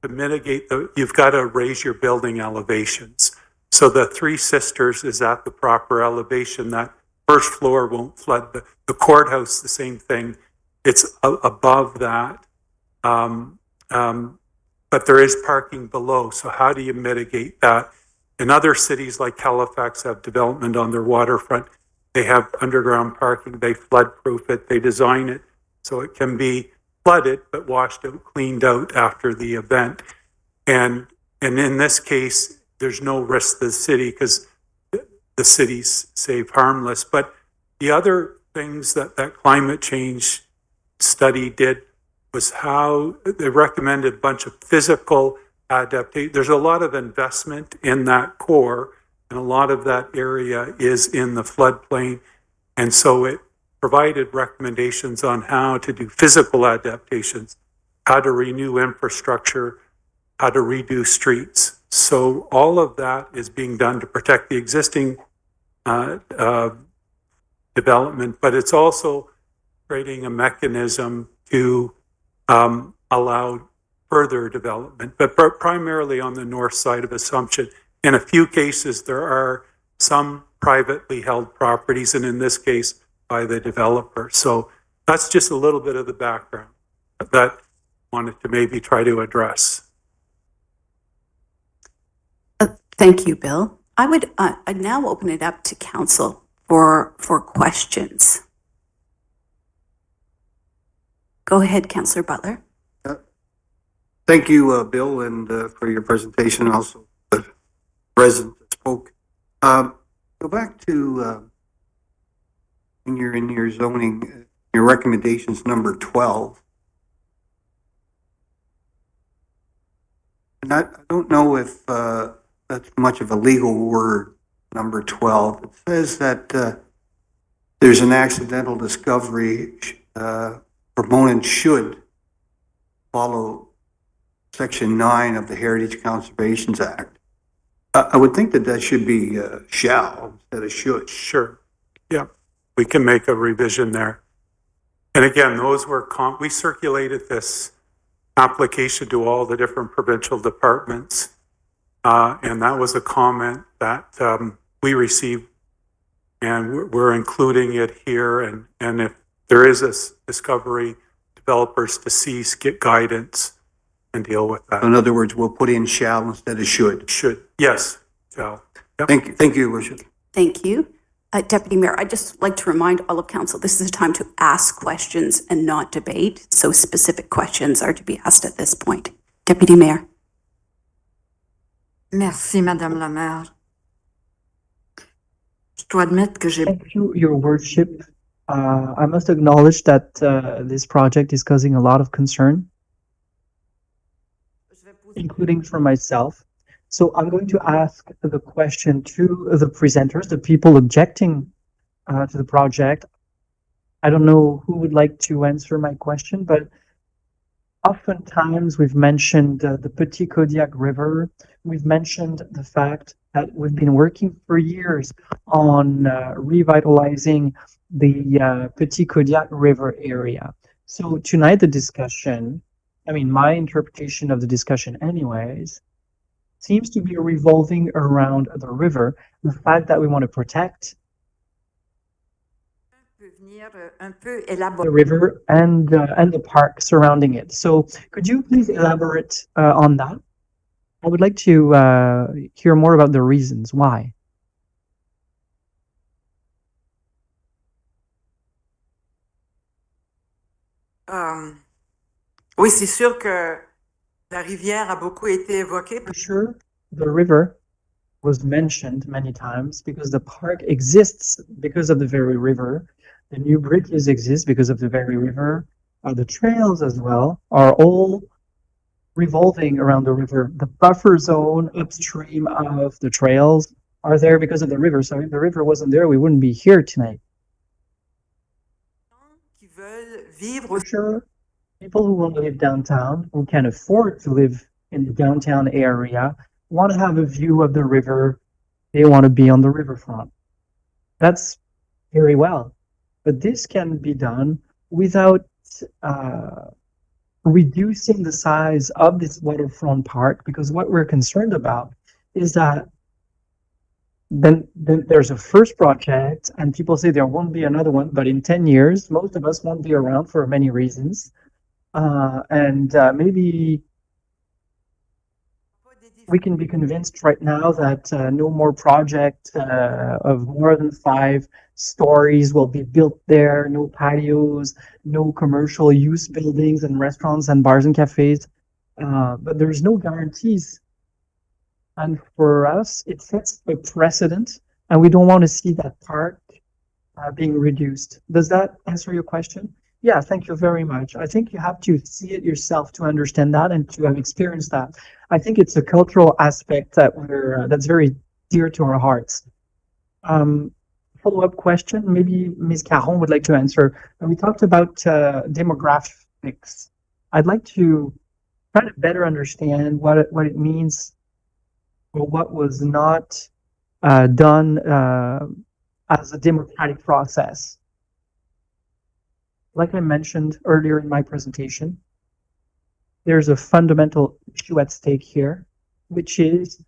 to mitigate you've got to raise your building elevations. So the Three Sisters is at the proper elevation. That first floor won't flood. The courthouse, the same thing. It's above that. But there is parking below. So how do you mitigate that? In other cities like Halifax have development on their waterfront. They have underground parking. They flood proof it. They design it so it can be flooded but washed out, cleaned out after the event. And in this case, there's no risk to the city because the city's safe, harmless. But the other things that climate change study did was how they recommended a bunch of physical adaptation. There's a lot of investment in that core, and a lot of that area is in the floodplain. And so it provided recommendations on how to do physical adaptations, how to renew infrastructure, how to redo streets. So all of that is being done to protect the existing development, but it's also creating a mechanism to allow further development, but primarily on the north side of Assumption. In a few cases, there are some privately held properties, and in this case, by the developer. So that's just a little bit of the background that I wanted to maybe try to address. Thank you, Bill. I would I'd now open it up to council for questions. Go ahead, Councillor Butler. Thank you, Bill, and for your presentation, and also the president that spoke. Go back to in your zoning, your recommendations number 12. And I don't know if that's much of a legal word, number 12. It says that there's an accidental discovery. Proponent should follow Section 9 of the Heritage Conservation Act. I would think that should be shall instead of should. Sure. Yeah, we can make a revision there. And again, those were we circulated this application to all the different provincial departments, and that was a comment that we received And we're including it here, and if there is a discovery, developers to cease, get guidance, and deal with that. In other words, we'll put in shall instead of should. Should, yes, shall. Yep. Thank you, Your Worship. Thank you. Deputy Mayor, I'd just like to remind all of council, this is a time to ask questions and not debate. So specific questions are to be asked at this point. Deputy Mayor. Merci, Madame la Maire. Je dois admettre que j'ai... Thank you, Your Worship. I must acknowledge that this project is causing a lot of concern, including for myself. So I'm going to ask the question to the presenters, the people objecting to the project. I don't know who would like to answer my question, but oftentimes we've mentioned the Petit Kodiak River. We've mentioned the fact that we've been working for years on revitalizing the Petit Kodiak River area. So tonight the discussion, I mean, my interpretation of the discussion anyways, seems to be revolving around the river, the fact that we want to protect the river and the park surrounding it. So could you please elaborate on that? I would like to hear more about the reasons why. Oui, c'est sûr que la rivière a beaucoup été évoquée. For sure, the river was mentioned many times because the park exists because of the very river. The new bridges exist because of the very river. The trails as well are all revolving around the river. The buffer zone upstream of the trails are there because of the river. So if the river wasn't there, we wouldn't be here tonight. For sure, people who want to live downtown, who can afford to live in the downtown area, want to have a view of the river. They want to be on the riverfront. That's very well. But this can be done without reducing the size of this waterfront park, because what we're concerned about is that then there's a first project and people say there won't be another one, but in 10 years, most of us won't be around for many reasons. Maybe we can be convinced right now that no more project of more than 5 stories will be built there, no patios, no commercial use buildings and restaurants and bars and cafes. But there's no guarantees. And for us, it sets a precedent, and we don't want to see that park being reduced. Does that answer your question? Yeah, thank you very much. I think you have to see it yourself to understand that and to have experienced that. I think it's a cultural aspect that that's very dear to our hearts. Follow-up question, maybe Ms. Caron would like to answer. We talked about demographics. I'd like to try to better understand what it means, or what was not done as a democratic process. Like I mentioned earlier in my presentation, there's a fundamental issue at stake here, which is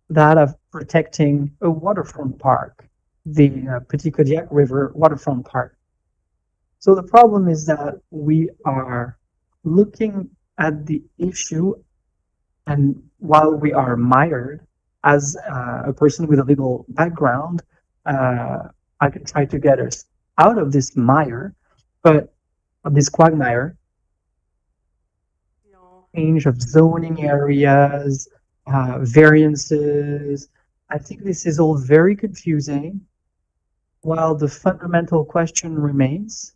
that of protecting a waterfront park, the Petit Kodiak River waterfront park. So the problem is that we are looking at the issue, and while we are mired as a person with a legal background, I can try to get us out of this mire, but of this quagmire, change of zoning areas, variances. I think this is all very confusing, while the fundamental question remains.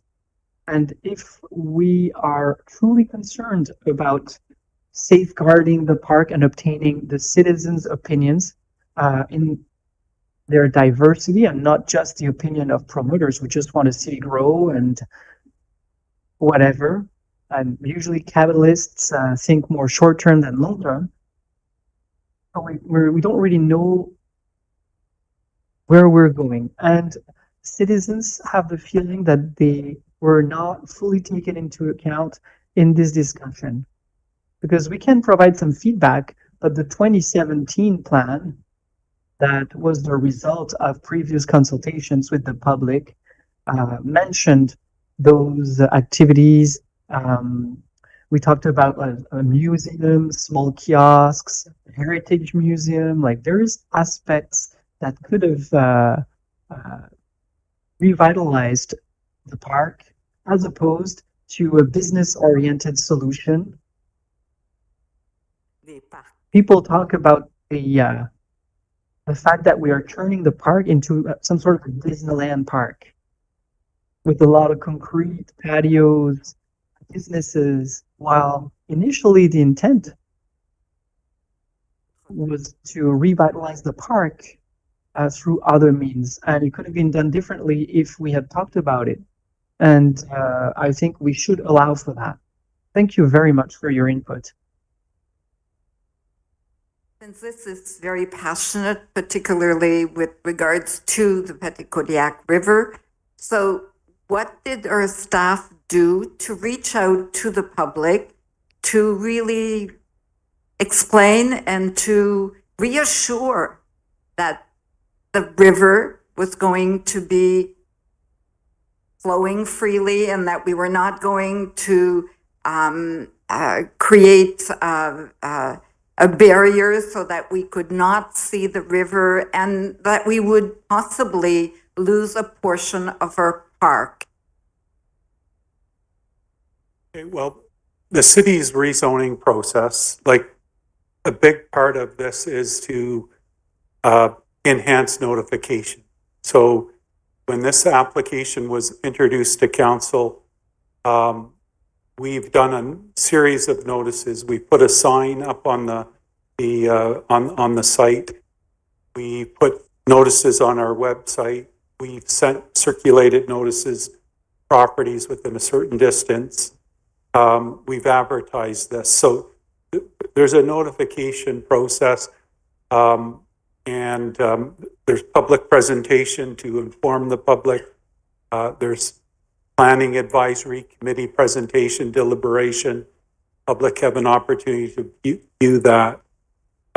And if we are truly concerned about safeguarding the park and obtaining the citizens' opinions in their diversity, and not just the opinion of promoters who just want to see it grow and whatever, and usually capitalists think more short-term than long-term, we don't really know where we're going. And citizens have the feeling that they were not fully taken into account in this discussion. Because we can provide some feedback, but the 2017 plan that was the result of previous consultations with the public, mentioned those activities. We talked about a museum, small kiosks, heritage museum. Like there's aspects that could have revitalized the park as opposed to a business-oriented solution. People talk about the fact that we are turning the park into some sort of a Disneyland park with a lot of concrete patios, businesses, while initially the intent was to revitalize the park through other means. And it could have been done differently if we had talked about it. And I think we should allow for that. Thank you very much for your input. Since this is very passionate, particularly with regards to the Petit Kodiak River, so what did our staff do to reach out to the public to really explain and to reassure that the river was going to be flowing freely and that we were not going to create a barrier so that we could not see the river and that we would possibly lose a portion of our park? Okay, well, the city's rezoning process, like a big part of this is to enhance notification. So when this application was introduced to council, we've done a series of notices. We put a sign up on the site. We put notices on our website. We've circulated notices, properties within a certain distance. We've advertised this. So there's a notification process, and there's public presentation to inform the public. There's planning advisory committee presentation, deliberation. Public have an opportunity to view that.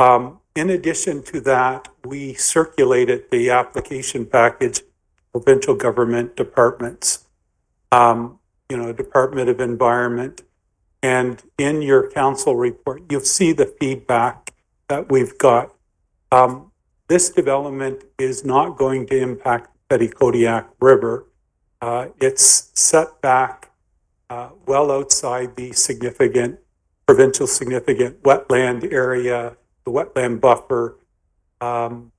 In addition to that, we circulated the application package, provincial government departments, Department of Environment. And in your council report, you'll see the feedback that we've got. This development is not going to impact the Petit Kodiak River. It's set back well outside the provincial significant wetland area, the wetland buffer. And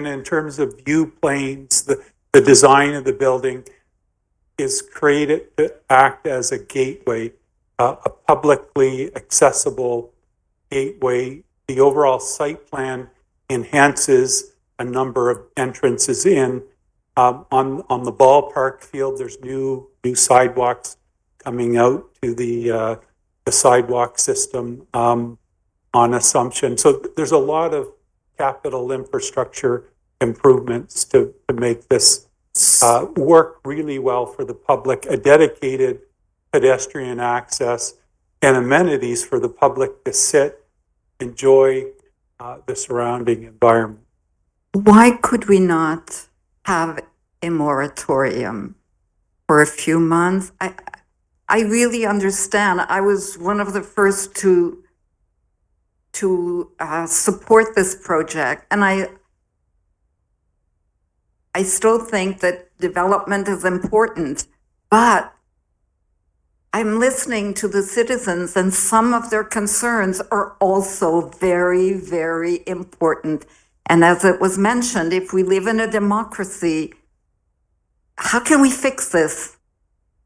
in terms of view planes, the design of the building is created to act as a gateway, a publicly accessible gateway. The overall site plan enhances a number of entrances in. On the ballpark field, there's new sidewalks coming out to the sidewalk system on Assumption. So there's a lot of capital infrastructure improvements to make this work really well for the public, a dedicated pedestrian access and amenities for the public to sit, enjoy the surrounding environment. Why could we not have a moratorium for a few months? I really understand. I was one of the first to support this project, and I still think that development is important, but I'm listening to the citizens, and some of their concerns are also very, very important. And as it was mentioned, if we live in a democracy, how can we fix this?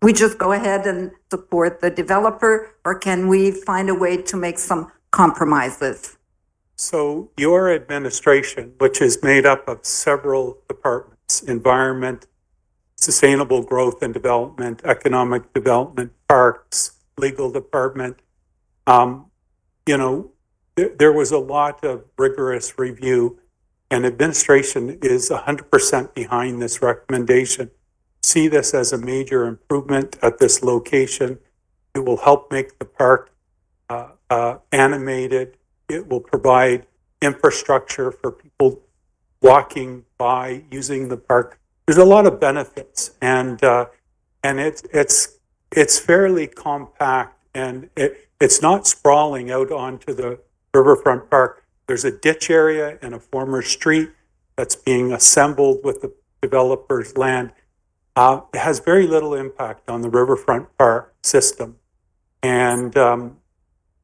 We just go ahead and support the developer, or can we find a way to make some compromises? So your administration, which is made up of several departments, environment, sustainable growth and development, economic development, parks, legal department, there was a lot of rigorous review, and administration is 100% behind this recommendation. See this as a major improvement at this location. It will help make the park animated. It will provide infrastructure for people walking by, using the park. There's a lot of benefits, and it's fairly compact, and it's not sprawling out onto the riverfront park. There's a ditch area and a former street that's being assembled with the developer's land. It has very little impact on the riverfront park system, and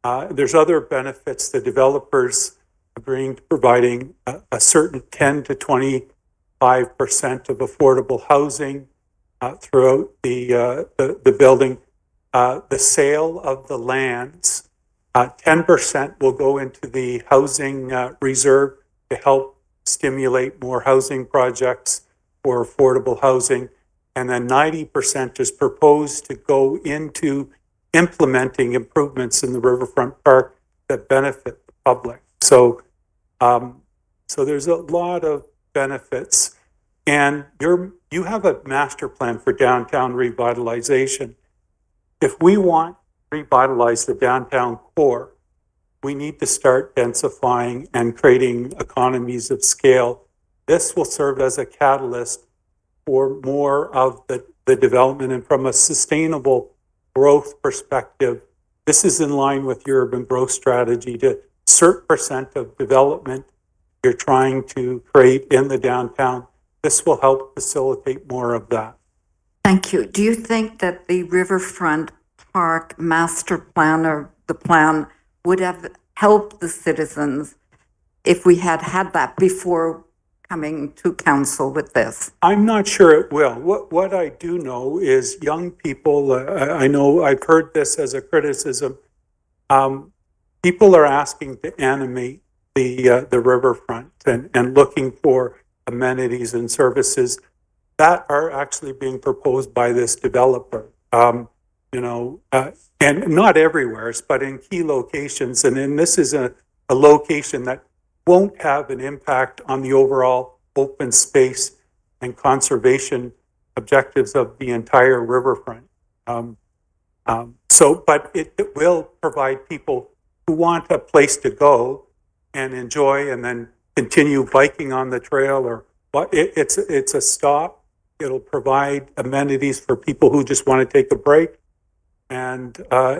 there's other benefits. The developers agreeing to providing a certain 10 to 25% of affordable housing throughout the building. The sale of the lands, 10% will go into the housing reserve to help stimulate more housing projects for affordable housing. And then 90% is proposed to go into implementing improvements in the riverfront park that benefit the public. So there's a lot of benefits. And you have a master plan for downtown revitalization. If we want to revitalize the downtown core, we need to start densifying and creating economies of scale. This will serve as a catalyst for more of the development. And from a sustainable growth perspective, this is in line with your urban growth strategy to certain percent of development you're trying to create in the downtown. This will help facilitate more of that. Thank you. Do you think that the Riverfront Park master plan or the plan would have helped the citizens if we had had that before coming to council with this? I'm not sure it will. What I do know is young people, I know I've heard this as a criticism, people are asking to animate the riverfront and looking for amenities and services that are actually being proposed by this developer. And not everywhere, but in key locations. And then this is a location that won't have an impact on the overall open space and conservation objectives of the entire riverfront. But it will provide people who want a place to go and enjoy and then continue biking on the trail, or it's a stop. It'll provide amenities for people who just want to take a break and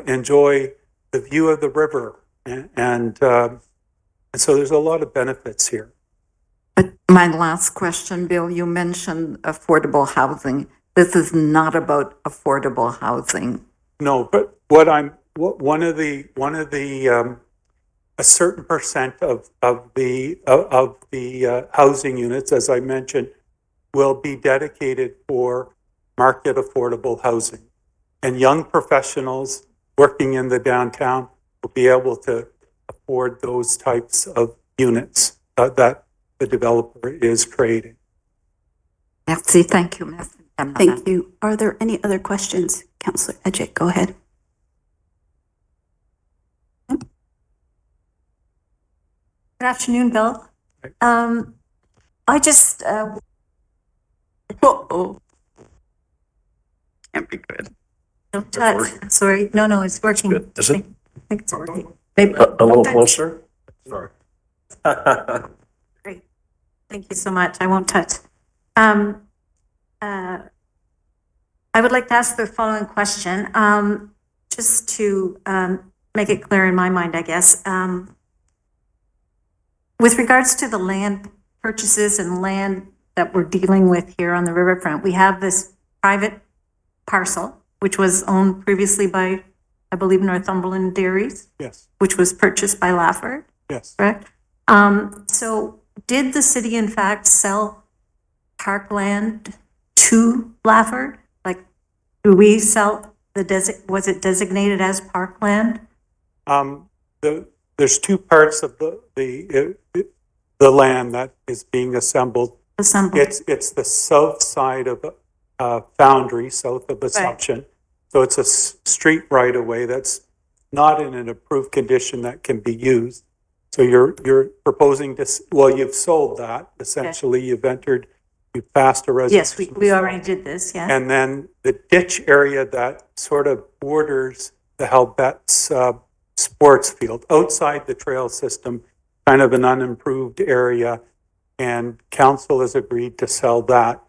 enjoy the view of the river. And so there's a lot of benefits here. But my last question, Bill, you mentioned affordable housing. This is not about affordable housing. No, but one of the a certain percent of the housing units, as I mentioned, will be dedicated for market affordable housing. And young professionals working in the downtown will be able to afford those types of units that the developer is creating. Merci. Thank you, Ms. Thank you. Are there any other questions? Councillor Edgett, go ahead. Good afternoon, Bill. I just Can't be good. don't touch. Sorry, no, it's working. Good. Is it? I think it's working. Maybe- A little don't touch. closer? Sorry. Great. Thank you so much. I won't touch. I would like to ask the following question, just to make it clear in my mind, I guess. With regards to the land purchases and land that we're dealing with here on the riverfront, we have this private parcel, which was owned previously by, I believe, Northumberland Dairies. Yes. Which was purchased by Lafford. Yes. Correct? So did the city in fact sell parkland to Lafford? Like, do we sell was it designated as parkland? There's two parts of the land that is being assembled. It's the south side of Foundry, south of Assumption. Right. So it's a street right of way that's not in an approved condition that can be used. So you're proposing to, well, you've sold that. Essentially, okay. You've passed a resolution. Yes, we already did this, yeah. And then the ditch area that sort of borders the Halbet's sports field outside the trail system, kind of an unimproved area, and council has agreed to sell that.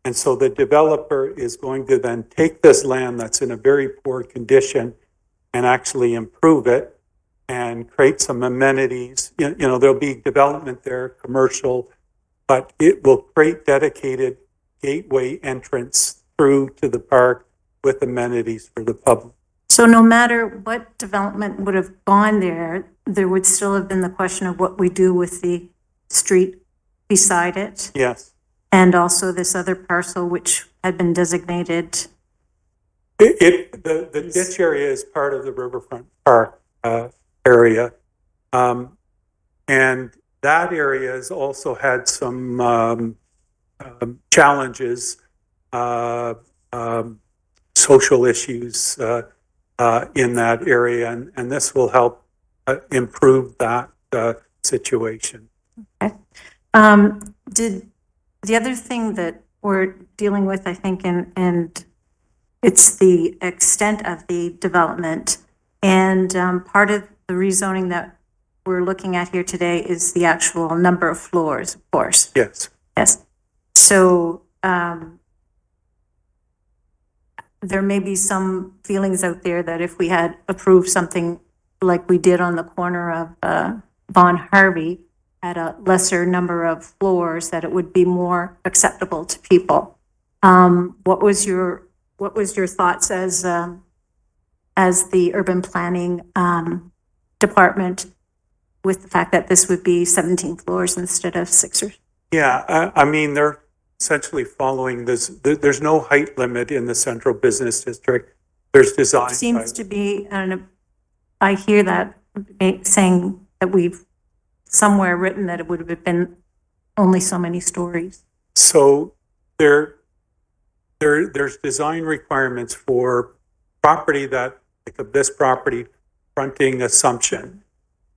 And so the developer is going to then take this land that's in a very poor condition and actually improve it and create some amenities. You know, there'll be development there, commercial, but it will create dedicated gateway entrance through to the park with amenities for the public. So no matter what development would have gone there, there would still have been the question of what we do with the street beside it, Yes. and also this other parcel which had been designated. The ditch area is part of the Riverfront Park area. And that area has also had some challenges, social issues in that area, and this will help improve that situation. Okay. Did the other thing that we're dealing with, I think, and it's the extent of the development, and part of the rezoning that we're looking at here today is the actual number of floors, of course. Yes. Yes. So there may be some feelings out there that if we had approved something like we did on the corner of Von Harvey at a lesser number of floors, that it would be more acceptable to people. What was your thoughts as the urban planning department with the fact that this would be 17 floors instead of 6 or? Yeah, I mean, they're essentially following this. There's no height limit in the central business district. There's design. It seems to be, and I hear that saying that we've somewhere written that it would have been only so many stories. So there's design requirements for property that, like of this property, fronting Assumption.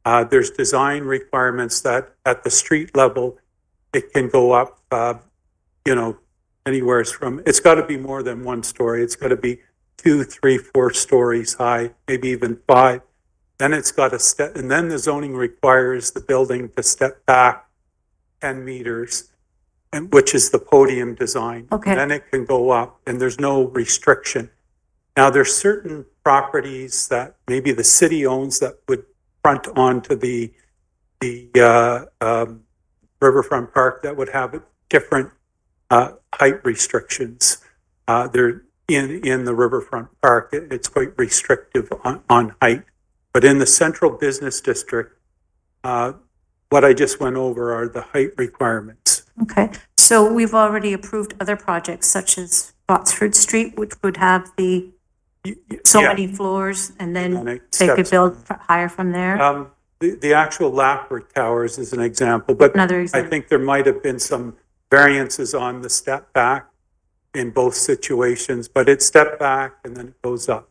There's design requirements that at the street level, it can go up, anywhere from, it's got to be more than 1 story. It's got to be 2, 3, 4 stories high, maybe even 5. Then it's got to step, and then the zoning requires the building to step back 10 meters, and which is the podium design. Okay. Then it can go up, and there's no restriction. Now, there's certain properties that maybe the city owns that would front onto the Riverfront Park that would have different height restrictions. They're in the Riverfront Park. It's quite restrictive on height. But in the central business district, what I just went over are the height requirements. Okay, so we've already approved other projects such as Botsford Street, which would have the so Yeah. many floors, and then And it they could steps- build higher from there. The actual Laffer Towers is an example, but Another I example. think there might have been some variances on the step back in both situations, but it stepped back and then it goes up.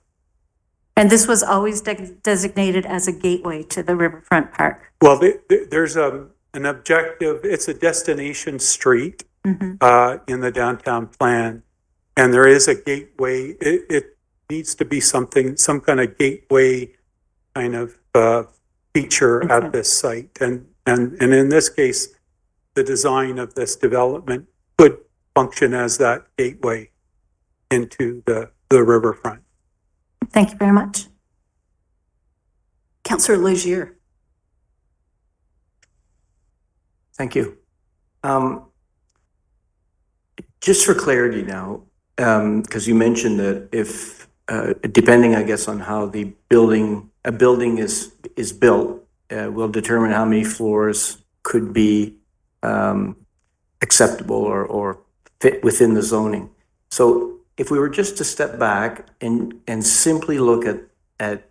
And this was always designated as a gateway to the Riverfront Park. Well, there's an objective, it's a destination street in the downtown plan, and there is a gateway. It needs to be some kind of gateway kind of feature at this site. And in this case, the design of this development could function as that gateway into the riverfront. Thank you very much. Councillor Legier. Thank you. Just for clarity now, because you mentioned that if, depending, I guess, on how a building is built, will determine how many floors could be acceptable or fit within the zoning. So if we were just to step back and simply look at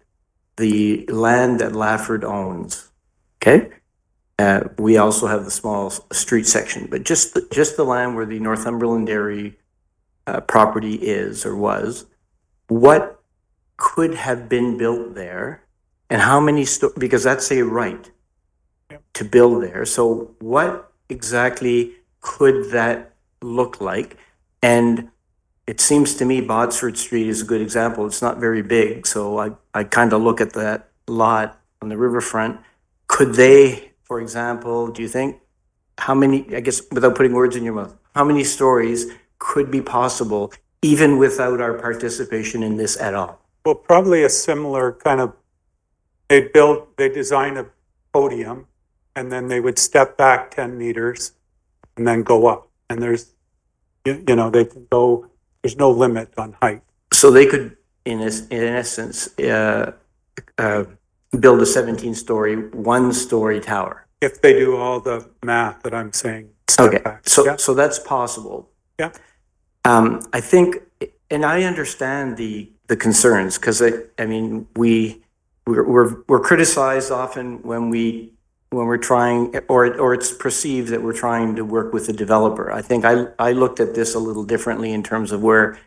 the land that Lafford owns, okay? We also have the small street section, but just the land where the Northumberland Dairy property is or was, what could have been built there, and how many because that's a right to build there. So what exactly could that look like? And it seems to me Botsford Street is a good example. It's not very big, so I kind of look at that lot on the riverfront, could they, for example, do you think, how many, I guess, without putting words in your mouth, how many stories could be possible even without our participation in this at all? Well, probably a similar kind of, they design a podium and then they would step back 10 meters and then go up. And there's, you know, they can go, there's no limit on height. So they could, in essence, build a 17-story, one-story tower. If they do all the math that I'm saying. Okay, back. so Yeah. so that's possible. Yeah. I think, and I understand the concerns, because I mean we're criticized often when we're trying, or it's perceived that we're trying to work with the developer. I think I looked at this a little differently in terms of where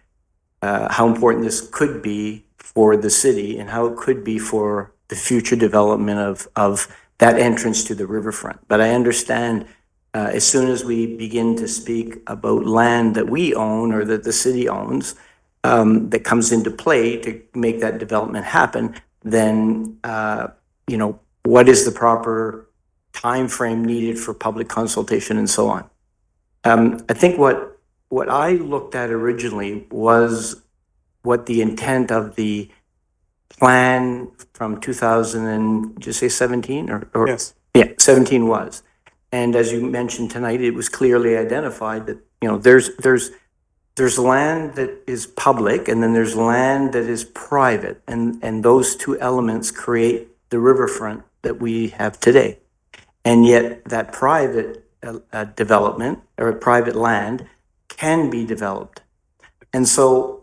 how important this could be for the city and how it could be for the future development of that entrance to the riverfront. But I understand as soon as we begin to speak about land that we own or that the city owns, that comes into play to make that development happen, then, you know, what is the proper time frame needed for public consultation and so on? I think what I looked at originally was what the intent of the plan from 2000 and, did you say 17 or? Yes. Yeah, 17 was. And as you mentioned tonight, it was clearly identified that, you know, there's land that is public and then there's land that is private. And those two elements create the riverfront that we have today. And yet that private development or private land can be developed. And so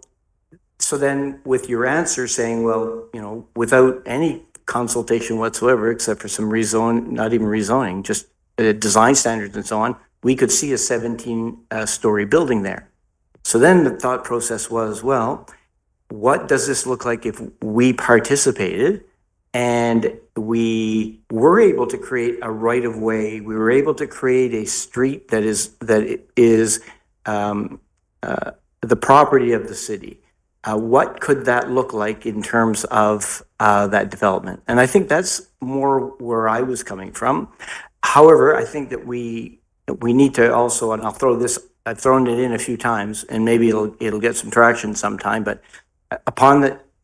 then with your answer saying, well, you know, without any consultation whatsoever, except for some not even rezoning, just design standards and so on, we could see a 17-story building there. So then the thought process was, well, what does this look like if we participated and we were able to create a right of way, we were able to create a street that is the property of the city? What could that look like in terms of that development? And I think that's more where I was coming from. However, I think that we need to also, and I've thrown it in a few times, and maybe it'll get some traction sometime, but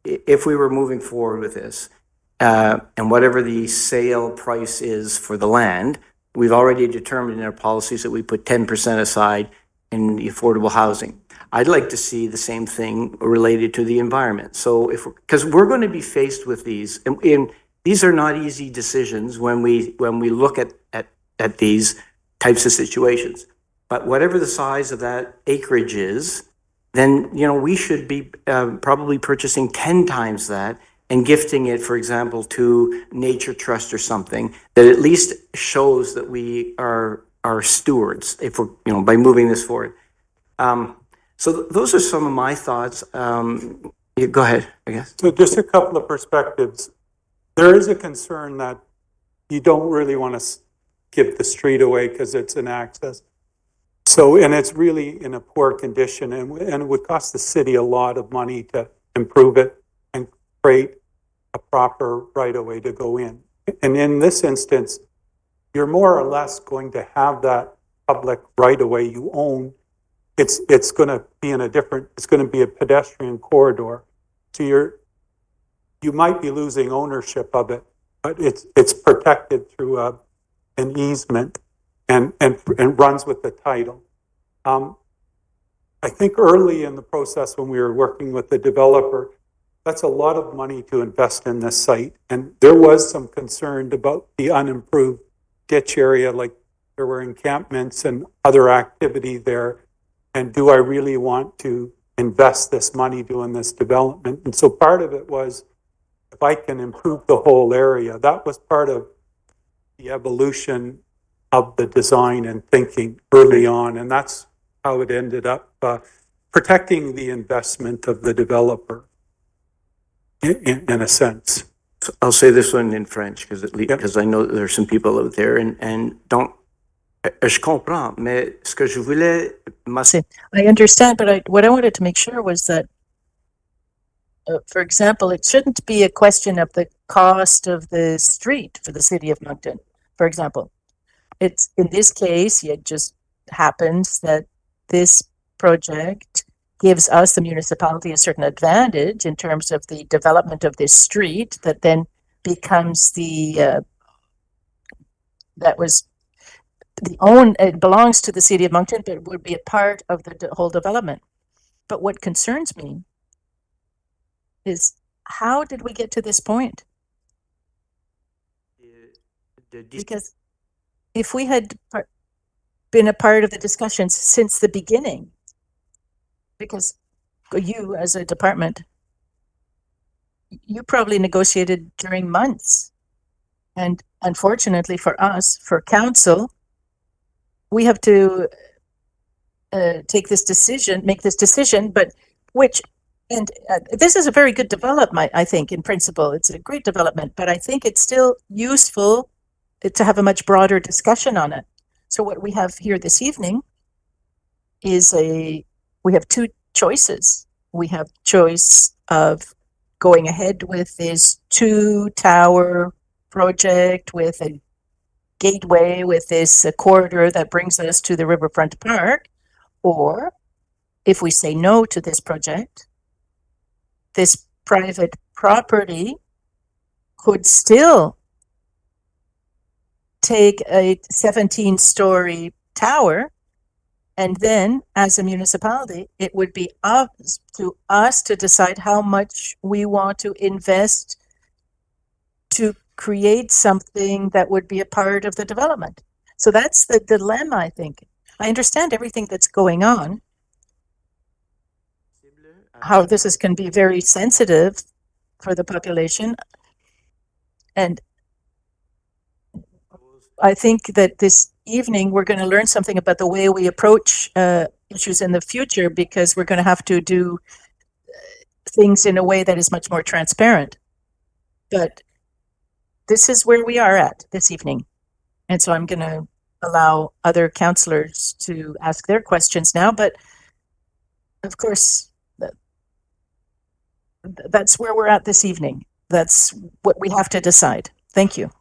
if we were moving forward with this, and whatever the sale price is for the land, we've already determined in our policies that we put 10% aside in the affordable housing. I'd like to see the same thing related to the environment. So because we're going to be faced with these, and these are not easy decisions when we look at these types of situations. But whatever the size of that acreage is, then, you know, we should be probably purchasing 10 times that and gifting it, for example, to Nature Trust or something that at least shows that we are stewards, if we're, you know, by moving this forward. So those are some of my thoughts. Go ahead, I guess. So just a couple of perspectives. There is a concern that you don't really want to give the street away because it's an access. So, and it's really in a poor condition and it would cost the city a lot of money to improve it and create a proper right-of-way to go in. And in this instance, you're more or less going to have that public right-of-way you own. It's going to be it's going to be a pedestrian corridor. So you might be losing ownership of it, but it's protected through an easement and runs with the title. I think early in the process when we were working with the developer, that's a lot of money to invest in this site. And there was some concern about the unimproved ditch area, like there were encampments and other activity there. And do I really want to invest this money doing this development? And so part of it was, if I can improve the whole area, that was part of the evolution of the design and thinking early on. And that's how it ended up protecting the investment of the developer in a sense. So I'll say this one in French because I know there's some people out there and don't. Je comprends, mais ce que je voulais. I understand, but what I wanted to make sure was that For example, it shouldn't be a question of the cost of the street for the city of Moncton, for example. It's, in this case, it just happens that this project gives us, the municipality, a certain advantage in terms of the development of this street that then becomes the, it belongs to the city of Moncton, but would be a part of the whole development. But what concerns me is, how did we get to this point? Because if we had been a part of the discussions since the beginning, because you as a department, you probably negotiated during months. And unfortunately for us, for council, we have to make this decision, but this is a very good development, I think, in principle. It's a great development, but I think it's still useful to have a much broader discussion on it. So what we have here this evening is we have two choices. We have choice of going ahead with this 2-tower project with a gateway, with this corridor that brings us to the Riverfront Park, or if we say no to this project, this private property could still take a 17-story tower, and then as a municipality, it would be up to us to decide how much we want to invest to create something that would be a part of the development. So that's the dilemma, I think. I understand everything that's going on, how this can be very sensitive for the population. And I think that this evening we're going to learn something about the way we approach issues in the future, because we're going to have to do things in a way that is much more transparent. But this is where we are at this evening. And so I'm going to allow other councillors to ask their questions now. But of course, that's where we're at this evening. That's what we have to decide. Thank you.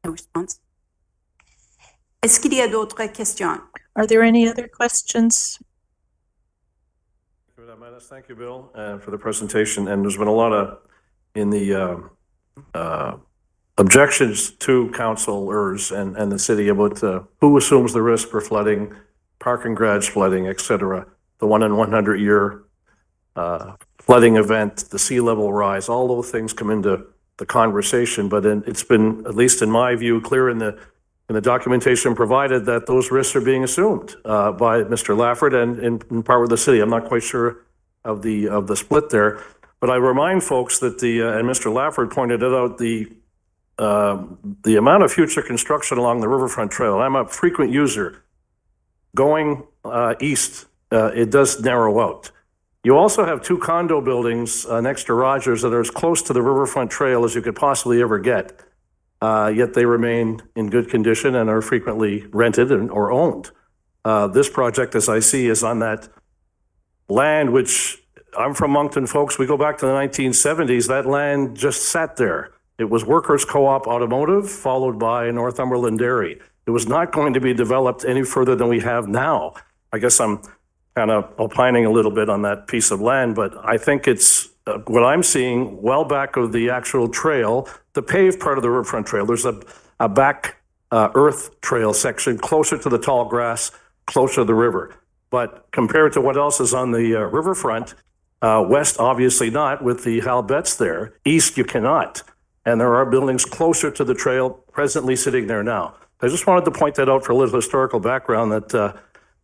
No response. Est-ce qu'il y a d'autres questions? Are there any other questions? Thank you, Bill, for the presentation. And there's been a lot of, in the objections to councilors and the city about who assumes the risk for flooding, parking garage flooding, et cetera, the 1 in 100-year flooding event, the sea level rise, all those things come into the conversation. But it's been, at least in my view, clear in the documentation provided that those risks are being assumed by Mr. Lafford and in part with the city. I'm not quite sure of the split there, but I remind folks that and Mr. Lafford pointed it out, the amount of future construction along the Riverfront Trail. I'm a frequent user. Going east, it does narrow out. You also have 2 condo buildings next to Rogers that are as close to the Riverfront Trail as you could possibly ever get. Yet they remain in good condition and are frequently rented or owned. This project, as I see, is on that land, which I'm from Moncton, folks. We go back to the 1970s. That land just sat there. It was Workers Co-op Automotive, followed by Northumberland Dairy. It was not going to be developed any further than we have now. I guess I'm kind of opining a little bit on that piece of land, but I think it's what I'm seeing well back of the actual trail, the paved part of the Riverfront Trail. There's a back earth trail section closer to the tall grass, closer to the river. But compared to what else is on the riverfront, west obviously not, with the Hal Betts there. East you cannot. And there are buildings closer to the trail presently sitting there now. I just wanted to point that out for a little historical background. But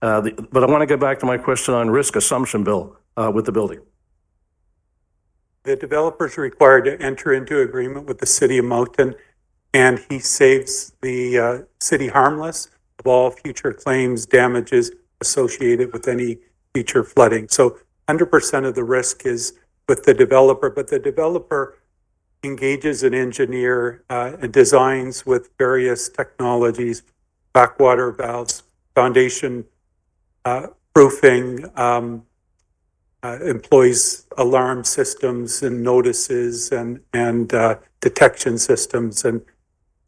I want to get back to my question on risk assumption, Bill, with the building. The developer is required to enter into agreement with the city of Moncton, and he saves the city harmless of all future claims, damages associated with any future flooding. So 100% of the risk is with the developer, but the developer engages an engineer and designs with various technologies, backwater valves, foundation proofing, employs alarm systems and notices and detection systems and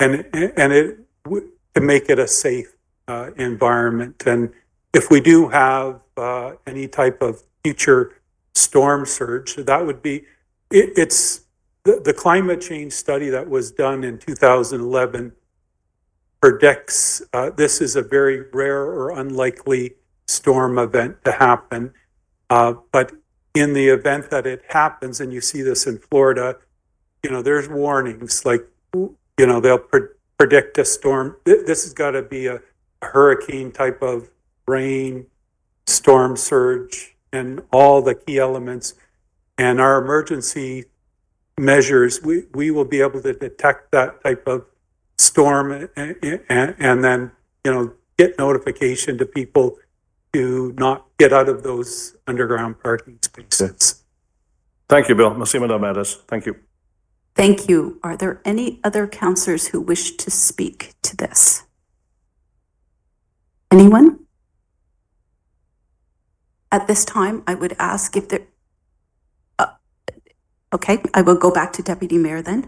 to make it a safe environment. And if we do have any type of future storm surge, that would be, it's the climate change study that was done in 2011 predicts this is a very rare or unlikely storm event to happen. But in the event that it happens, and you see this in Florida, there's warnings like, they'll predict a storm. This has got to be a hurricane type of rain, storm surge, and all the key elements. And our emergency measures, we will be able to detect that type of storm and then, get notification to people to not get out of those underground parking spaces. Thank you, Bill. Merci, Madame Addis. Thank you. Thank you. Are there any other councillors who wish to speak to this? Anyone? At this time, I would ask if there... okay, I will go back to Deputy Mayor then.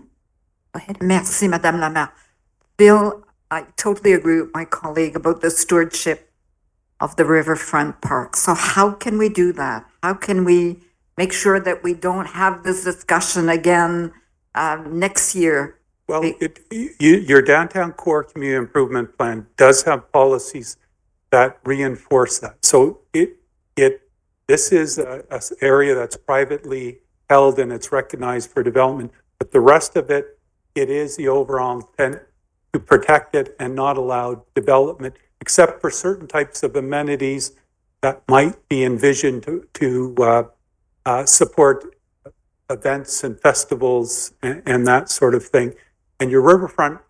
Go ahead. Merci, Madame la Maire. Bill, I totally agree with my colleague about the stewardship of the Riverfront Park. So how can we do that? How can we make sure that we don't have this discussion again next year? Well, your downtown core community improvement plan does have policies that reinforce that. So this is a area that's privately held and it's recognized for development, but the rest of it, it is the overall intent to protect it and not allow development, except for certain types of amenities that might be envisioned to support events and festivals and that sort of thing. And your riverfront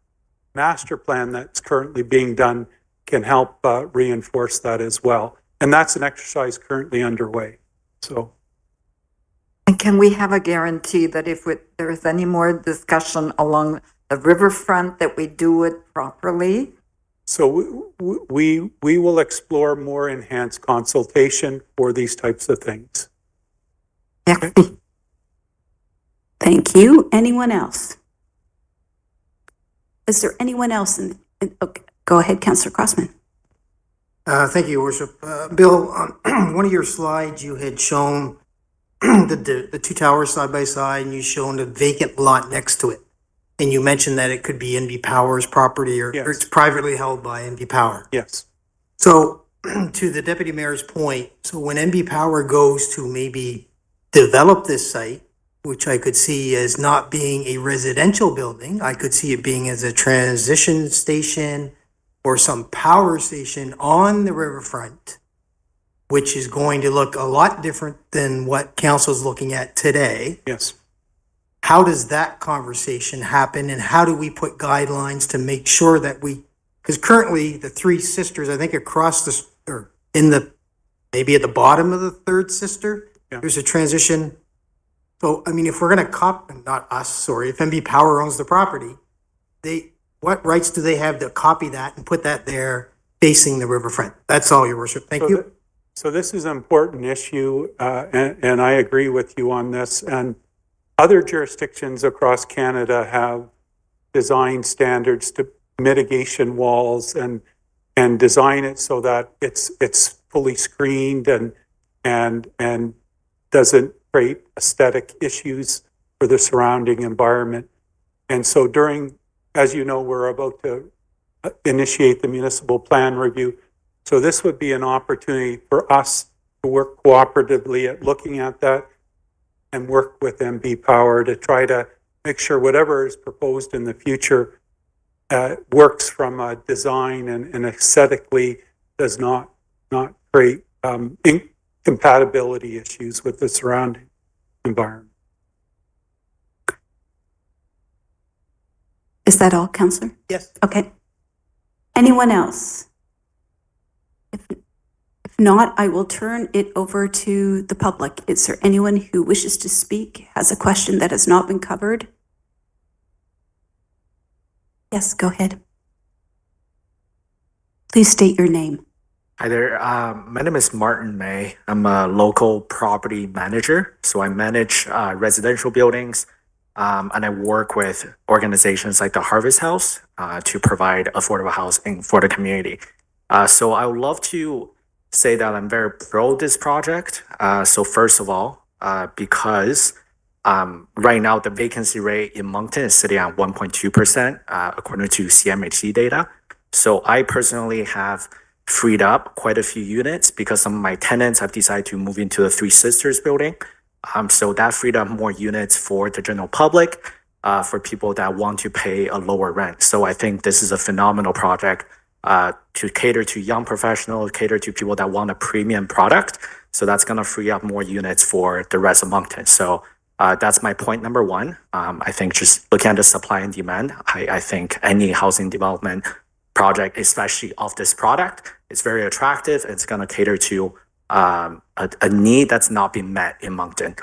master plan that's currently being done can help reinforce that as well. And that's an exercise currently underway. So. And can we have a guarantee that if there is any more discussion along the riverfront, that we do it properly? So we will explore more enhanced consultation for these types of things. Okay. Thank you. Anyone else? Is there anyone else? Okay, go ahead, Councillor Crossman. Thank you, Your Worship. Bill, on one of your slides, you had shown the two towers side by side, and you shown a vacant lot next to it. And you mentioned that it could be NB Power's property or it's privately held by NB Power. Yes. So to the Deputy Mayor's point, so when NB Power goes to maybe develop this site, which I could see as not being a residential building, I could see it being as a transition station or some power station on the riverfront, which is going to look a lot different than what council's looking at today. Yes. How does that conversation happen, and how do we put guidelines to make sure that because currently the Three Sisters, I think across or maybe at the bottom of the third sister, there's a transition. So, I mean, if we're going to not us, sorry, if NB Power owns the property, what rights do they have to copy that and put that there facing the riverfront? That's all, Your Worship. Thank you. So this is an important issue, and I agree with you on this. And other jurisdictions across Canada have design standards to mitigation walls and design it so that it's fully screened and doesn't create aesthetic issues for the surrounding environment. And so as you know, we're about to initiate the municipal plan review. So this would be an opportunity for us to work cooperatively at looking at that and work with NB Power to try to make sure whatever is proposed in the future works from a design and aesthetically does not create incompatibility issues with the surrounding environment. Is that all, Councillor? Yes. Okay. Anyone else? If not, I will turn it over to the public. Is there anyone who wishes to speak, has a question that has not been covered? Yes, go ahead. Please state your name. Hi there. My name is Martin May. I'm a local property manager. So I manage residential buildings and I work with organizations like the Harvest House to provide affordable housing for the community. So I would love to say that I'm very pro this project. So first of all, because right now the vacancy rate in Moncton is sitting at 1.2% according to CMHC data. So I personally have freed up quite a few units because some of my tenants have decided to move into the Three Sisters building. So that freed up more units for the general public, for people that want to pay a lower rent. So I think this is a phenomenal project to cater to young professionals, cater to people that want a premium product. So that's going to free up more units for the rest of Moncton. So that's my point number one. I think just looking at the supply and demand, I think any housing development project, especially of this product, is very attractive. It's going to cater to a need that's not been met in Moncton.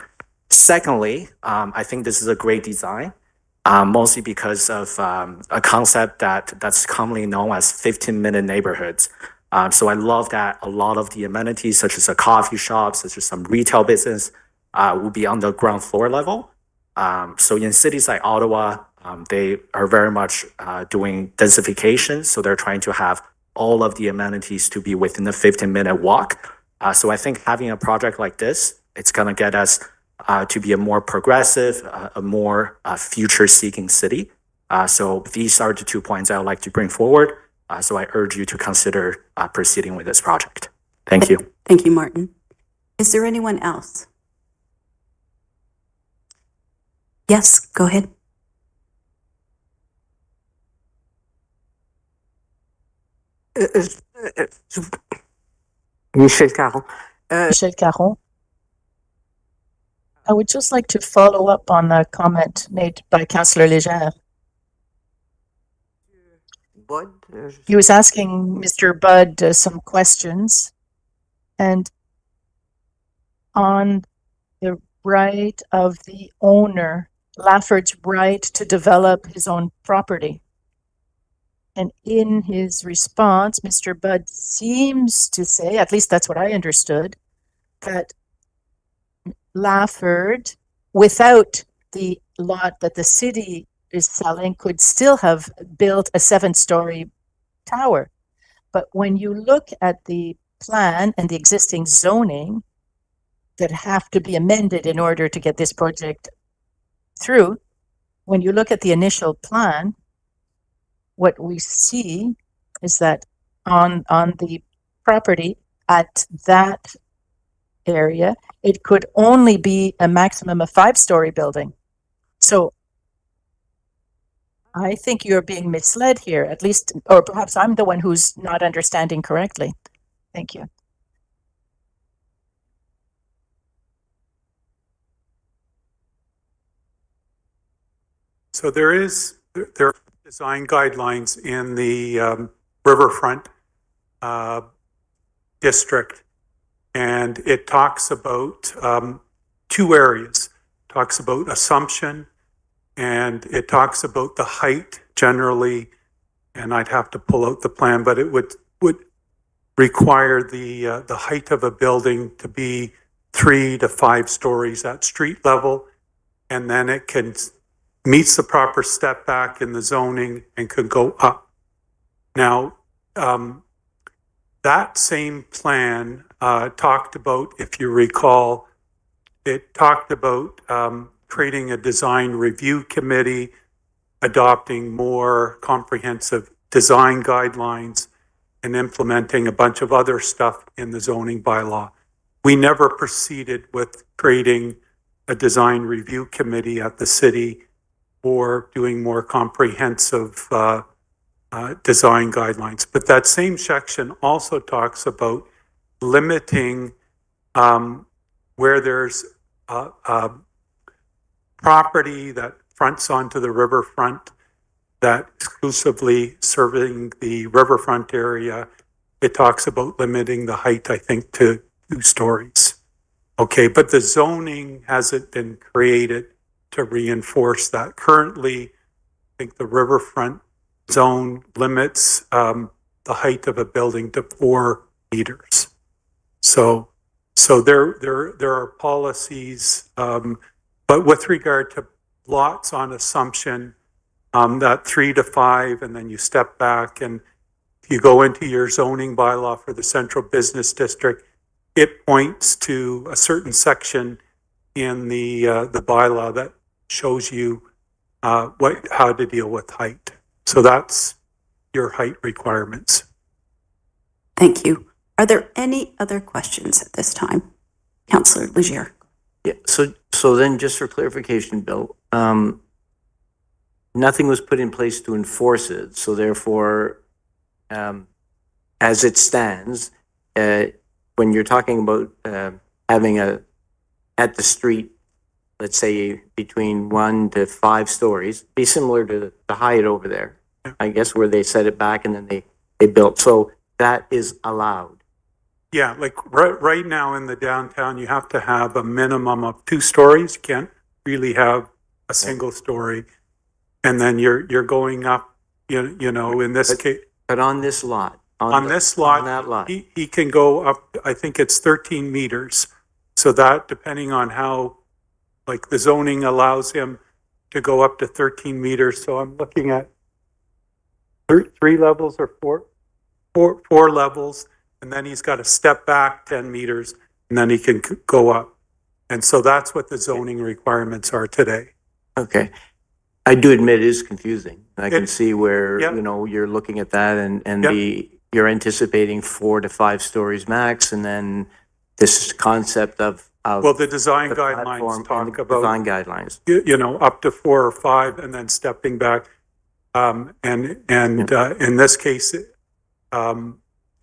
Secondly, I think this is a great design, mostly because of a concept that's commonly known as 15-minute neighborhoods. So I love that a lot of the amenities, such as a coffee shop, such as some retail business, will be on the ground floor level. So in cities like Ottawa, they are very much doing densification. So they're trying to have all of the amenities to be within a 15-minute walk. So I think having a project like this, it's going to get us to be a more progressive, a more future-seeking city. So these are the 2 points I would like to bring forward. So I urge you to consider proceeding with this project. Thank you. Thank you, Martin. Is there anyone else? Yes, go ahead. Michel Caron. Michel Caron. I would just like to follow up on a comment made by Councillor Légère. He was asking Mr. Budd some questions, and on the right of the owner, Lafford's right to develop his own property. And in his response, Mr. Budd seems to say, at least that's what I understood, that Lafford, without the lot that the city is selling, could still have built a 7-story tower. But when you look at the plan and the existing zoning that have to be amended in order to get this project through, when you look at the initial plan, what we see is that on the property at that area, it could only be a maximum of 5-story building. So I think you're being misled here, at least, or perhaps I'm the one who's not understanding correctly. Thank you. So there are design guidelines in the riverfront district, and it talks about 2 areas. It talks about assumption, and it talks about the height generally, and I'd have to pull out the plan, but it would require the height of a building to be 3 to 5 stories at street level, and then it can meets the proper step back in the zoning and could go up. Now, that same plan talked about, if you recall, it talked about creating a design review committee, adopting more comprehensive design guidelines, and implementing a bunch of other stuff in the zoning bylaw. We never proceeded with creating a design review committee at the city or doing more comprehensive design guidelines. But that same section also talks about limiting where there's property that fronts onto the riverfront that exclusively serving the riverfront area. It talks about limiting the height, I think, to 2 stories. Okay, but the zoning hasn't been created to reinforce that. Currently, I think the riverfront zone limits the height of a building to 4 meters. So there are policies, but with regard to lots on assumption, that 3 to 5, and then you step back and you go into your zoning bylaw for the central business district, it points to a certain section in the bylaw that shows you how to deal with height. So that's your height requirements. Thank you. Are there any other questions at this time? Councillor Leger. Yeah, so then just for clarification, Bill, nothing was put in place to enforce it. So therefore, as it stands, when you're talking about having at the street, let's say between 1 to 5 stories, be similar to the Hyatt over there, I guess, where they set it back and then they built. So that is allowed. Yeah, like right now in the downtown, you have to have a minimum of 2 stories. You can't really have a single story. And then you're going up, you know, in this case. But on this lot. On this lot, on that lot. He can go up, I think it's 13 meters. So that, depending on how, like the zoning allows him to go up to 13 meters. So I'm looking at 3 levels or 4 levels. And then he's got to step back 10 meters and then he can go up. And so that's what the zoning requirements are today. Okay. I do admit it is confusing. I can see where, you know, you're looking at that and you're anticipating 4 to 5 stories max, and then this concept of well, the design guidelines talk about design guidelines. You know, up to 4 or 5 and then stepping back. In this case,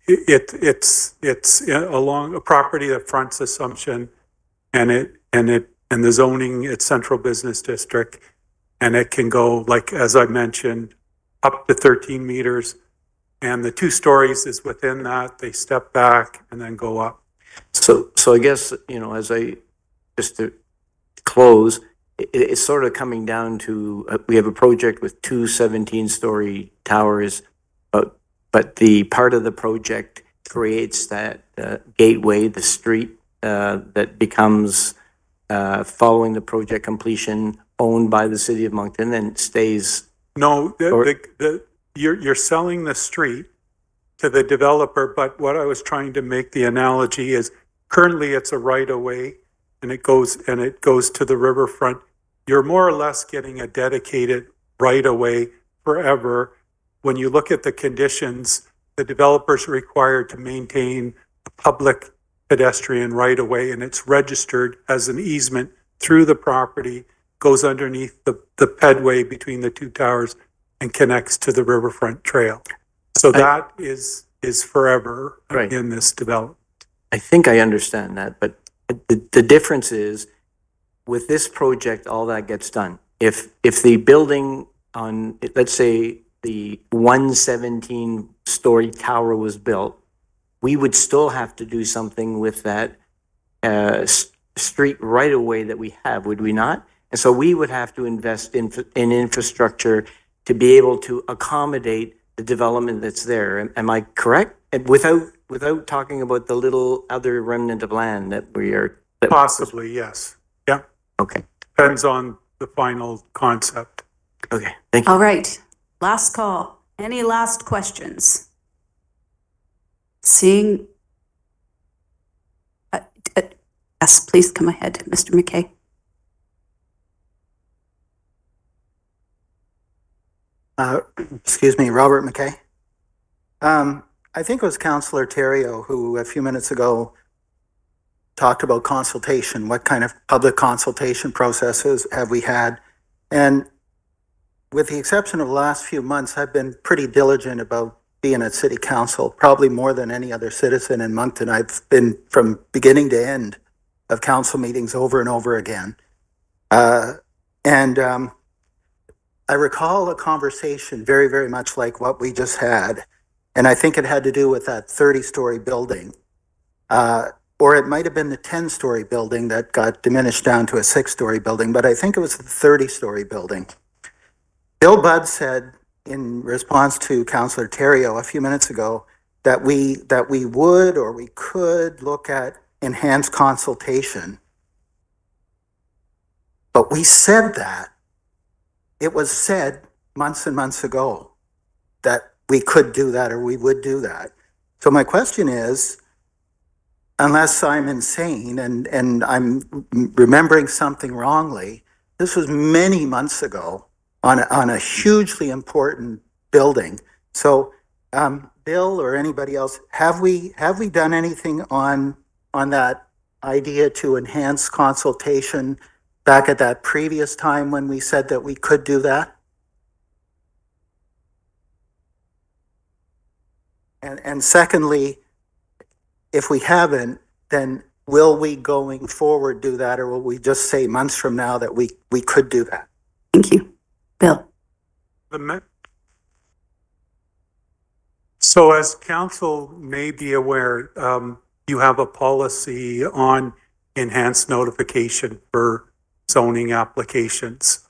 it's along a property that fronts Assumption, and the zoning, it's central business district, and it can go, like as I mentioned, up to 13 meters, and the 2 stories is within that. They step back and then go up. So I guess, you know, just to close, it's sort of coming down to we have a project with 2 17-story towers, but the part of the project creates that gateway, the street that becomes, following the project completion, owned by the city of Moncton and stays. No, you're selling the street to the developer, but what I was trying to make the analogy is currently it's a right of way and it goes to the riverfront. You're more or less getting a dedicated right of way forever. When you look at the conditions, the developer's required to maintain a public pedestrian right of way, and it's registered as an easement through the property, goes underneath the pedway between the 2 towers and connects to the riverfront trail. So that is forever in this development. I think I understand that, but the difference is with this project, all that gets done. If the building on, let's say, the 117-story tower was built, we would still have to do something with that street right away that we have, would we not? And so we would have to invest in infrastructure to be able to accommodate the development that's there. Am I correct? And without talking about the little other remnant of land that we are. Possibly, yes. Yeah. Okay. Depends on the final concept. Okay. Thank you. All right. Last call. Any last questions? Seeing. Yes, please come ahead, Mr. McKay. Excuse me, Robert McKay. I think it was Councillor Terrio who a few minutes ago talked about consultation. What kind of public consultation processes have we had? And with the exception of the last few months, I've been pretty diligent about being at City Council, probably more than any other citizen in Moncton. I've been from beginning to end of council meetings over and over again. I recall a conversation very, very much like what we just had. And I think it had to do with that 30-story building. Or it might have been the 10-story building that got diminished down to a 6-story building, but I think it was the 30-story building. Bill Budd said in response to Councillor Terrio a few minutes ago that we would or we could look at enhanced consultation. But we said that. It was said months and months ago that we could do that or we would do that. So my question is, unless I'm insane and I'm remembering something wrongly, this was many months ago on a hugely important building. So, Bill or anybody else, have we done anything on that idea to enhance consultation back at that previous time when we said that we could do that? And secondly, if we haven't, then will we going forward do that, or will we just say months from now that we could do that? Thank you. Bill? So as council may be aware, you have a policy on enhanced notification for zoning applications.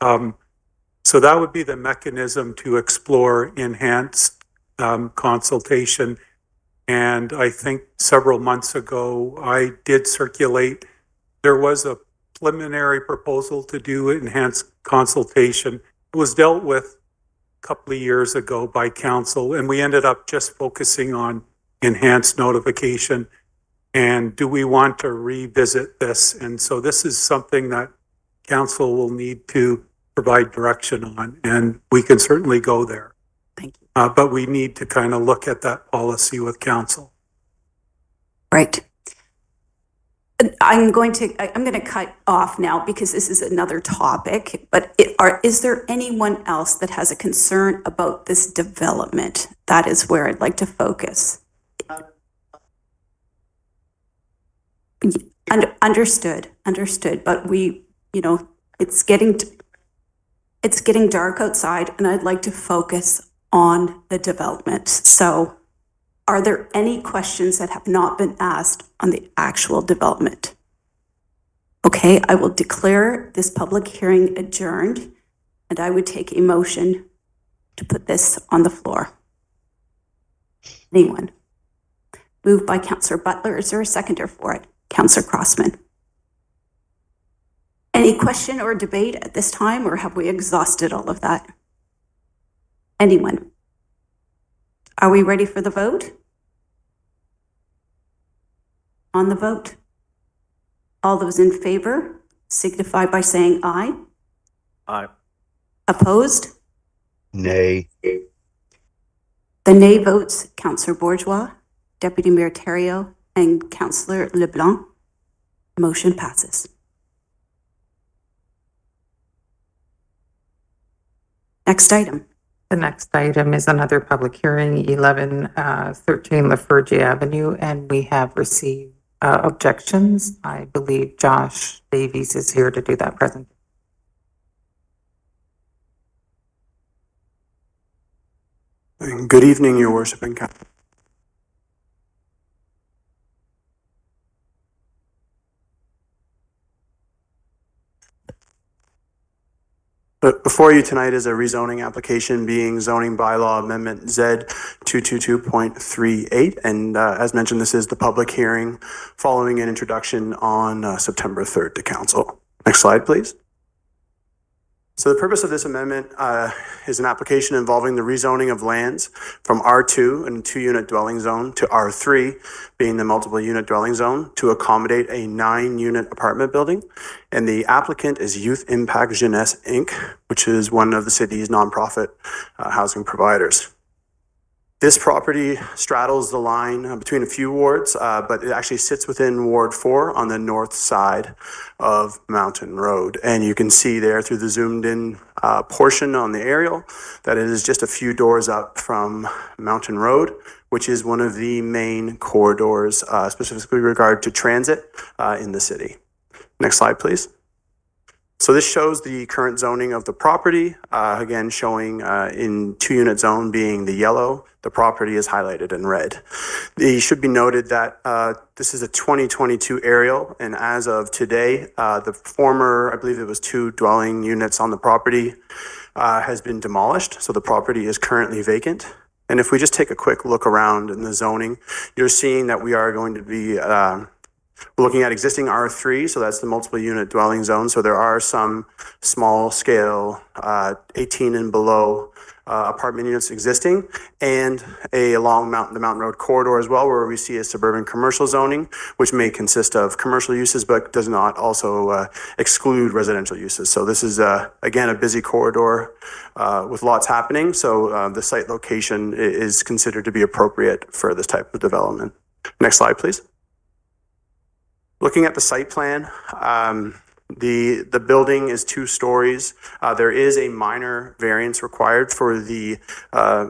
So that would be the mechanism to explore enhanced consultation. And I think several months ago, I did circulate, there was a preliminary proposal to do enhanced consultation. It was dealt with a couple of years ago by council, and we ended up just focusing on enhanced notification. And do we want to revisit this? And so this is something that council will need to provide direction on, and we can certainly go there. Thank you. But we need to kind of look at that policy with council. Right. I'm going to cut off now because this is another topic, but is there anyone else that has a concern about this development? That is where I'd like to focus. Understood, but it's getting dark outside and I'd like to focus on the development. So are there any questions that have not been asked on the actual development? Okay, I will declare this public hearing adjourned, and I would take a motion to put this on the floor. Anyone? Moved by Councillor Butler. Is there a seconder for it? Councillor Crossman. Any question or debate at this time, or have we exhausted all of that? Anyone? Are we ready for the vote? On the vote. All those in favor signify by saying aye. Aye. Opposed? Nay. The nay votes, Councillor Bourgeois, Deputy Mayor Theriault, and Councillor LeBlanc. Motion passes. Next item. The next item is another public hearing, 1113 Lafergie Avenue, and we have received objections. I believe Josh Davies is here to do that presentation. Good evening, Your Worship and Council. But before you tonight is a rezoning application being zoning bylaw amendment Z 222.38. And as mentioned, this is the public hearing following an introduction on September 3rd to council. Next slide, please. So the purpose of this amendment is an application involving the rezoning of lands from R2 and 2-unit dwelling zone to R3, being the multiple unit dwelling zone, to accommodate a 9-unit apartment building. And the applicant is Youth Impact Jeunesse Inc., which is one of the city's nonprofit housing providers. This property straddles the line between a few wards, but it actually sits within Ward 4 on the north side of Mountain Road. And you can see there through the zoomed in portion on the aerial that it is just a few doors up from Mountain Road, which is one of the main corridors, specifically regard to transit in the city. Next slide, please. So this shows the current zoning of the property, again showing in 2-unit zone being the yellow. The property is highlighted in red. It should be noted that this is a 2022 aerial, and as of today, the former, I believe it was 2 dwelling units on the property, has been demolished. So the property is currently vacant. And if we just take a quick look around in the zoning, you're seeing that we are going to be looking at existing R3, so that's the multiple unit dwelling zone. So there are some small scale 18 and below apartment units existing, and along the Mountain Road corridor as well, where we see a suburban commercial zoning, which may consist of commercial uses, but does not also exclude residential uses. So this is, again, a busy corridor with lots happening. So the site location is considered to be appropriate for this type of development. Next slide, please. Looking at the site plan, the building is 2 stories. There is a minor variance required for the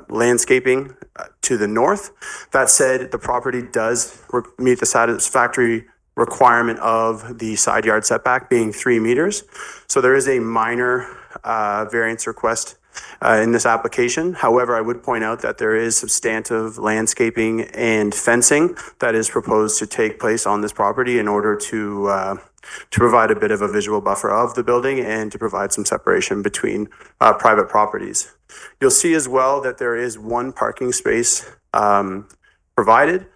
landscaping to the north. That said, the property does meet the satisfactory requirement of the side yard setback being 3 meters. So there is a minor variance request in this application. However, I would point out that there is substantive landscaping and fencing that is proposed to take place on this property in order to provide a bit of a visual buffer of the building and to provide some separation between private properties. You'll see as well that there is 1 parking space provided.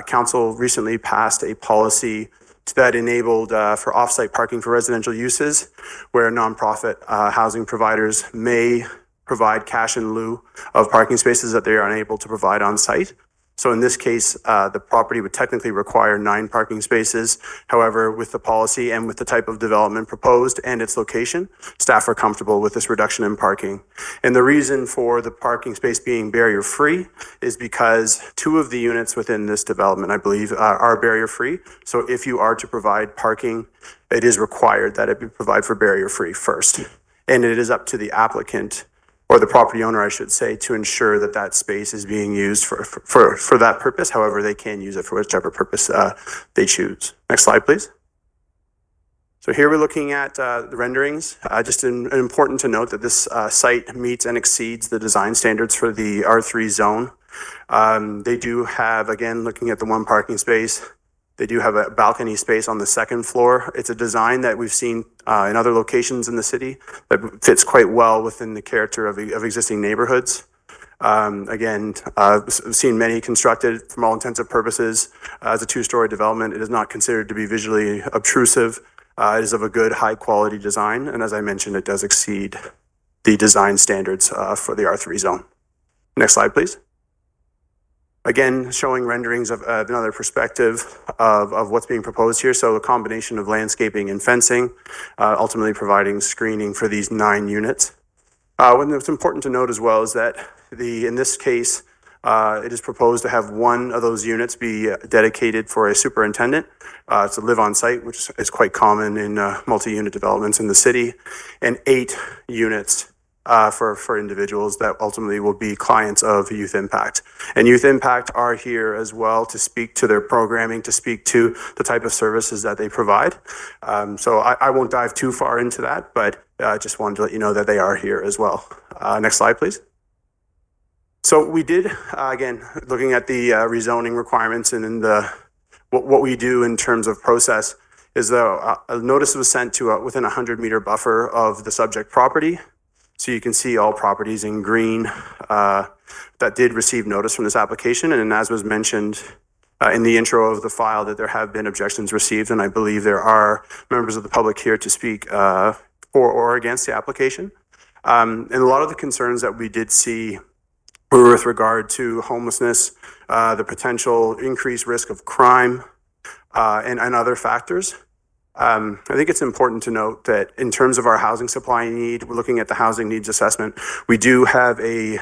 Council recently passed a policy that enabled for off-site parking for residential uses, where nonprofit housing providers may provide cash in lieu of parking spaces that they are unable to provide on site. So in this case, the property would technically require 9 parking spaces. However, with the policy and with the type of development proposed and its location, staff are comfortable with this reduction in parking. And the reason for the parking space being barrier-free is because 2 of the units within this development, I believe, are barrier-free. So if you are to provide parking, it is required that it be provided for barrier-free first. And it is up to the applicant, or the property owner, I should say, to ensure that that space is being used for that purpose. However, they can use it for whichever purpose they choose. Next slide, please. So here we're looking at the renderings. Just important to note that this site meets and exceeds the design standards for the R3 zone. They do have, again, looking at the 1 parking space, they do have a balcony space on the 2nd floor. It's a design that we've seen in other locations in the city that fits quite well within the character of existing neighborhoods. Again, I've seen many constructed from all intents and purposes as a 2-story development. It is not considered to be visually obtrusive. It is of a good, high-quality design, and as I mentioned, it does exceed the design standards for the R3 zone. Next slide, please. Again, showing renderings of another perspective of what's being proposed here. So a combination of landscaping and fencing, ultimately providing screening for these 9 units. What's important to note as well is that in this case, it is proposed to have 1 of those units be dedicated for a superintendent to live on site, which is quite common in multi-unit developments in the city, and 8 units for individuals that ultimately will be clients of Youth Impact. And Youth Impact are here as well to speak to their programming, to speak to the type of services that they provide. So I won't dive too far into that, but just wanted to let you know that they are here as well. Next slide, please. So we did, again, looking at the rezoning requirements and in what we do in terms of process is a notice was sent to within a 100-meter buffer of the subject property. So you can see all properties in green that did receive notice from this application. And as was mentioned in the intro of the file, that there have been objections received, and I believe there are members of the public here to speak for or against the application. And a lot of the concerns that we did see were with regard to homelessness, the potential increased risk of crime, and other factors. I think it's important to note that in terms of our housing supply need, we're looking at the housing needs assessment. We do have a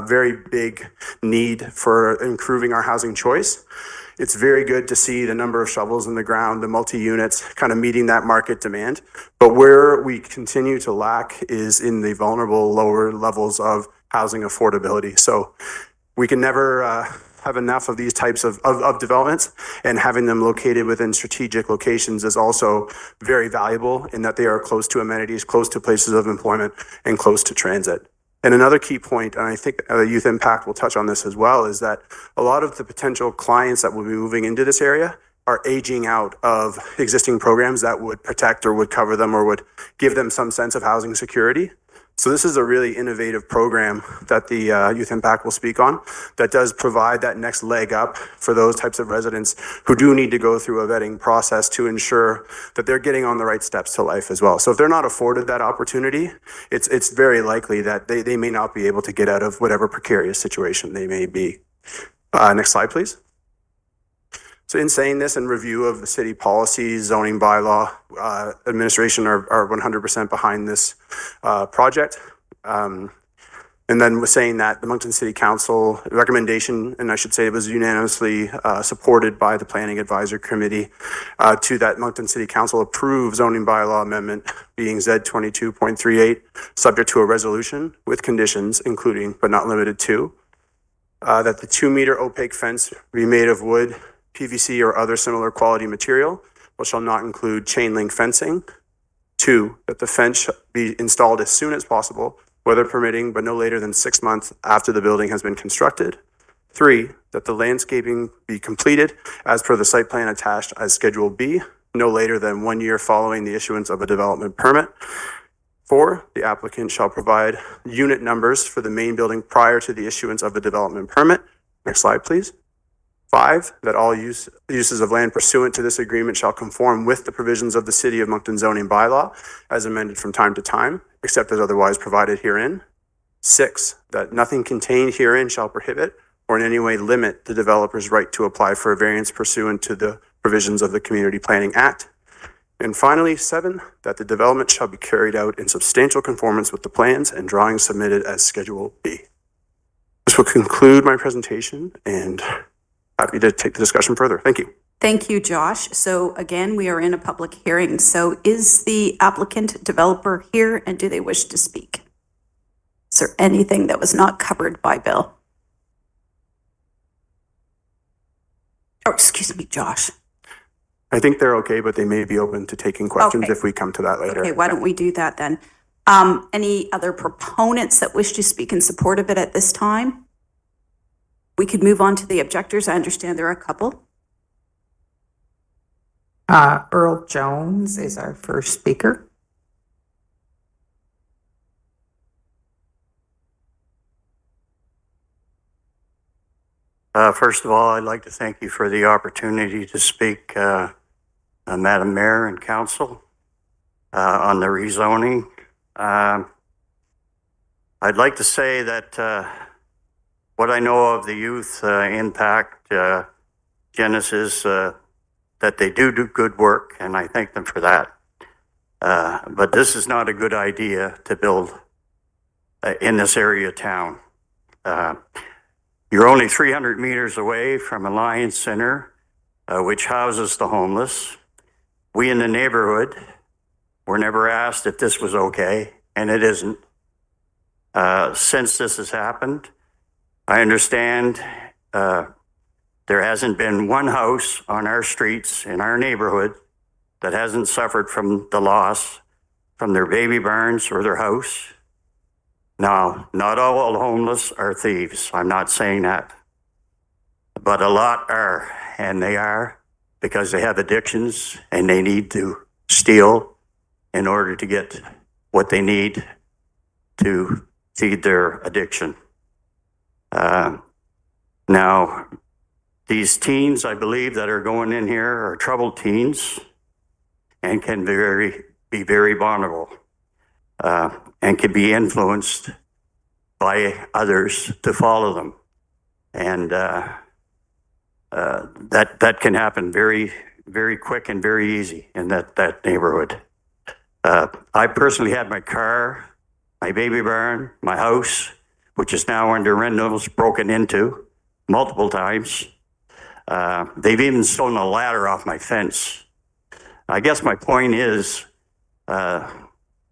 very big need for improving our housing choice. It's very good to see the number of shovels in the ground, the multi-units kind of meeting that market demand. But where we continue to lack is in the vulnerable lower levels of housing affordability. So we can never have enough of these types of developments, and having them located within strategic locations is also very valuable in that they are close to amenities, close to places of employment, and close to transit. And another key point, and I think Youth Impact will touch on this as well, is that a lot of the potential clients that will be moving into this area are aging out of existing programs that would protect or would cover them or would give them some sense of housing security. So this is a really innovative program that the Youth Impact will speak on that does provide that next leg up for those types of residents who do need to go through a vetting process to ensure that they're getting on the right steps to life as well. So if they're not afforded that opportunity, it's very likely that they may not be able to get out of whatever precarious situation they may be. Next slide, please. So in saying this, in review of the city policies, zoning bylaw, administration are 100% behind this project. And then with saying that, the Moncton City Council recommendation, and I should say it was unanimously supported by the Planning Advisory Committee, to that Moncton City Council approve zoning bylaw amendment being Z 22.38, subject to a resolution with conditions, including but not limited to, that the 2-meter opaque fence be made of wood, PVC, or other similar quality material, but shall not include chain link fencing. 2, that the fence shall be installed as soon as possible, weather permitting, but no later than 6 months after the building has been constructed. 3, that the landscaping be completed as per the site plan attached as Schedule B, no later than 1 year following the issuance of a development permit. 4, the applicant shall provide unit numbers for the main building prior to the issuance of the development permit. Next slide, please. 5, that all uses of land pursuant to this agreement shall conform with the provisions of the City of Moncton zoning bylaw as amended from time to time, except as otherwise provided herein. 6, that nothing contained herein shall prohibit or in any way limit the developer's right to apply for a variance pursuant to the provisions of the Community Planning Act. And finally, 7, that the development shall be carried out in substantial conformance with the plans and drawings submitted as Schedule B. This will conclude my presentation, and happy to take the discussion further. Thank you. Thank you, Josh. So again, we are in a public hearing. So is the applicant developer here and do they wish to speak? Is there anything that was not covered by Bill? Oh, excuse me, Josh. I think they're okay, but they may be open to taking questions Okay. if we come to that later. Okay, why don't we do that then? Any other proponents that wish to speak in support of it at this time? We could move on to the objectors. I understand there are a couple. Earl Jones is our first speaker. First of all, I'd like to thank you for the opportunity to speak, Madam Mayor and Council, on the rezoning. I'd like to say that what I know of the Youth Impact Genesis, that they do good work, and I thank them for that. But this is not a good idea to build in this area of town. You're only 300 meters away from Alliance Center, which houses the homeless. We in the neighborhood were never asked if this was okay, and it isn't. Since this has happened, I understand there hasn't been one house on our streets in our neighborhood that hasn't suffered from the loss from their baby barns or their house. Now, not all homeless are thieves. I'm not saying that. But a lot are, and they are because they have addictions and they need to steal in order to get what they need to feed their addiction. Now, these teens, I believe, that are going in here are troubled teens and can be very vulnerable. And can be influenced by others to follow them. And that can happen very, very quick and very easy in that neighborhood. I personally had my car, my baby barn, my house, which is now under rentals, broken into multiple times. They've even stolen a ladder off my fence. I guess my point is,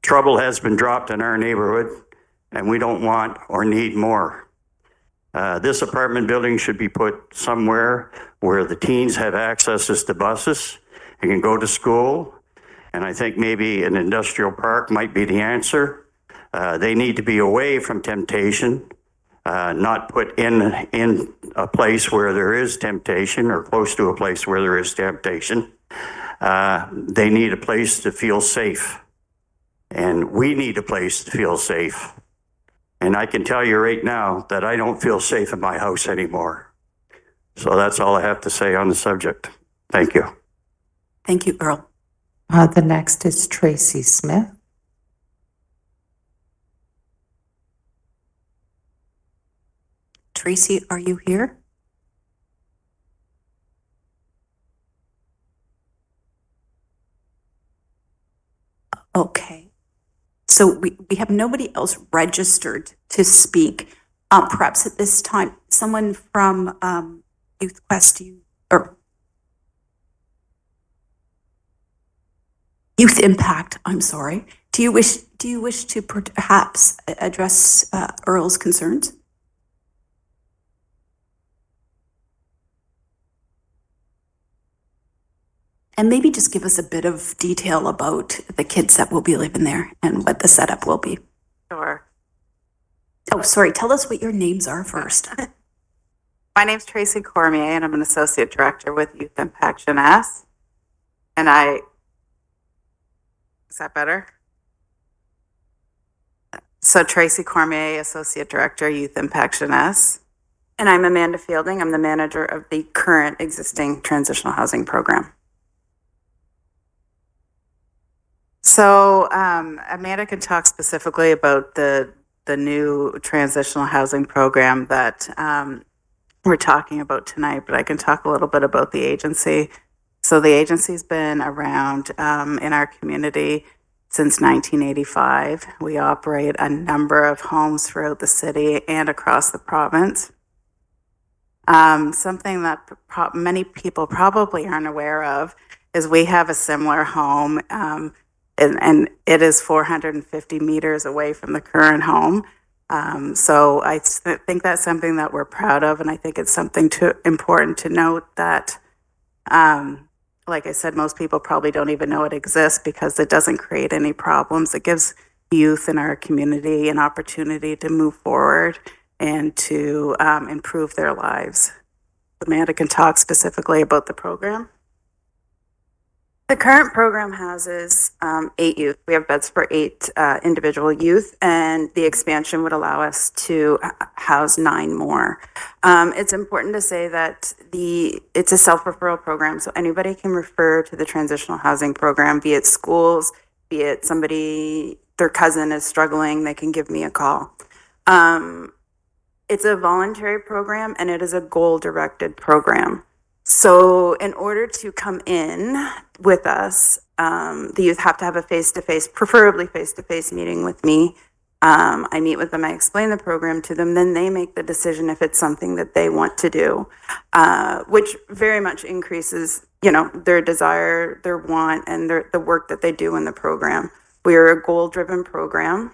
trouble has been dropped in our neighborhood, and we don't want or need more. This apartment building should be put somewhere where the teens have access to buses and can go to school. And I think maybe an industrial park might be the answer. They need to be away from temptation, not put in a place where there is temptation or close to a place where there is temptation. They need a place to feel safe. And we need a place to feel safe. And I can tell you right now that I don't feel safe in my house anymore. So that's all I have to say on the subject. Thank you. Thank you, Earl. The next is Tracy Smith. Tracy, are you here? Okay. So we have nobody else registered to speak. Perhaps at this time, someone from Youth Quest or Youth Impact, I'm sorry. Do you wish to perhaps address Earl's concerns? And maybe just give us a bit of detail about the kids that will be living there and what the setup will be. Sure. Oh, sorry, tell us what your names are first. My name's Tracy Cormier, and I'm an associate director with Youth Impact Jeunesse. And is that better? So Tracy Cormier, associate director, Youth Impact Jeunesse. And I'm Amanda Fielding. I'm the manager of the current existing transitional housing program. So Amanda can talk specifically about the new transitional housing program that we're talking about tonight, but I can talk a little bit about the agency. So the agency's been around in our community since 1985. We operate a number of homes throughout the city and across the province. Something that many people probably aren't aware of is we have a similar home and it is 450 meters away from the current home. So I think that's something that we're proud of, and I think it's something important to note that, like I said, most people probably don't even know it exists because it doesn't create any problems. It gives youth in our community an opportunity to move forward and to improve their lives. Amanda can talk specifically about the program. The current program houses 8 youth. We have beds for 8 individual youth, and the expansion would allow us to house 9 more. It's important to say that it's a self-referral program, so anybody can refer to the transitional housing program, be it schools, be it somebody, their cousin is struggling, they can give me a call. It's a voluntary program, and it is a goal-directed program. So in order to come in with us, the youth have to have a face-to-face, preferably face-to-face meeting with me. I meet with them, I explain the program to them, then they make the decision if it's something that they want to do, which very much increases, their desire, their want, and the work that they do in the program. We are a goal-driven program.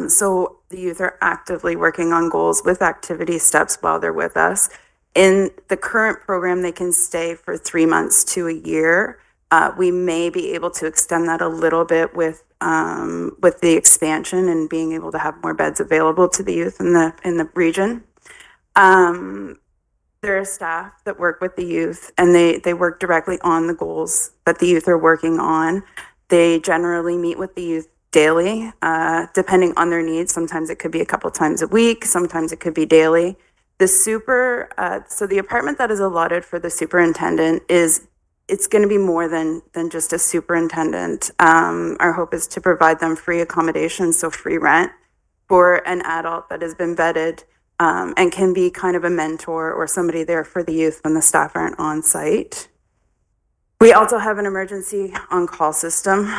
So the youth are actively working on goals with activity steps while they're with us. In the current program, they can stay for 3 months to a year. We may be able to extend that a little bit with the expansion and being able to have more beds available to the youth in the region. There are staff that work with the youth, and they work directly on the goals that the youth are working on. They generally meet with the youth daily, depending on their needs. Sometimes it could be a couple times a week. Sometimes it could be daily. So the apartment that is allotted for the superintendent it's going to be more than just a superintendent. Our hope is to provide them free accommodation, so free rent for an adult that has been vetted and can be kind of a mentor or somebody there for the youth when the staff aren't on site. We also have an emergency on-call system.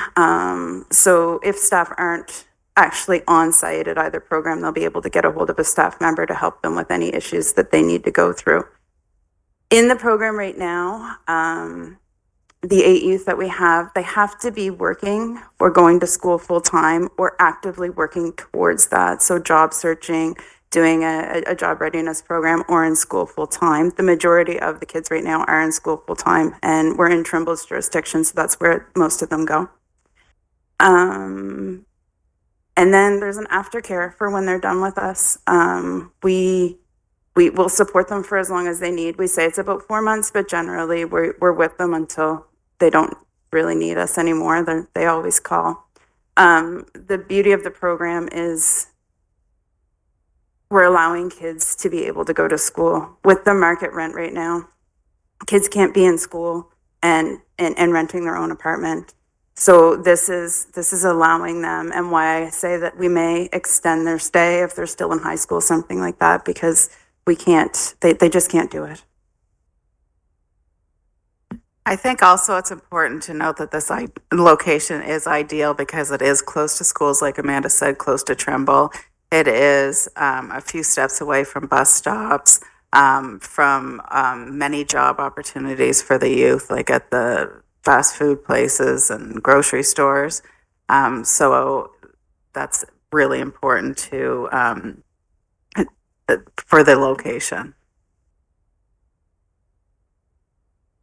So if staff aren't actually on site at either program, they'll be able to get a hold of a staff member to help them with any issues that they need to go through. In the program right now, the 8 youth that we have, they have to be working or going to school full-time or actively working towards that. So job searching, doing a job readiness program, or in school full-time. The majority of the kids right now are in school full-time, and we're in Trimble's jurisdiction, so that's where most of them go. And then there's an aftercare for when they're done with us. We will support them for as long as they need. We say it's about 4 months, but generally we're with them until they don't really need us anymore. They always call. The beauty of the program is we're allowing kids to be able to go to school with the market rent right now. Kids can't be in school and renting their own apartment. So this is allowing them, and why I say that we may extend their stay if they're still in high school, something like that, because we can't, they just can't do it. I think also it's important to note that this location is ideal because it is close to schools, like Amanda said, close to Trumbull. It is a few steps away from bus stops, from many job opportunities for the youth, like at the fast food places and grocery stores. So that's really important to for the location.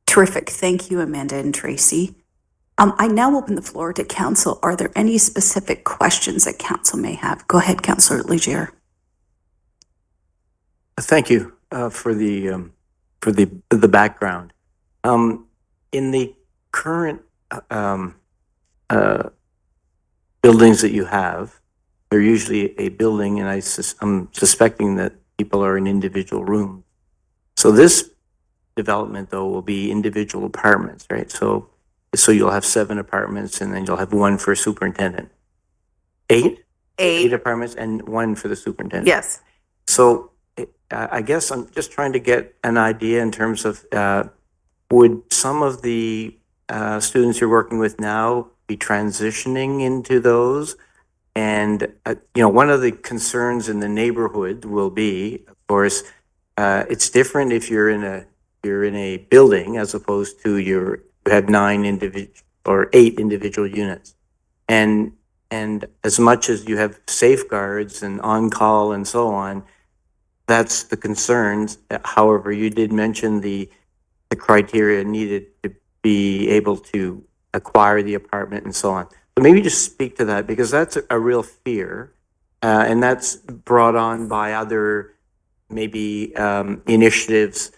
Terrific. Thank you, Amanda and Tracy. I now open the floor to council. Are there any specific questions that council may have? Go ahead, Councillor Leger. Thank you for the background. In the current buildings that you have, they're usually a building, and I'm suspecting that people are in individual rooms. So this development, though, will be individual apartments, right? So you'll have 7 apartments, and then you'll have 1 for a superintendent. 8? 8 apartments and 1 for the superintendent. Yes. So I guess I'm just trying to get an idea in terms of would some of the students you're working with now be transitioning into those? And one of the concerns in the neighborhood will be, of course, it's different if you're in a building as opposed to you have 9 individual or 8 individual units, and as much as you have safeguards and on call and so on, that's the concerns. However, you did mention the criteria needed to be able to acquire the apartment and so on. So maybe just speak to that, because that's a real fear, and that's brought on by other maybe initiatives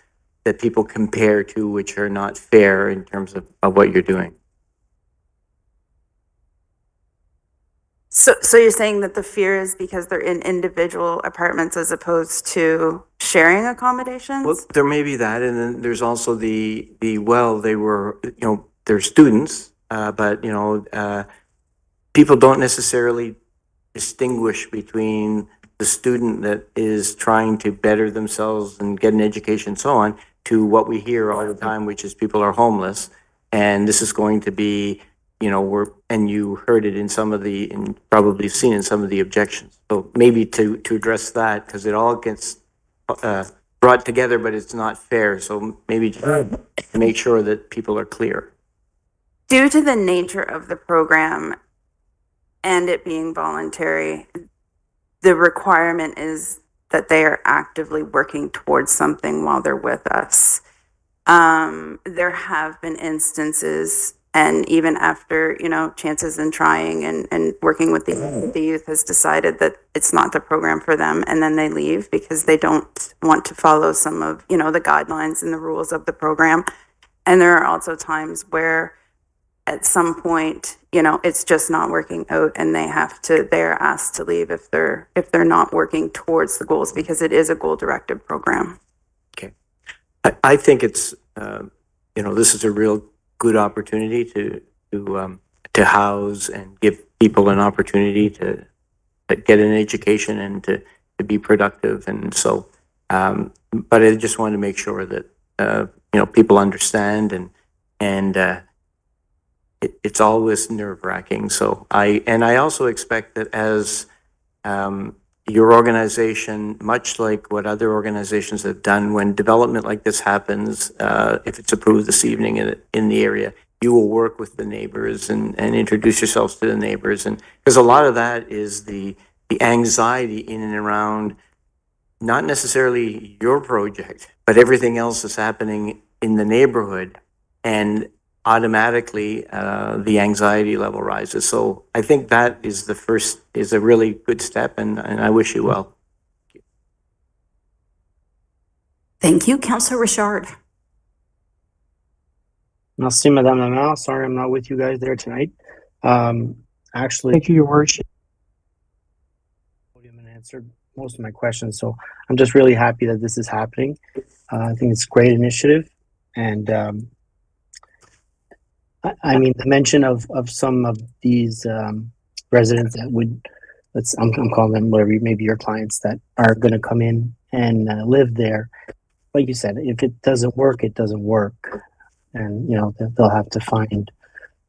that people compare to, which are not fair in terms of what you're doing. So you're saying that the fear is because they're in individual apartments as opposed to sharing accommodations? Well, there may be that, and then there's also they were, they're students, but people don't necessarily distinguish between the student that is trying to better themselves and get an education and so on, to what we hear all the time, which is people are homeless. And this is going to be, and you heard it in some of and probably seen in some of the objections. So maybe to address that, because it all gets brought together, but it's not fair. So maybe just make sure that people are clear. Due to the nature of the program and it being voluntary, the requirement is that they are actively working towards something while they're with us. There have been instances, and even after, chances in trying and working with the youth has decided that it's not the program for them, and then they leave because they don't want to follow some of, the guidelines and the rules of the program. And there are also times where at some point, it's just not working out, and they're asked to leave if they're not working towards the goals, because it is a goal-directed program. Okay. I think it's, this is a real good opportunity to house and give people an opportunity to get an education and to be productive. And so, but I just want to make sure that, people understand, and it's always nerve-wracking. So I also expect that as your organization, much like what other organizations have done, when development like this happens, if it's approved this evening in the area, you will work with the neighbors and introduce yourselves to the neighbors. And because a lot of that is the anxiety in and around not necessarily your project, but everything else that's happening in the neighborhood. And automatically the anxiety level rises. So I think that is a really good step, and I wish you well. Thank you. Councillor Richard. Merci, Madame la Maire. Sorry I'm not with you guys there tonight. actually Thank you, Your Worship. and answered most of my questions. So I'm just really happy that this is happening. I think it's a great initiative. And I mean, the mention of some of these residents that would, I'm calling them whatever, maybe your clients that are going to come in and live there. Like you said, if it doesn't work, it doesn't work. And, you know, they'll have to find,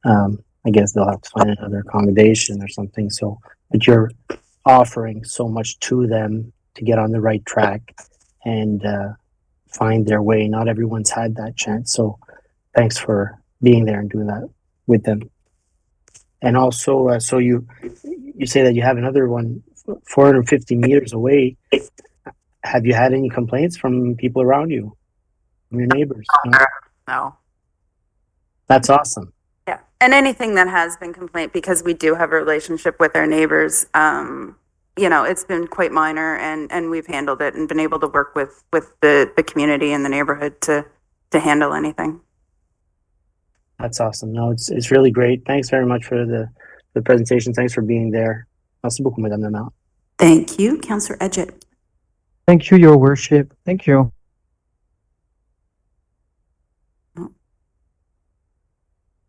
I guess they'll have to find another accommodation or something. So, but you're offering so much to them to get on the right track and find their way. Not everyone's had that chance. So thanks for being there and doing that with them. And also, so you say that you have another one 450 meters away. Have you had any complaints from people around you, from your neighbors? No? No. That's awesome. Yeah. And anything that has been complaint, because we do have a relationship with our neighbors, you know, it's been quite minor, and we've handled it and been able to work with the community and the neighborhood to handle anything. That's awesome. No, it's really great. Thanks very much for the presentation. Thanks for being there. Merci beaucoup, Madame la Maire. Thank you. Councillor Edgett. Thank you, Your Worship. Thank you.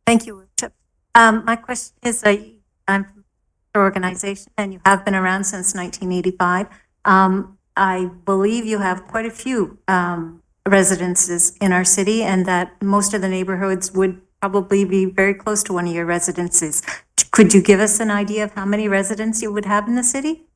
Thank you, Worship. My question is, I'm from the organization and you have been around since 1985. I believe you have quite a few residences in our city, and that most of the neighborhoods would probably be very close to one of your residences. Could you give us an idea of how many residents you would have in the city?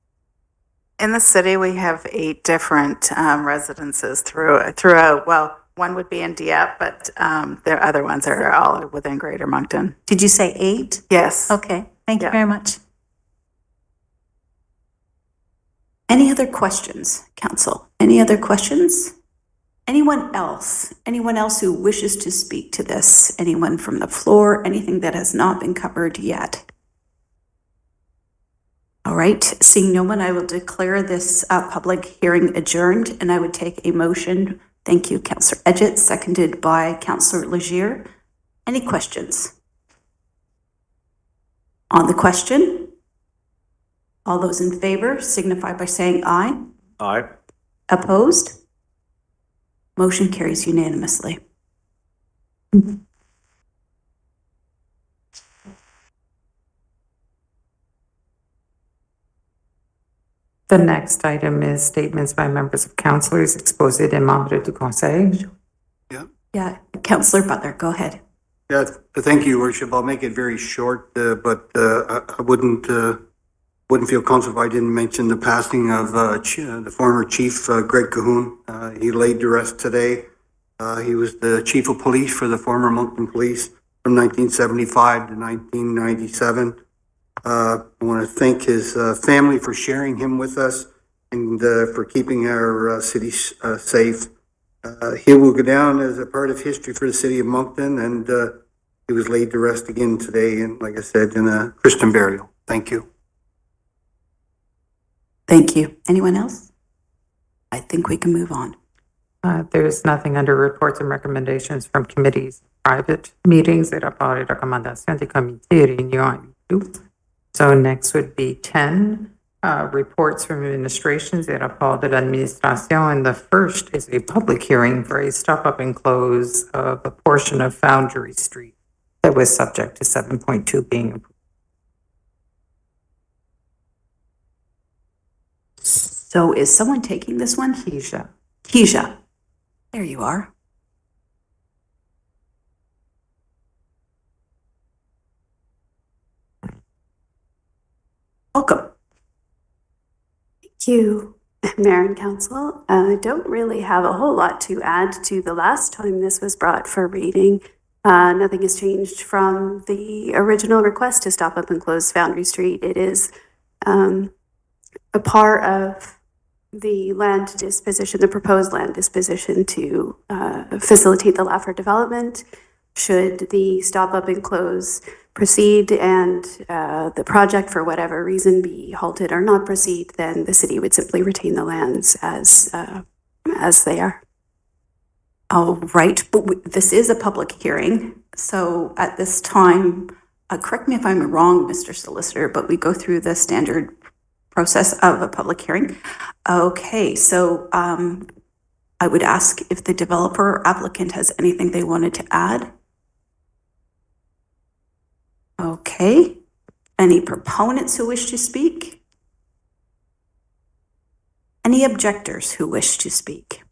In the city, we have 8 different residences throughout. Well, one would be in Dieppe, but the other ones are all within Greater Moncton. Did you say 8? Yes. Okay, thank you very much. Any other questions, council? Any other questions? Anyone else? Anyone else who wishes to speak to this? Anyone from the floor? Anything that has not been covered yet? All right, seeing no one, I will declare this public hearing adjourned, and I would take a motion. Thank you, Councillor Edgett, seconded by Councillor Legier. Any questions? On the question? All those in favor signify by saying aye. Aye. Opposed? Motion carries unanimously. The next item is statements by members of councillors, exposé des membres du conseil. Yeah, Councillor Butler, go ahead. Yeah, thank you, Worship. I'll make it very short, but I wouldn't feel comfortable if I didn't mention the passing of the former Chief Greg Cahoon. He laid to rest today. He was the Chief of Police for the former Moncton Police from 1975 to 1997. I want to thank his family for sharing him with us and for keeping our city safe. He will go down as a part of history for the city of Moncton, and he was laid to rest again today, and like I said, in a Christian burial. Thank you. Thank you. Anyone else? I think we can move on. There's nothing under reports and recommendations from committees, private meetings. Il n'y a pas de recommandations des comités, réunions, et tout. So next would be 10, reports from administrations, des rapports de l'administration, and the first is a public hearing for a stop-up and close of a portion of Foundry Street that was subject to 7.2 being approved. So is someone taking this one? Keisha. Keisha. There you are. Welcome. Thank you, Mayor and Council. I don't really have a whole lot to add to the last time this was brought for reading. Nothing has changed from the original request to stop up and close Foundry Street. It is a part of the land disposition, the proposed land disposition to facilitate the Laffer development. Should the stop up and close proceed and the project for whatever reason be halted or not proceed, then the city would simply retain the lands as they are. All right, but this is a public hearing. So at this time, correct me if I'm wrong, Mr. Solicitor, but we go through the standard process of a public hearing. Okay, so I would ask if the developer or applicant has anything they wanted to add. Okay, any proponents who wish to speak? Any objectors who wish to speak?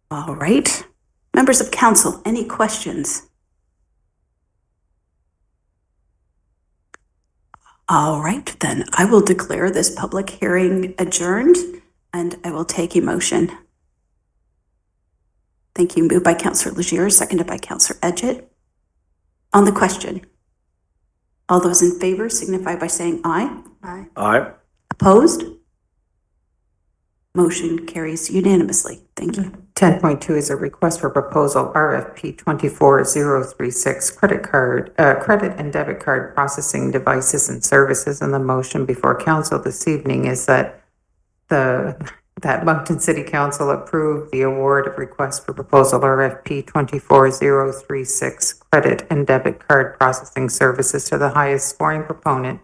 All right. Members of council, any questions? All right, then I will declare this public hearing adjourned and I will take a motion. Thank you. Moved by Councillor Legier, seconded by Councillor Edgett. On the question, all those in favor signify by saying aye. Aye. Aye. Opposed? Motion carries unanimously. Thank you. 10.2 is a request for proposal RFP 24036 credit and debit card processing devices and services. And the motion before council this evening is that Moncton City Council approve the award of request for proposal RFP 24036 credit and debit card processing services to the highest scoring proponent,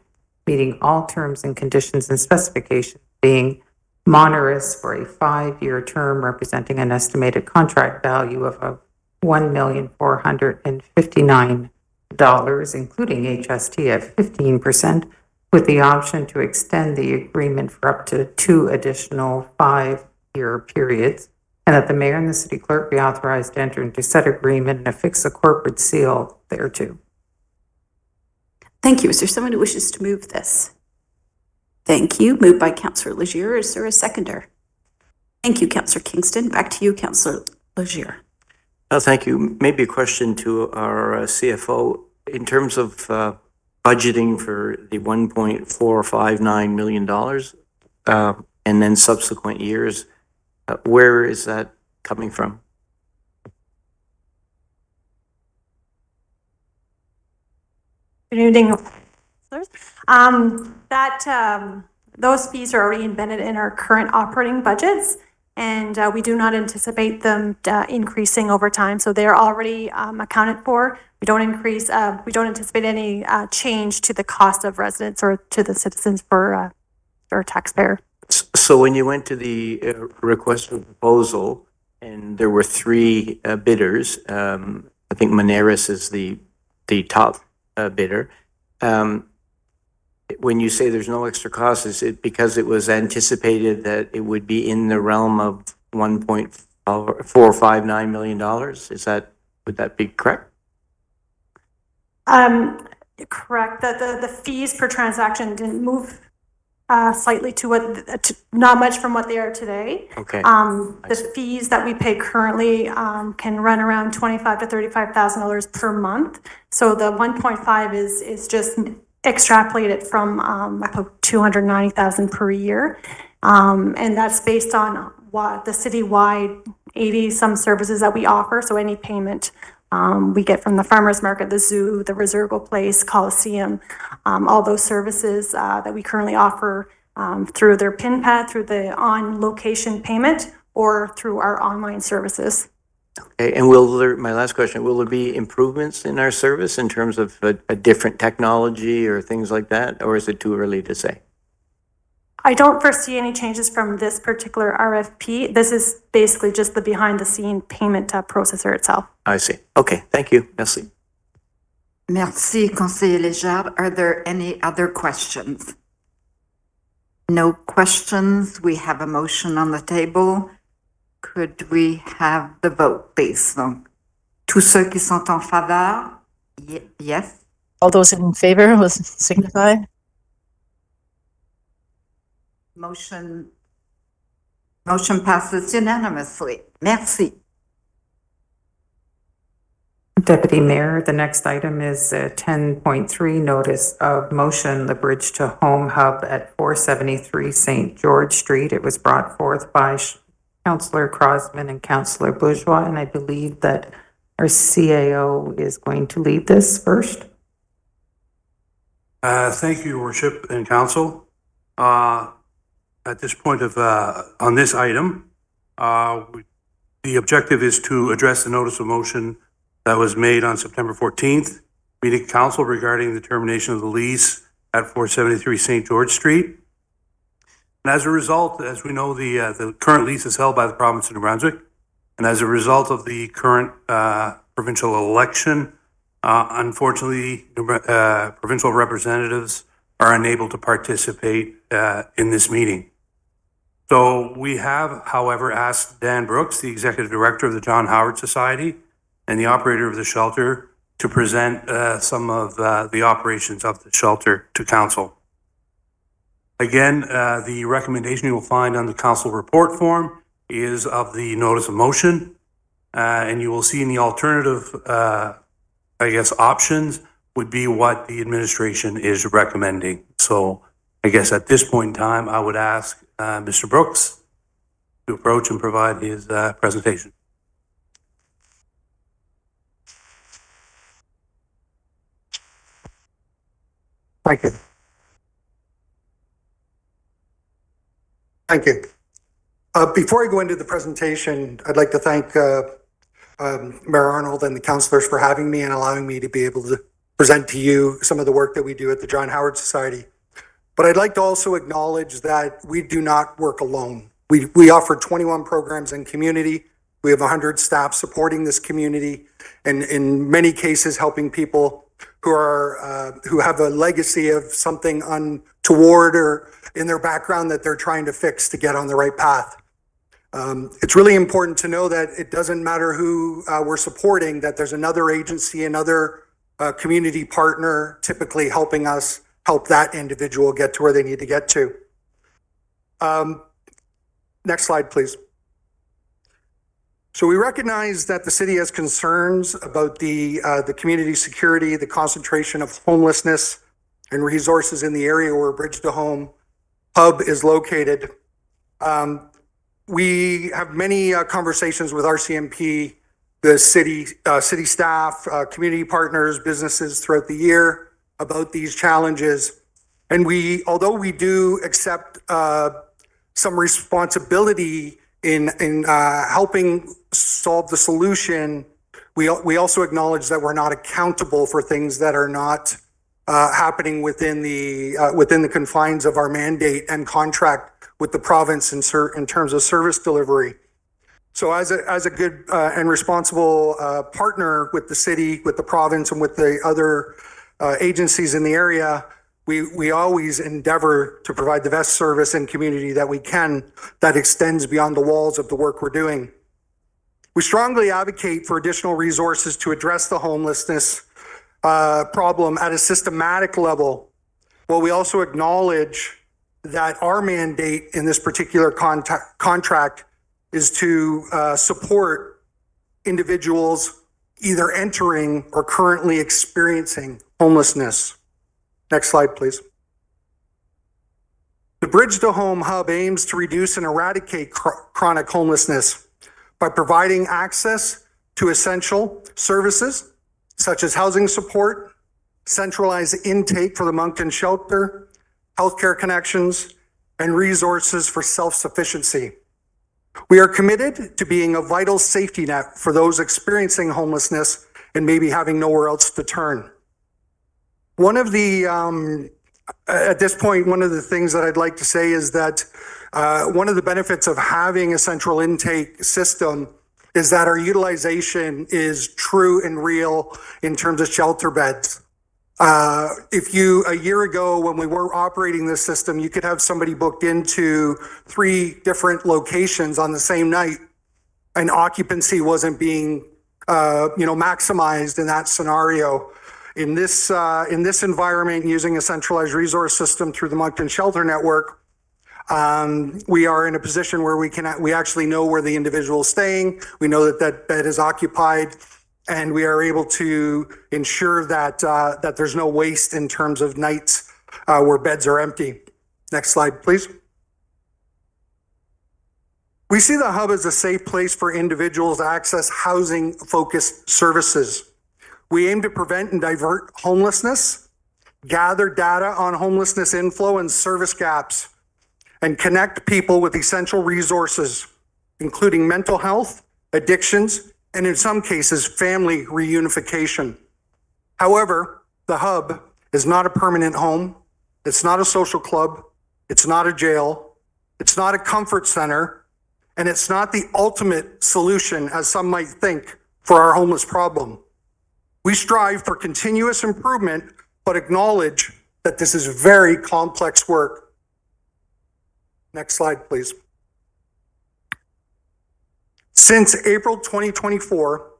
meeting all terms and conditions and specifications, being Moneris for a 5-year term representing an estimated contract value of $1,459, including HST at 15%, with the option to extend the agreement for up to 2 additional 5-year periods, and that the mayor and the city clerk be authorized to enter into said agreement and affix a corporate seal thereto. Thank you. Is there someone who wishes to move this? Thank you. Moved by Councillor Legier. Is there a seconder? Thank you, Councillor Kingston. Back to you, Councillor Legier. Thank you. Maybe a question to our CFO. In terms of budgeting for the $1.459 million and then subsequent years, where is that coming from? Good evening. Those fees are already embedded in our current operating budgets, and we do not anticipate them increasing over time. So they're already accounted for. We don't anticipate any change to the cost of residents or to the citizens for or taxpayer. So when you went to the request for proposal, and there were 3 bidders, I think Moneris is the top bidder. When you say there's no extra cost, is it because it was anticipated that it would be in the realm of $1.459 million? Would that be correct? Correct. The fees per transaction didn't move slightly to not much from what they are today. Okay. The fees that we pay currently can run around $25,000 to $35,000 per month. So the 1.5 is just extrapolated from about $290,000 per year, and that's based on what the citywide 80 some services that we offer. So any payment we get from the farmers market, the zoo, the Reservo Place, Coliseum, all those services that we currently offer through their PIN pad, through the on-location payment, or through our online services. Okay, and my last question, will there be improvements in our service in terms of a different technology or things like that, or is it too early to say? I don't foresee any changes from this particular RFP. This is basically just the behind-the-scene payment processor itself. I see. Okay, thank you. Merci. Merci, Conseiller Léger. Are there any other questions? No questions. We have a motion on the table. Could we have the vote, please? Donc, tous ceux qui sont en faveur, yes. All those in favor will signify. Motion passes unanimously. Merci. Deputy Mayor, the next item is 10.3, notice of motion, the Bridge to Home Hub at 473 St. George Street. It was brought forth by Councillor Crosman and Councillor Bourgeois, and I believe that our CAO is going to lead this first. Thank you, Your Worship and Council. At this point on this item, the the objective is to address the notice of motion that was made on September 14th, meeting council regarding the termination of the lease at 473 St. George Street. And as a result, as we know, the current lease is held by the province of New Brunswick. And as a result of the current provincial election, unfortunately, provincial representatives are unable to participate in this meeting. So we have, however, asked Dan Brooks, the Executive Director of the John Howard Society and the operator of the shelter, to present some of the operations of the shelter to council. Again, the recommendation you will find on the council report form is of the notice of motion, and you will see in the alternative, options would be what the administration is recommending. So I guess at this point in time, I would ask Mr. Brooks to approach and provide his presentation. Thank you. Thank you. Before I go into the presentation, I'd like to thank Mayor Arnold and the councillors for having me and allowing me to be able to present to you some of the work that we do at the John Howard Society. But I'd like to also acknowledge that we do not work alone. We offer 21 programs in community. We have 100 staff supporting this community, and in many cases helping people who have a legacy of something untoward or in their background that they're trying to fix to get on the right path. It's really important to know that it doesn't matter who we're supporting, that there's another agency, another community partner typically helping us help that individual get to where they need to get to. Next slide, please. So we recognize that the city has concerns about the community security, the concentration of homelessness and resources in the area where Bridge to Home hub is located. We have many conversations with RCMP, the city staff, community partners, businesses throughout the year about these challenges. And although we do accept some responsibility in helping solve the solution, we also acknowledge that we're not accountable for things that are not happening within the confines of our mandate and contract with the province in terms of service delivery. So as a good and responsible partner with the city, with the province, and with the other agencies in the area, we always endeavor to provide the best service and community that we can that extends beyond the walls of the work we're doing. We strongly advocate for additional resources to address the homelessness problem at a systematic level. While we also acknowledge that our mandate in this particular contract is to support individuals either entering or currently experiencing homelessness. Next slide, please. The Bridge to Home hub aims to reduce and eradicate chronic homelessness by providing access to essential services such as housing support, centralized intake for the Moncton shelter, healthcare connections, and resources for self-sufficiency. We are committed to being a vital safety net for those experiencing homelessness and maybe having nowhere else to turn. At this point, one of the things that I'd like to say is that one of the benefits of having a central intake system is that our utilization is true and real in terms of shelter beds. A year ago when we were operating this system, you could have somebody booked into 3 different locations on the same night, and occupancy wasn't being maximized in that scenario. In this environment, using a centralized resource system through the Moncton Shelter Network, we are in a position where we actually know where the individual is staying. We know that bed is occupied, and we are able to ensure that there's no waste in terms of nights where beds are empty. Next slide, please. We see the hub as a safe place for individuals to access housing-focused services. We aim to prevent and divert homelessness, gather data on homelessness inflow and service gaps, and connect people with essential resources, including mental health, addictions, and in some cases, family reunification. However, the Hub is not a permanent home. It's not a social club. It's not a jail. It's not a comfort center. And it's not the ultimate solution, as some might think, for our homeless problem. We strive for continuous improvement, but acknowledge that this is very complex work. Next slide, please. Since April 2024,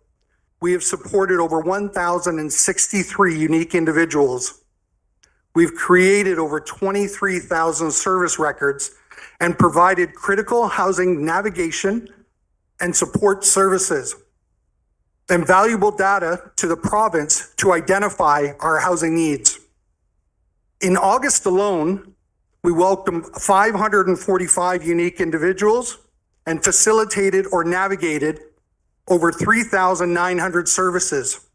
we have supported over 1,063 unique individuals. We've created over 23,000 service records and provided critical housing navigation and support services and valuable data to the province to identify our housing needs. In August alone, we welcomed 545 unique individuals and facilitated or navigated over 3,900 services.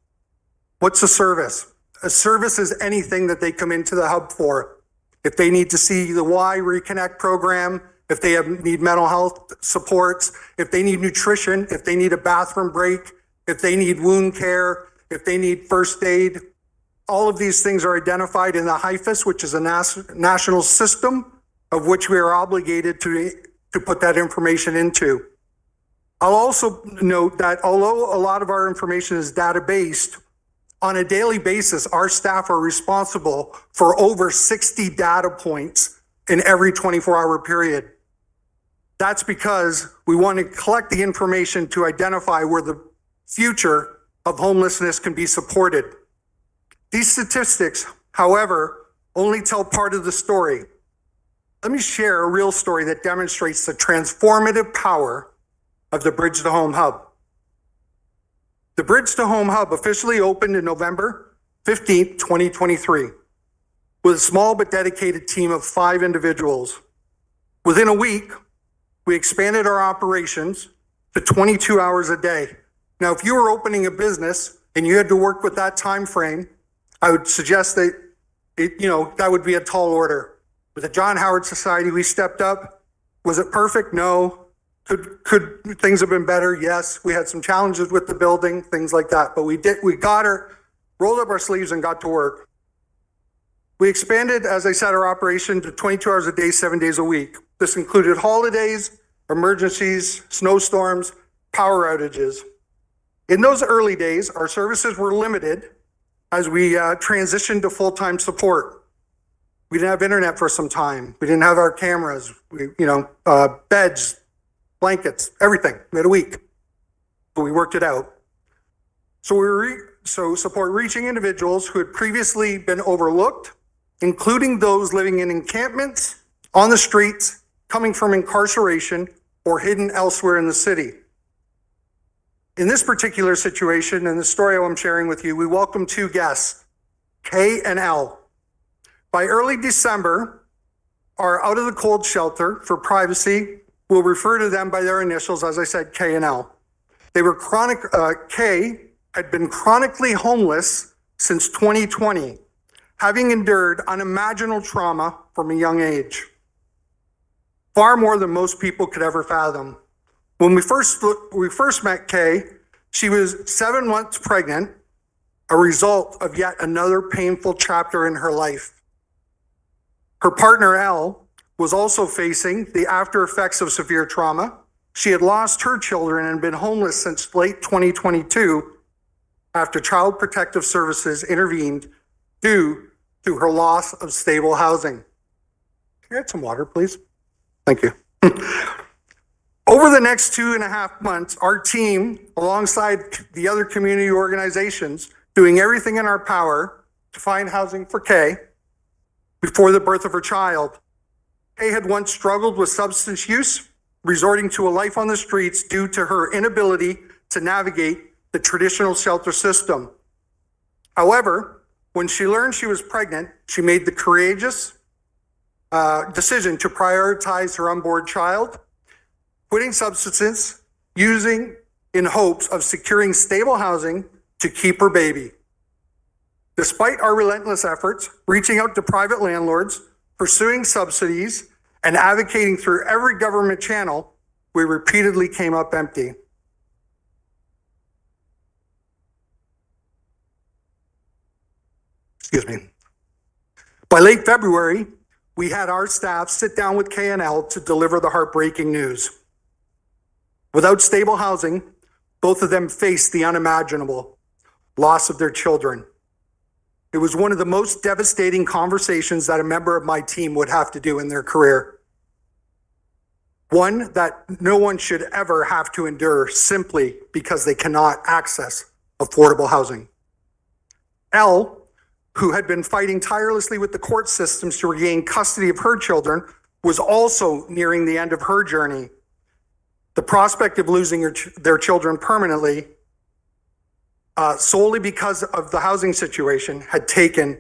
What's a service? A service is anything that they come into the Hub for. If they need to see the Y Reconnect program, if they need mental health supports, if they need nutrition, if they need a bathroom break, if they need wound care, if they need first aid, all of these things are identified in the HIFIS, which is a national system of which we are obligated to put that information into. I'll also note that although a lot of our information is data-based, on a daily basis, our staff are responsible for over 60 data points in every 24-hour period. That's because we want to collect the information to identify where the future of homelessness can be supported. These statistics, however, only tell part of the story. Let me share a real story that demonstrates the transformative power of the Bridge to Home Hub. The Bridge to Home Hub officially opened in November 15th, 2023, with a small but dedicated team of 5 individuals. Within a week, we expanded our operations to 22 hours a day. Now, if you were opening a business and you had to work with that time frame, I would suggest that that would be a tall order. With the John Howard Society, we stepped up. Was it perfect? No. Could things have been better? Yes. We had some challenges with the building, things like that, but we rolled up our sleeves and got to work. We expanded, as I said, our operation to 22 hours a day, 7 days a week. This included holidays, emergencies, snowstorms, power outages. In those early days, our services were limited as we transitioned to full-time support. We didn't have internet for some time. We didn't have our cameras, beds, blankets, everything. We had a week, but we worked it out. So support reaching individuals who had previously been overlooked, including those living in encampments, on the streets, coming from incarceration, or hidden elsewhere in the city. In this particular situation, and the story I'm sharing with you, we welcomed 2 guests, K and L. By early December, our out of the cold shelter, for privacy, we'll refer to them by their initials, as I said, K and L. K had been chronically homeless since 2020, having endured unimaginable trauma from a young age. Far more than most people could ever fathom. When we first met Kay, she was 7 months pregnant, a result of yet another painful chapter in her life. Her partner, L, was also facing the after effects of severe trauma. She had lost her children and been homeless since late 2022 after Child Protective Services intervened due to her loss of stable housing. Can I get some water, please? Thank you. Over the next 2.5 months, our team, alongside the other community organizations, doing everything in our power to find housing for Kay before the birth of her child. Kay had once struggled with substance use, resorting to a life on the streets due to her inability to navigate the traditional shelter system. However, when she learned she was pregnant, she made the courageous decision to prioritize her unborn child, quitting substances, using in hopes of securing stable housing to keep her baby. Despite our relentless efforts, reaching out to private landlords, pursuing subsidies, and advocating through every government channel, we repeatedly came up empty. excuse me. By late February, we had our staff sit down with KNL to deliver the heartbreaking news. Without stable housing, both of them faced the unimaginable loss of their children. It was one of the most devastating conversations that a member of my team would have to do in their career. One that no one should ever have to endure simply because they cannot access affordable housing. Elle, who had been fighting tirelessly with the court systems to regain custody of her children, was also nearing the end of her journey. The prospect of losing their children permanently, solely because of the housing situation, had taken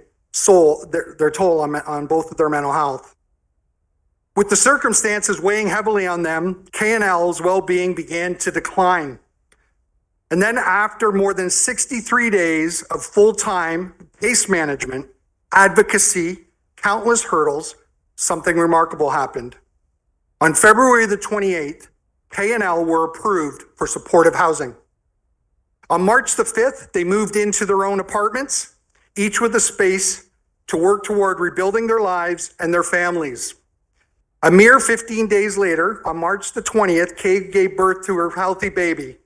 their toll on both of their mental health. With the circumstances weighing heavily on them, KNL's well-being began to decline. And then after more than 63 days of full-time case management, advocacy, countless hurdles, something remarkable happened. On February the 28th, KNL were approved for supportive housing. On March the 5th, they moved into their own apartments, each with a space to work toward rebuilding their lives and their families. A mere 15 days later, on March the 20th, Kay gave birth to her healthy baby.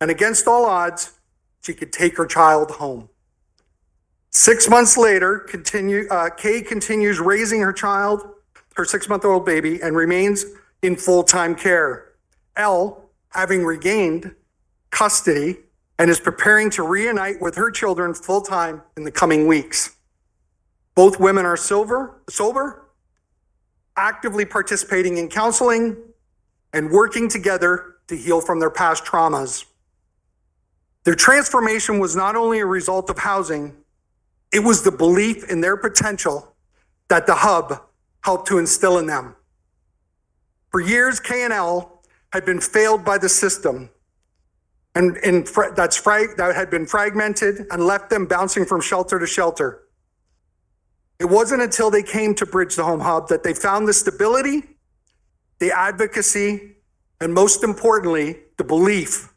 And against all odds, she could take her child home. 6 months later, Kay continues raising her child, her 6-month-old baby, and remains in full-time care. Elle, having regained custody, and is preparing to reunite with her children full-time in the coming weeks. Both women are sober, actively participating in counseling, and working together to heal from their past traumas. Their transformation was not only a result of housing, it was the belief in their potential that the hub helped to instill in them. For years, KNL had been failed by the system, and that had been fragmented and left them bouncing from shelter to shelter. It wasn't until they came to Bridge the Home Hub that they found the stability, the advocacy, and most importantly, the belief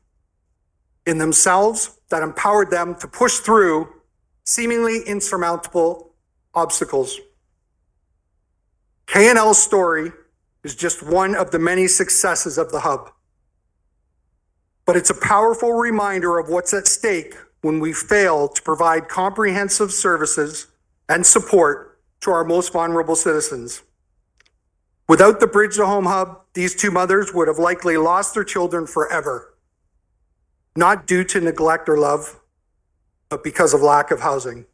in themselves that empowered them to push through seemingly insurmountable obstacles. KNL's story is just one of the many successes of the hub. But it's a powerful reminder of what's at stake when we fail to provide comprehensive services and support to our most vulnerable citizens. Without the Bridge to Home Hub, these two mothers would have likely lost their children forever, not due to neglect or love, but because of lack of housing.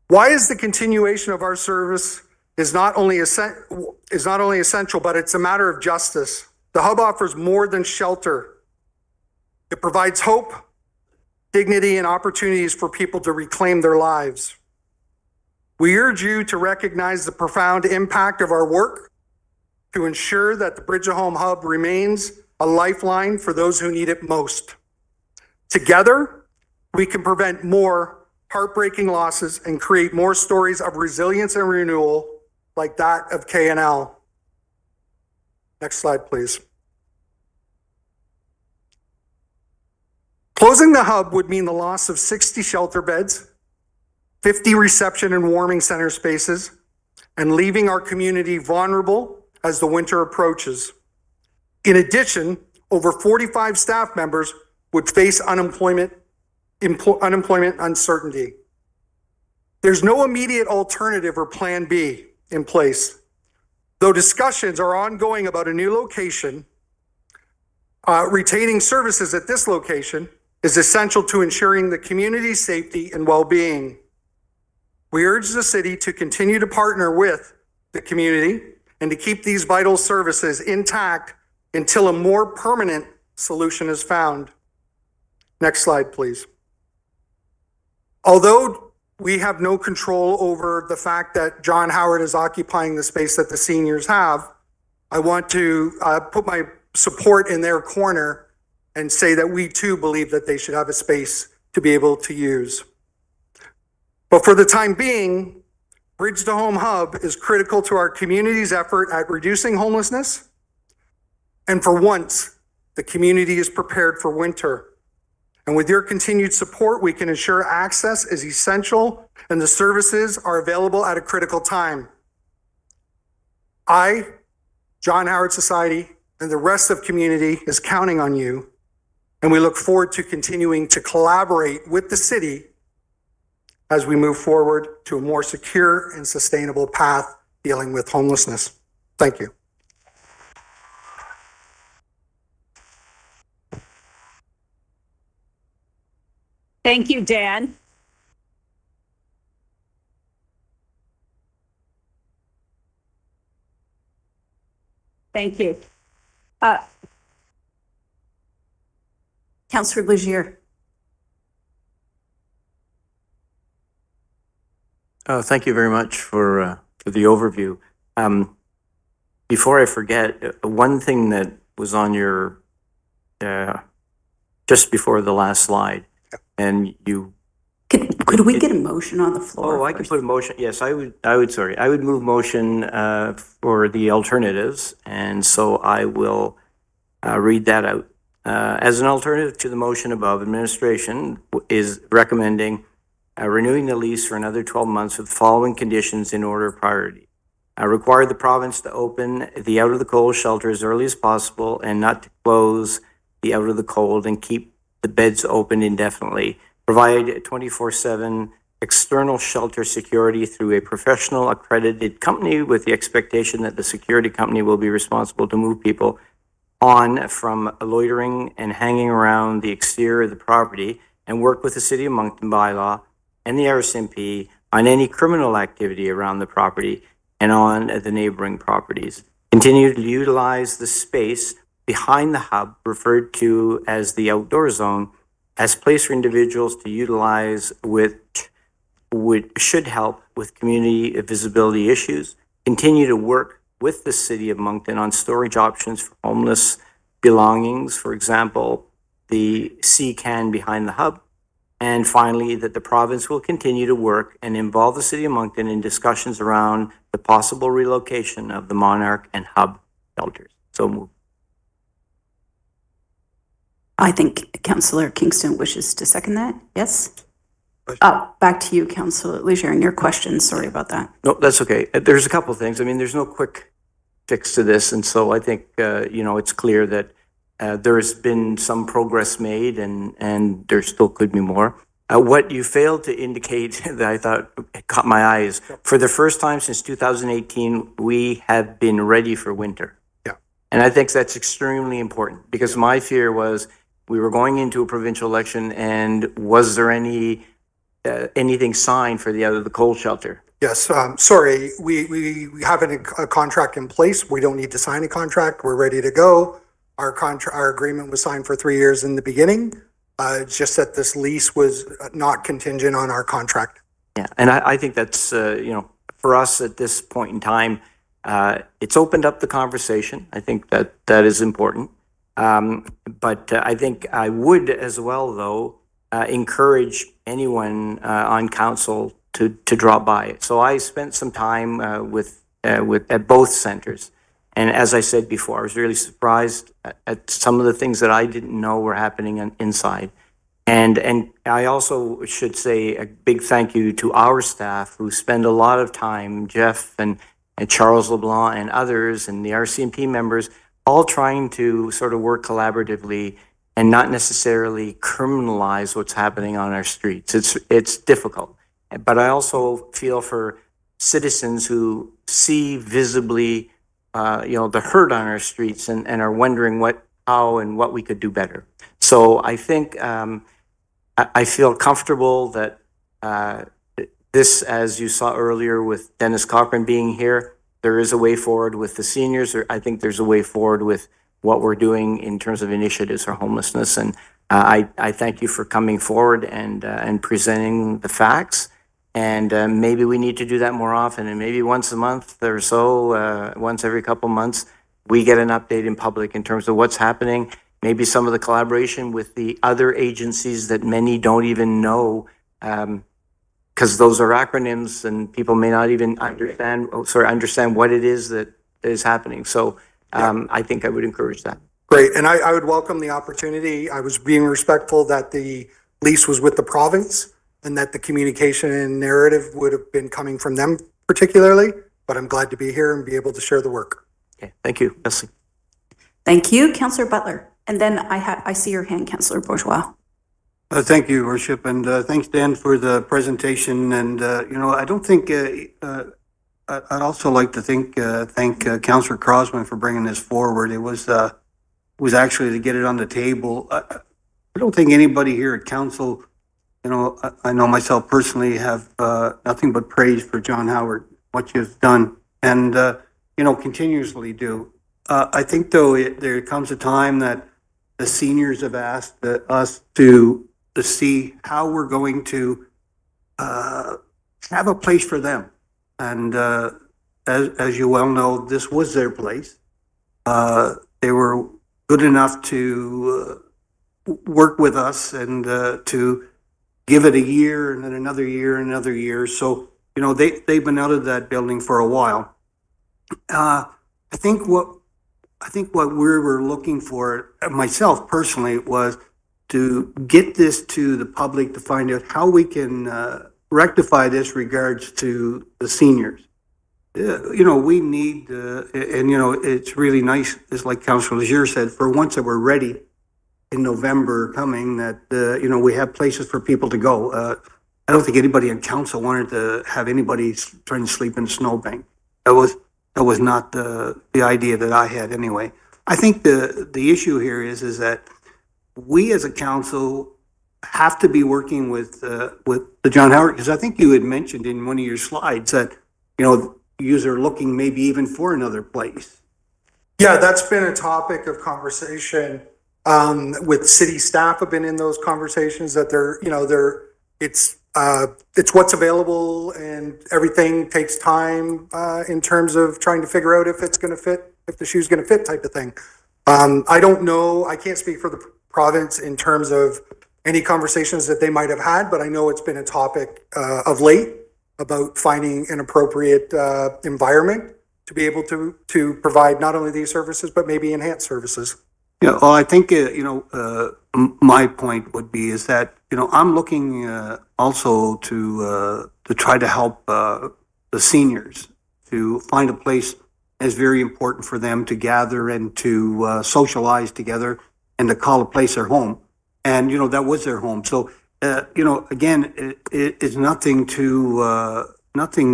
Why is the continuation of our service is not only essential, but it's a matter of justice. The hub offers more than shelter. It provides hope, dignity, and opportunities for people to reclaim their lives. We urge you to recognize the profound impact of our work to ensure that the Bridge to Home Hub remains a lifeline for those who need it most. Together, we can prevent more heartbreaking losses and create more stories of resilience and renewal like that of KNL. Next slide, please. Closing the hub would mean the loss of 60 shelter beds, 50 reception and warming center spaces, and leaving our community vulnerable as the winter approaches. In addition, over 45 staff members would face unemployment uncertainty. There's no immediate alternative or plan B in place. Though discussions are ongoing about a new location, retaining services at this location is essential to ensuring the community's safety and well-being. We urge the city to continue to partner with the community and to keep these vital services intact until a more permanent solution is found. Next slide, please. Although we have no control over the fact that John Howard is occupying the space that the seniors have, I want to put my support in their corner and say that we too believe that they should have a space to be able to use. But for the time being, Bridge to Home Hub is critical to our community's effort at reducing homelessness. And for once, the community is prepared for winter. And with your continued support, we can ensure access is essential and the services are available at a critical time. I, John Howard Society, and the rest of community is counting on you, and we look forward to continuing to collaborate with the city as we move forward to a more secure and sustainable path dealing with homelessness. Thank you. Thank you, Dan. Thank you. Councillor Legier. Thank you very much for the overview. Before I forget, one thing that was on your, just before the last slide, and you. Could we get a motion on the floor? Oh, I could put a motion. Yes, I would move motion for the alternatives. And so I will read that out. As an alternative to the motion above, administration is recommending renewing the lease for another 12 months with the following conditions in order of priority. Require the province to open the Out of the Cold shelter as early as possible and not to close the Out of the Cold and keep the beds open indefinitely. Provide 24/7 external shelter security through a professional accredited company with the expectation that the security company will be responsible to move people on from loitering and hanging around the exterior of the property, and work with the City of Moncton bylaw and the RCMP on any criminal activity around the property and on the neighboring properties. Continue to utilize the space behind the hub, referred to as the outdoor zone, as place for individuals to utilize, which should help with community visibility issues. Continue to work with the City of Moncton on storage options for homeless belongings, for example, the sea can behind the hub. And finally, that the province will continue to work and involve the City of Moncton in discussions around the possible relocation of the Monarch and Hub shelters. So move. I think Councillor Kingston wishes to second that. Yes? Back to you, Councillor Legier, and your question. Sorry about that. No, that's okay. There's a couple of things. I mean, there's no quick fix to this. And so I think, it's clear that there has been some progress made and there still could be more. What you failed to indicate that I thought caught my eye is, for the first time since 2018, we have been ready for winter. Yeah. And I think that's extremely important, because my fear was we were going into a provincial election, and was there anything signed for the Out of the Cold shelter? Yes, sorry, we have a contract in place. We don't need to sign a contract. We're ready to go. Our agreement was signed for 3 years in the beginning. It's just that this lease was not contingent on our contract. Yeah, and I think that's, for us at this point in time, it's opened up the conversation. I think that is important. But I think I would as well, though, encourage anyone on council to drop by. So I spent some time at both centers. And as I said before, I was really surprised at some of the things that I didn't know were happening inside. And I also should say a big thank you to our staff, who spend a lot of time, Jeff and Charles LeBlanc and others, and the RCMP members, all trying to sort of work collaboratively and not necessarily criminalize what's happening on our streets. It's difficult. But I also feel for citizens who see visibly the hurt on our streets and are wondering how and what we could do better. So I think I feel comfortable that this, as you saw earlier with Dennis Cochran being here, there is a way forward with the seniors. I think there's a way forward with what we're doing in terms of initiatives for homelessness. And I thank you for coming forward and presenting the facts. And maybe we need to do that more often. And maybe once a month or so, once every couple months, we get an update in public in terms of what's happening. Maybe some of the collaboration with the other agencies that many don't even know, because those are acronyms and people may not even understand what it is that is happening. So I think I would encourage that. Great, and I would welcome the opportunity. I was being respectful that the lease was with the province and that the communication and narrative would have been coming from them particularly, but I'm glad to be here and be able to share the work. Okay, thank you. Merci. Thank you, Councillor Butler. And then I see your hand, Councillor Bourgeois. Thank you, Your Worship, and thanks, Dan, for the presentation. And, I don't think, I'd also like to thank Councillor Crosman for bringing this forward. It was actually to get it on the table. I don't think anybody here at council, I know myself personally have nothing but praise for John Howard, what you've done, and, continuously do. I think, though, there comes a time that the seniors have asked us to see how we're going to have a place for them. And as you well know, this was their place. They were good enough to work with us and to give it a year and then another year and another year. So, they've been out of that building for a while. I think what we were looking for, myself personally, was to get this to the public to find out how we can rectify this regards to the seniors. We need, it's really nice, it's like Councillor Legier said, for once that we're ready in November coming, that, we have places for people to go. I don't think anybody in council wanted to have anybody trying to sleep in a snowbank. That was not the idea that I had anyway. I think the issue here is that we as a council have to be working with the John Howard, because I think you had mentioned in one of your slides that, yous are looking maybe even for another place. Yeah, that's been a topic of conversation. With city staff have been in those conversations that it's what's available and everything takes time in terms of trying to figure out if it's going to fit, if the shoe's going to fit type of thing. I don't know, I can't speak for the province in terms of any conversations that they might have had, but I know it's been a topic of late about finding an appropriate environment to be able to provide not only these services, but maybe enhanced services. Yeah, well, I think, my point would be is that, I'm looking also to try to help the seniors to find a place that's very important for them to gather and to socialize together and to call a place their home. And, that was their home. So, again, it's nothing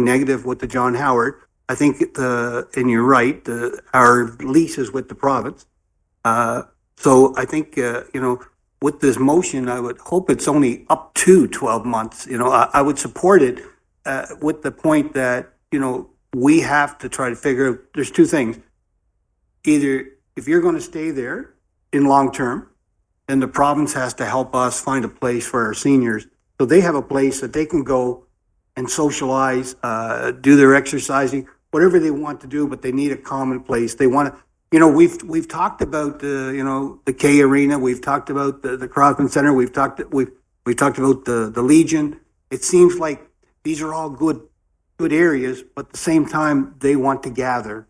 negative with the John Howard. I think, and you're right, our lease is with the province. So I think, with this motion, I would hope it's only up to 12 months. I would support it with the point that, we have to try to figure out, there's two things. Either if you're going to stay there in long term, then the province has to help us find a place for our seniors so they have a place that they can go and socialize, do their exercising, whatever they want to do, but they need a common place. They want to, we've talked about the K Arena, we've talked about the Crosman Center, we've talked about the Legion. It seems like these are all good areas, but at the same time they want to gather,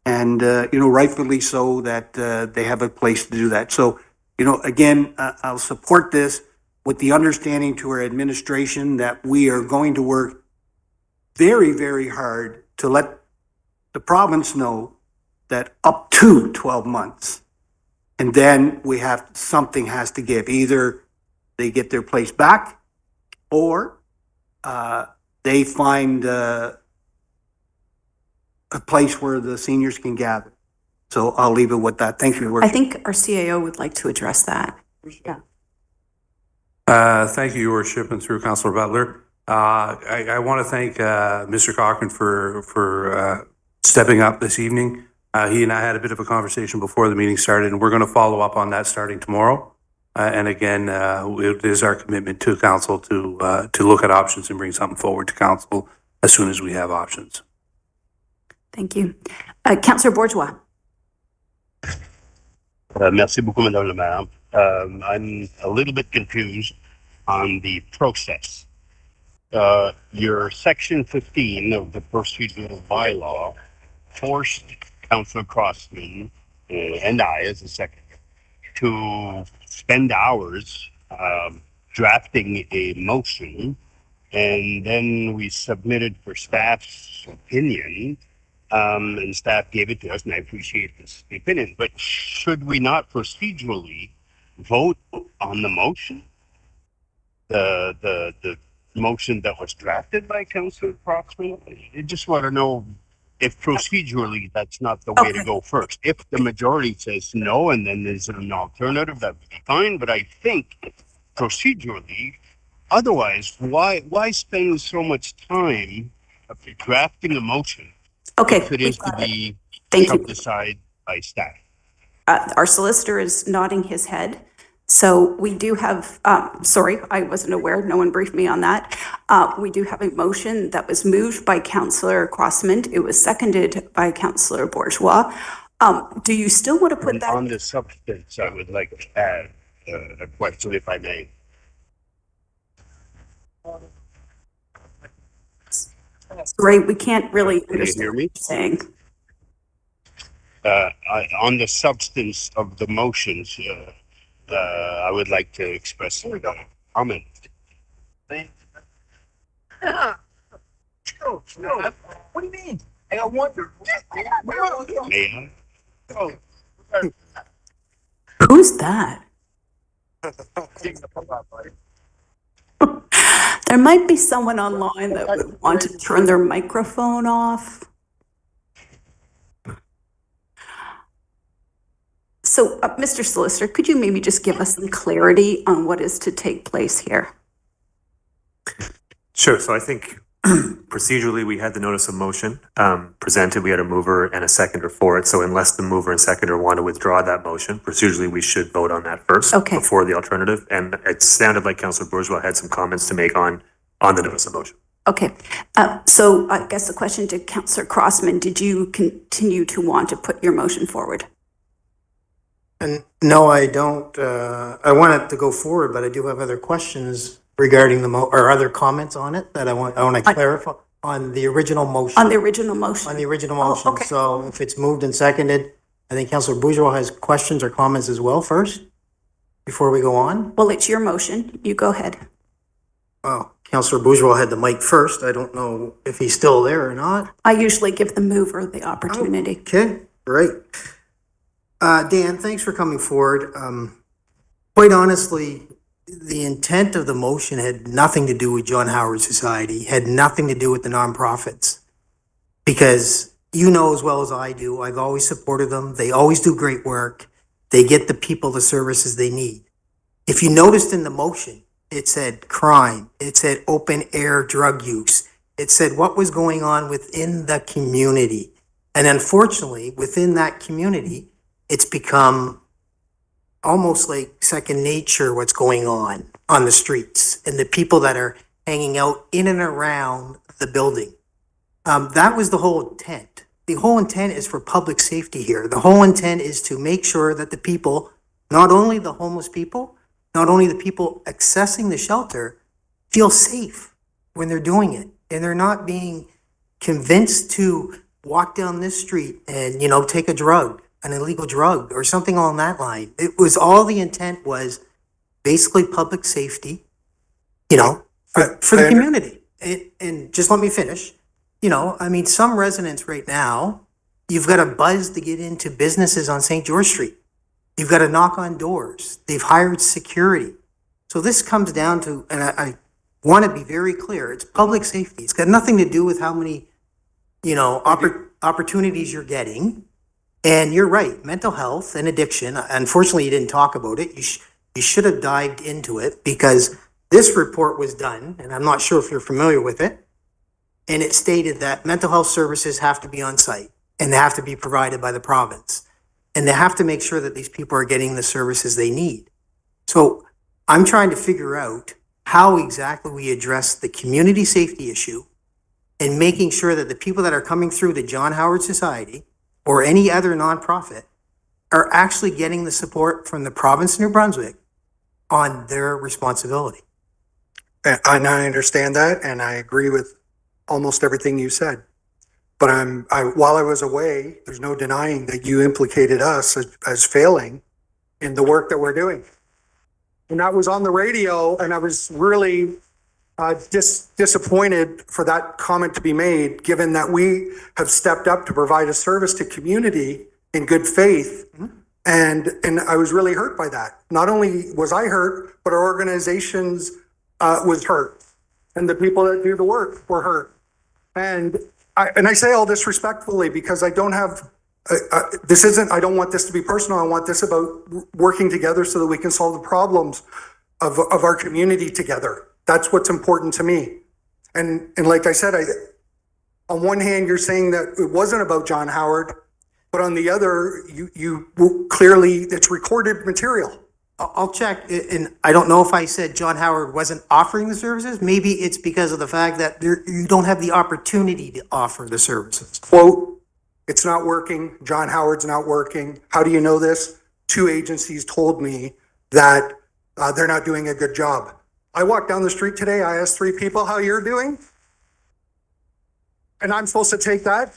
and rightfully so that they have a place to do that. So again, I'll support this with the understanding to our administration that we are going to work very, very hard to let the province know that up to 12 months, and then something has to give. Either they get their place back, or they find a place where the seniors can gather. So I'll leave it with that. Thank you, Your Worship. I think our CAO would like to address that. Yeah. Thank you, Your Worship, and through Councillor Butler. I want to thank Mr. Cochran for stepping up this evening. He and I had a bit of a conversation before the meeting started, and we're going to follow up on that starting tomorrow. And again, it is our commitment to council to look at options and bring something forward to council as soon as we have options. Thank you. Councillor Bourgeois. Merci beaucoup, Madame la Maire. I'm a little bit confused on the process. Your section 15 of the procedural bylaw forced Councillor Crossman and I, as a secretary, to spend hours drafting a motion, and then we submitted for staff's opinion, and staff gave it to us, and I appreciate this opinion. But should we not procedurally vote on the motion? The motion that was drafted by Councillor Proxman? I just want to know if procedurally that's not the way to go first. If the majority says no, and then there's an alternative, that would be fine. But I think procedurally, otherwise, why spend so much time drafting a motion if it is to be shoved aside by staff? Our solicitor is nodding his head. So we do have, sorry, I wasn't aware, no one briefed me on that. We do have a motion that was moved by Councillor Crossman. It was seconded by Councillor Bourgeois. Do you still want to put that? On the substance, I would like to add a question, if I may. Sorry, we can't really Can you hear understand me? what you're saying. On the substance of the motions, I would like to express a comment. What do you mean? I wonder. May I? Who's that? There might be someone online that would want to turn their microphone off. So, Mr. Solicitor, could you maybe just give us some clarity on what is to take place here? Sure. So I think procedurally, we had the notice of motion presented. We had a mover and a seconder for it. So unless the mover and seconder want to withdraw that motion, procedurally, we should vote on that first before the alternative. And it sounded like Councillor Bourgeois had some comments to make on the notice of motion. Okay. So I guess the question to Councillor Crossman, did you continue to want to put your motion forward? And no, I don't. I want it to go forward, but I do have other questions regarding the or other comments on it that I want to clarify on the original motion. On the original motion? On the original motion. So if it's moved and seconded, I think Councillor Bourgeois has questions or comments as well first, before we go on. Well, it's your motion. You go ahead. Oh, Councillor Bourgeois had the mic first. I don't know if he's still there or not. I usually give the mover the opportunity. Okay, great. Dan, thanks for coming forward. Quite honestly, the intent of the motion had nothing to do with John Howard Society, had nothing to do with the nonprofits. Because you know as well as I do, I've always supported them. They always do great work. They get the people the services they need. If you noticed in the motion, it said crime, it said open air drug use, it said what was going on within the community. And unfortunately, within that community, it's become almost like second nature what's going on the streets and the people that are hanging out in and around the building. That was the whole intent. The whole intent is for public safety here. The whole intent is to make sure that the people, not only the homeless people, not only the people accessing the shelter, feel safe when they're doing it. And they're not being convinced to walk down this street and, take a drug, an illegal drug or something along that line. It was all the intent was basically public safety, for the community. And just let me finish. Some residents right now, you've got to buzz to get into businesses on St. George Street. You've got to knock on doors. They've hired security. So this comes down to, and I want to be very clear, it's public safety. It's got nothing to do with how many, opportunities you're getting. And you're right, mental health and addiction, unfortunately, you didn't talk about it. You should have dived into it because this report was done, and I'm not sure if you're familiar with it, and it stated that mental health services have to be on site and they have to be provided by the province. And they have to make sure that these people are getting the services they need. So I'm trying to figure out how exactly we address the community safety issue and making sure that the people that are coming through the John Howard Society or any other nonprofit are actually getting the support from the province of New Brunswick on their responsibility. And I understand that, and I agree with almost everything you said. But while I was away, there's no denying that you implicated us as failing in the work that we're doing. And that was on the radio, and I was really disappointed for that comment to be made, given that we have stepped up to provide a service to community in good faith. And I was really hurt by that. Not only was I hurt, but our organizations was hurt. And the people that do the work were hurt. And I say all this respectfully because I don't have, I don't want this to be personal. I want this about working together so that we can solve the problems of our community together. That's what's important to me. And like I said, on one hand, you're saying that it wasn't about John Howard, but on the other, you clearly, it's recorded material. I'll check, and I don't know if I said John Howard wasn't offering the services. Maybe it's because of the fact that you don't have the opportunity to offer the services. Quote, it's not working. John Howard's not working. How do you know this? 2 agencies told me that they're not doing a good job. I walked down the street today. I asked 3 people how you're doing. And I'm supposed to take that?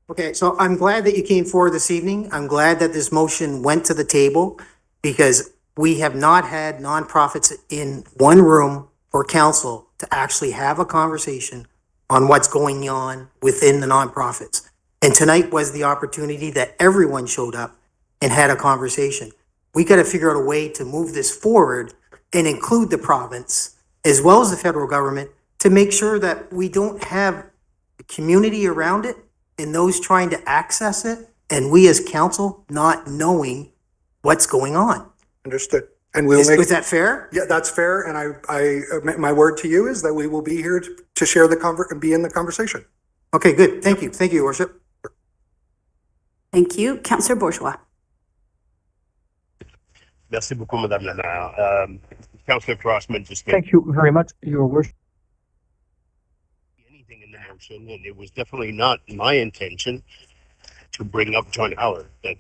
Okay, so I'm glad that you came forward this evening. I'm glad that this motion went to the table because we have not had nonprofits in one room for council to actually have a conversation on what's going on within the nonprofits. And tonight was the opportunity that everyone showed up and had a conversation. We got to figure out a way to move this forward and include the province as well as the federal government to make sure that we don't have the community around it and those trying to access it and we as council not knowing what's going on. Understood. And we'll make. Is that fair? Yeah, that's fair. And my word to you is that we will be here to share and be in the conversation. Okay, good. Thank you. Thank you, Your Worship. Thank you. Councillor Bourgeois. Merci beaucoup, Madame la Maire. Councillor Crossman just gave Thank you very much, Your Worship. anything in the motion, and it was definitely not my intention to bring up John Howard. That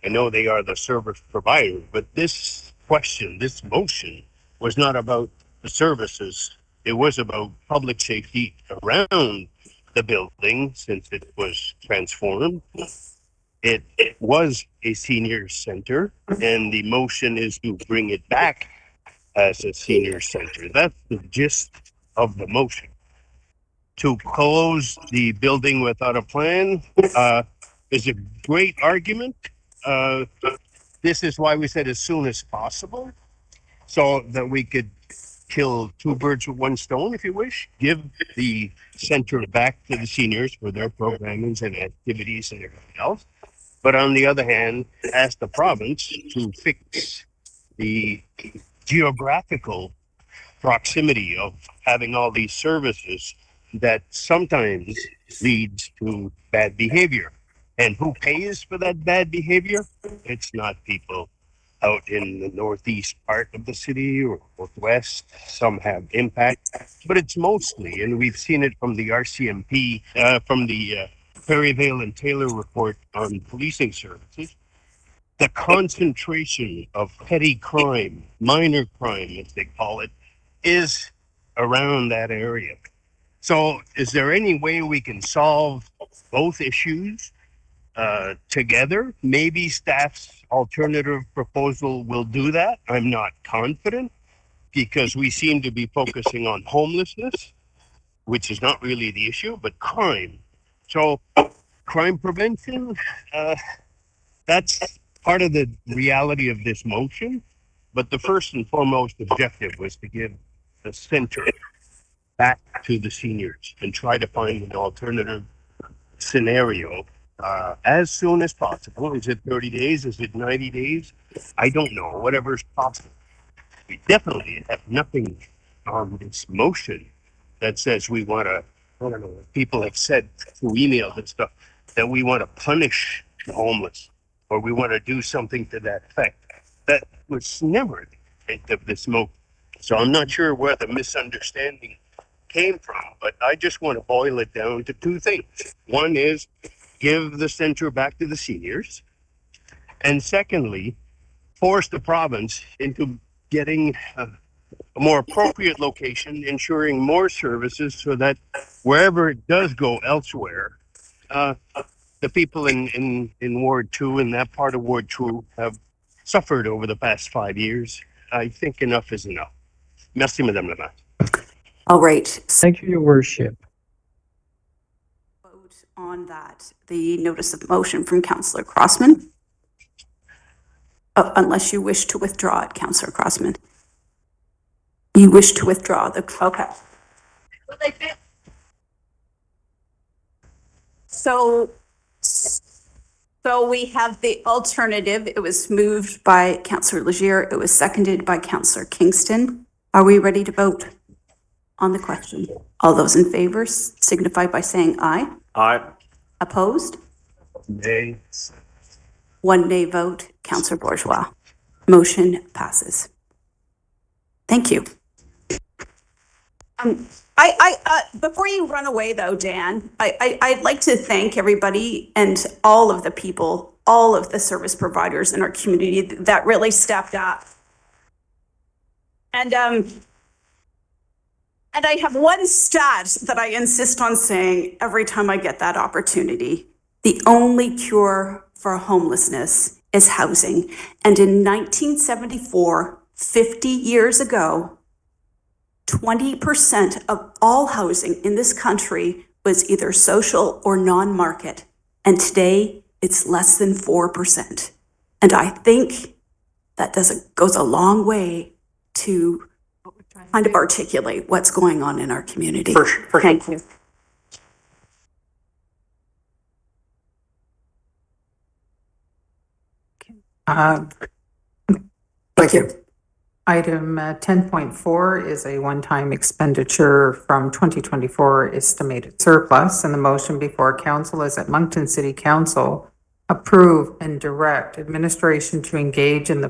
I know they are the service provider, but this question, this motion, was not about the services. It was about public safety around the building since it was transformed. It was a senior center, and the motion is to bring it back as a senior center. That's the gist of the motion. To close the building without a plan is a great argument. This is why we said as soon as possible, so that we could kill 2 birds with 1 stone, if you wish. Give the center back to the seniors for their programmings and activities and everything else. But on the other hand, ask the province to fix the geographical proximity of having all these services that sometimes leads to bad behavior. And who pays for that bad behavior? It's not people out in the northeast part of the city or northwest. Some have impact, but it's mostly, and we've seen it from the RCMP, from the Perryvale and Taylor report on policing services, the concentration of petty crime, minor crime as they call it, is around that area. So is there any way we can solve both issues together? Maybe staff's alternative proposal will do that. I'm not confident because we seem to be focusing on homelessness, which is not really the issue, but crime. So crime prevention, that's part of the reality of this motion. But the first and foremost objective was to give the center back to the seniors and try to find an alternative scenario as soon as possible. Is it 30 days? Is it 90 days? I don't know. Whatever is possible. We definitely have nothing on this motion that says we want to, I don't know, people have said through emails and stuff that we want to punish the homeless or we want to do something to that effect. That was never the intent of this motion. So I'm not sure where the misunderstanding came from, but I just want to boil it down to 2 things. One is give the center back to the seniors. And secondly, force the province into getting a more appropriate location, ensuring more services so that wherever it does go elsewhere, the people in Ward 2, in that part of Ward 2, have suffered over the past 5 years. I think enough is enough. Merci, Madame la Maire. All right. Thank you, Your Worship. Vote on that. The notice of motion from Councillor Crossman. Unless you wish to withdraw it, Councillor Crossman. You wish to withdraw the, okay. So we have the alternative. It was moved by Councillor Legier. It was seconded by Councillor Kingston. Are we ready to vote on the question? All those in favor signify by saying aye. Aye. Opposed? Nay. 1 nay vote, Councillor Bourgeois. Motion passes. Thank you. Before you run away though, Dan, I'd like to thank everybody and all of the people, all of the service providers in our community that really stepped up. And I have one stat that I insist on saying every time I get that opportunity. The only cure for homelessness is housing. And in 1974, 50 years ago, 20% of all housing in this country was either social or non-market. And today it's less than 4%. And I think that goes a long way to kind of articulate what's going on in our community. For sure. Thank you. Thank you. Item 10.4 is a one-time expenditure from 2024 estimated surplus, and the motion before council is that Moncton City Council approve and direct administration to engage in the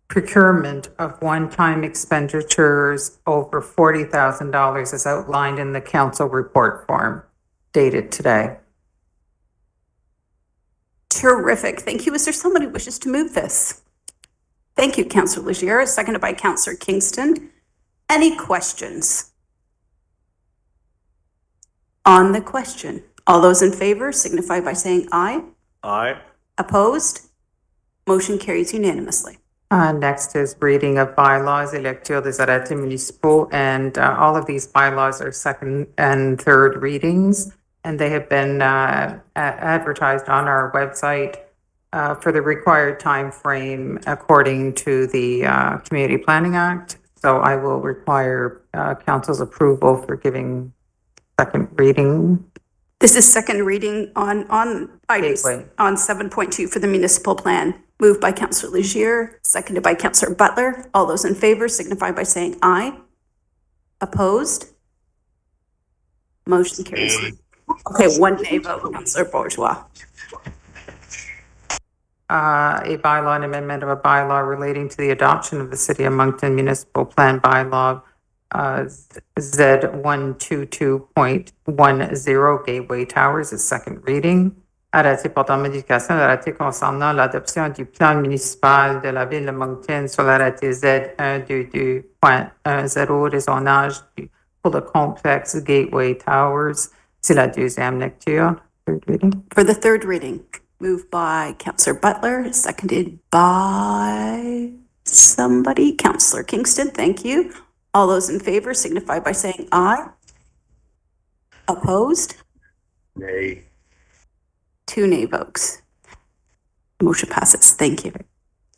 procurement of one-time expenditures over $40,000 as outlined in the council report form dated today. Terrific. Thank you. Is there somebody who wishes to move this? Thank you, Councillor Legier, seconded by Councillor Kingston. Any questions on the question? All those in favor signify by saying aye. Aye. Opposed? Motion carries unanimously. Next is reading of bylaws, lecture des arrêtés municipaux, and all of these bylaws are second and third readings, and they have been advertised on our website for the required time frame according to the Community Planning Act. So I will require council's approval for giving second reading. This is second reading on items Gateway. on 7.2 for the municipal plan. Moved by Councillor Legier, seconded by Councillor Butler. All those in favor signify by saying aye. Opposed? Motion carries. Okay, 1 nay vote, Councillor Bourgeois. A bylaw and amendment of a bylaw relating to the adoption of the City of Moncton Municipal Plan bylaw Z122.10 Gateway Towers is second reading. Arrêté portant modification de l'arrêté concernant l'adoption du plan municipal de la ville de Moncton sur l'arrêté Z122.10 des zonages pour le complexe Gateway Towers. C'est la deuxième lecture. Third reading. For the third reading, moved by Councillor Butler, seconded by somebody, Councillor Kingston. Thank you. All those in favor signify by saying aye. Opposed? Nay. 2 nay votes. Motion passes. Thank you.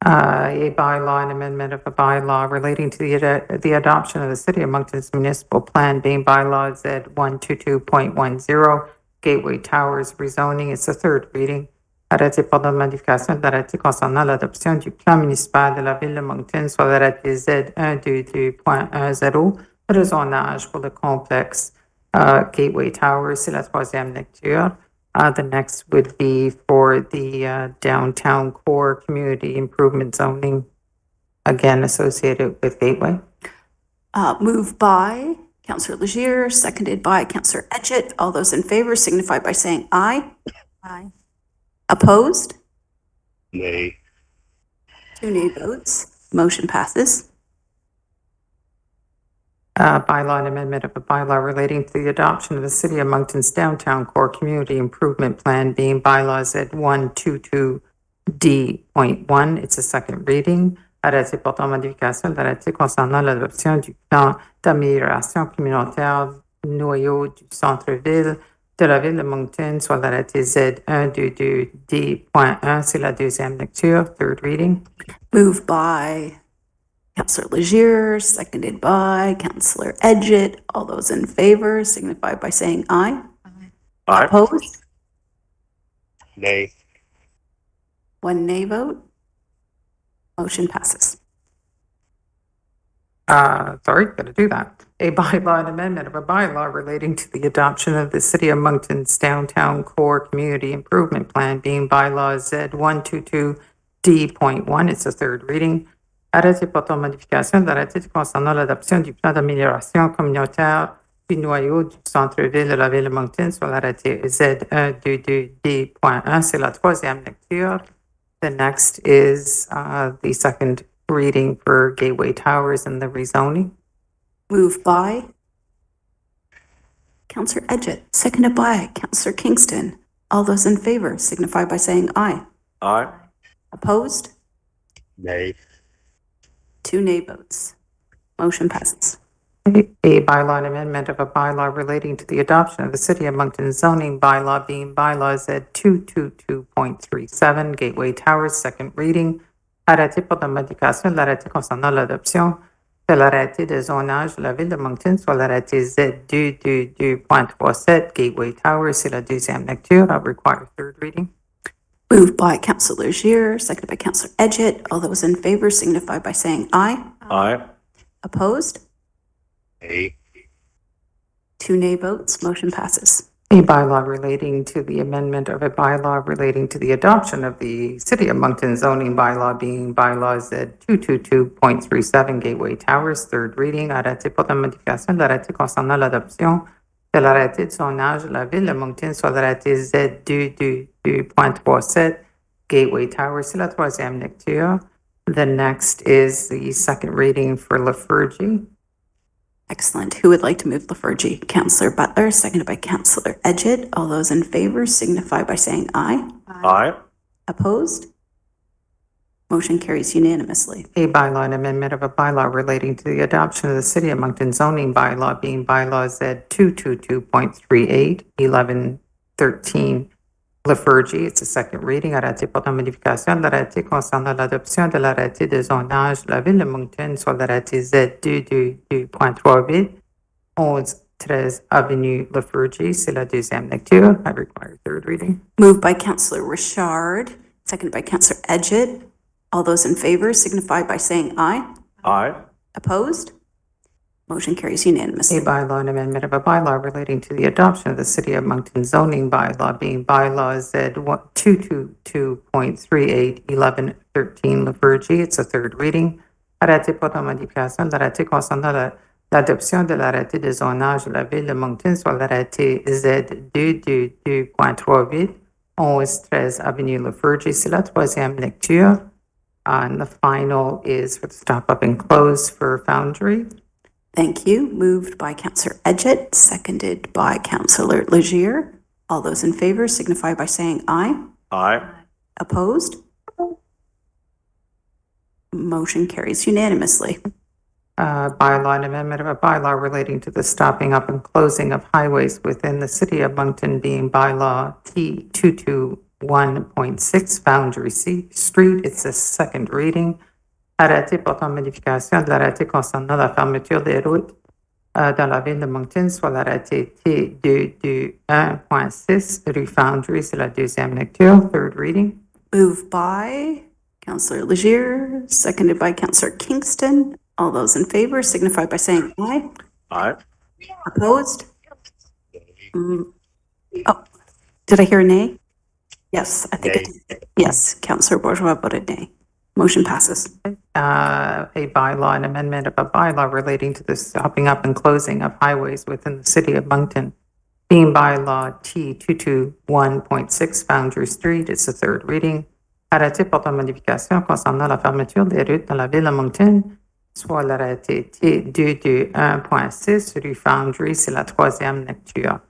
A bylaw and amendment of a bylaw relating to the adoption of the City of Moncton's municipal plan being bylaw Z122.10 Gateway Towers rezoning. It's the third reading. Arrêté portant modification de l'arrêté concernant l'adoption du plan municipal de la ville de Moncton sur l'arrêté Z122.10 rezonage pour le complexe Gateway Towers. C'est la troisième lecture. The next would be for the downtown core community improvement zoning, again associated with Gateway. Moved by Councillor Legier, seconded by Councillor Etchett. All those in favor signify by saying aye. Aye. Opposed? Nay. 2 nay votes. Motion passes. Bylaw and amendment of a bylaw relating to the adoption of the City of Moncton's downtown core community improvement plan being bylaws at D.1, it's a second reading. Arrêté portant modification de l'arrêté concernant l'adoption du plan d'amélioration communautaire noyau du centre-ville de la ville de Moncton, soit l'arrêté Z122D.1, c'est la deuxième lecture, third reading. Moved by Councillor Legier, seconded by Councillor Edgett. All those in favor signify by saying aye. Aye. Opposed? Nay. One nay vote. Motion passes. Sorry, gotta do that. A bylaw and amendment of a bylaw relating to the adoption of the City of Moncton's Downtown Core Community Improvement Plan, being bylaw Z122D.1. It's a third reading. Arrêté portant modification de l'arrêté concernant l'adoption du plan d'amélioration communautaire du noyau du centre-ville de la ville de Moncton, sur l'arrêté Z122D.1. C'est la troisième lecture. The next is the second reading for Gateway Towers and the rezoning. Moved by Councillor Edgett, seconded by Councillor Kingston. All those in favor signify by saying aye. Aye. Opposed? Nay. Two nay votes. Motion passes. A bylaw and amendment of a bylaw relating to the adoption of the City of Moncton zoning bylaw, being bylaw Z222.37, Gateway Towers, second reading. Arrêté pour la modification de l'arrêté concernant l'adoption de l'arrêté de zonage de la ville de Moncton, soit l'arrêté Z222.37, Gateway Towers, c'est la deuxième lecture. I require third reading. Moved by Councillor Legier, seconded by Councillor Edgett. All those in favor signify by saying aye. Aye. Opposed? Nay. Two nay votes. Motion passes. A bylaw relating to the amendment of a bylaw relating to the adoption of the City of Moncton zoning bylaw, being bylaw Z222.37, Gateway Towers, third reading. Arrêté pour la modification de l'arrêté concernant l'adoption de l'arrêté de zonage de la ville de Moncton, soit l'arrêté Z222.37, Gateway Towers, c'est la troisième lecture. The next is the second reading for Lafergie. Excellent. Who would like to move Lafergie? Councillor Butler, seconded by Councillor Edgett. All those in favor signify by saying aye. Aye. Opposed? Motion carries unanimously. A bylaw and amendment of a bylaw relating to the adoption of the City of Moncton zoning bylaw, being bylaw Z222.38, 1113 Lafergie. It's a second reading. Arrêté pour la modification de l'arrêté concernant l'adoption de l'arrêté de zonage de la ville de Moncton, soit l'arrêté Z222.38, 1113 Avenue Lafergie. C'est la deuxième lecture. I require third reading. Moved by Councillor Richard, seconded by Councillor Edgett. All those in favor signify by saying aye. Aye. Opposed? Motion carries unanimously. A bylaw and amendment of a bylaw relating to the adoption of the City of Moncton zoning bylaw, being bylaw Z222.38, 1113 Lafergie. It's a third reading. Arrêté pour la modification de l'arrêté concernant l'adoption de l'arrêté de zonage de la ville de Moncton, soit l'arrêté Z222.38, 1113 Avenue Lafergie. C'est la troisième lecture. And the final is for the stop up and close for Foundry. Thank you. Moved by Councillor Edgett, seconded by Councillor Legier. All those in favor signify by saying aye. Aye. Opposed? Motion carries unanimously. Bylaw and amendment of a bylaw relating to the stopping up and closing of highways within the City of Moncton, being bylaw T221.6 Foundry Street. It's a second reading. Arrêté portant modification de l'arrêté concernant la fermeture des routes dans la ville de Moncton, soit l'arrêté T221.6 rue Foundry. C'est la deuxième lecture, third reading. Moved by Councillor Legier, seconded by Councillor Kingston. All those in favor signify by saying aye. Aye. Opposed? Oh, did I hear a nay? Yes, I think it did. Yes, Councillor Bourgeois voted nay. Motion passes. A bylaw and amendment of a bylaw relating to the stopping up and closing of highways within the City of Moncton, being bylaw T221.6 Foundry Street. It's a third reading. Arrêté portant modification concernant la fermeture des routes dans la ville de Moncton, soit l'arrêté T221.6 rue Foundry. C'est la troisième lecture.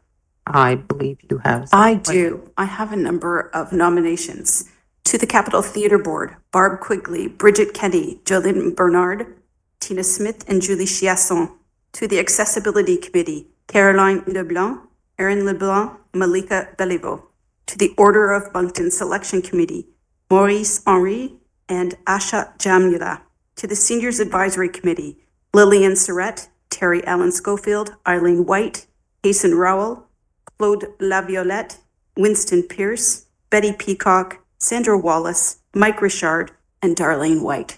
I believe you have. I do. I have a number of nominations To the Capitol Theater Board, Barb Quigley, Bridget Kenny, Jolene Bernard, Tina Smith, and Julie Chiasson. To the Accessibility Committee, Caroline Leblanc, Erin Leblanc, Malika Beliveau. To the Order of Moncton Selection Committee, Maurice Henry and Asha Jamula. To the Seniors Advisory Committee, Lillian Surratt, Terry Allen Schofield, Eileen White, Hasten Rowell, Claude Laviolette, Winston Pierce, Betty Peacock, Sandra Wallace, Mike Richard, and Darlene White.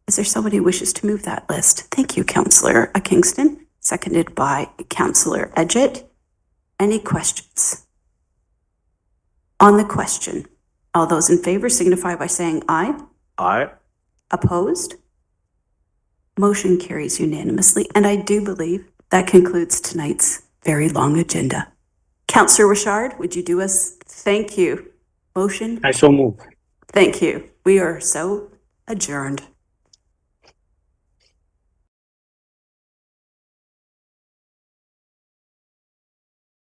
Is there somebody who wishes to move that list? Thank you, Councillor Kingston, seconded by Councillor Edgett. Any questions? On the question, all those in favor signify by saying aye. Aye. Opposed? Motion carries unanimously, and I do believe that concludes tonight's very long agenda. Councillor Richard, would you do us? Thank you. Motion? I so move. Thank you. We are so adjourned.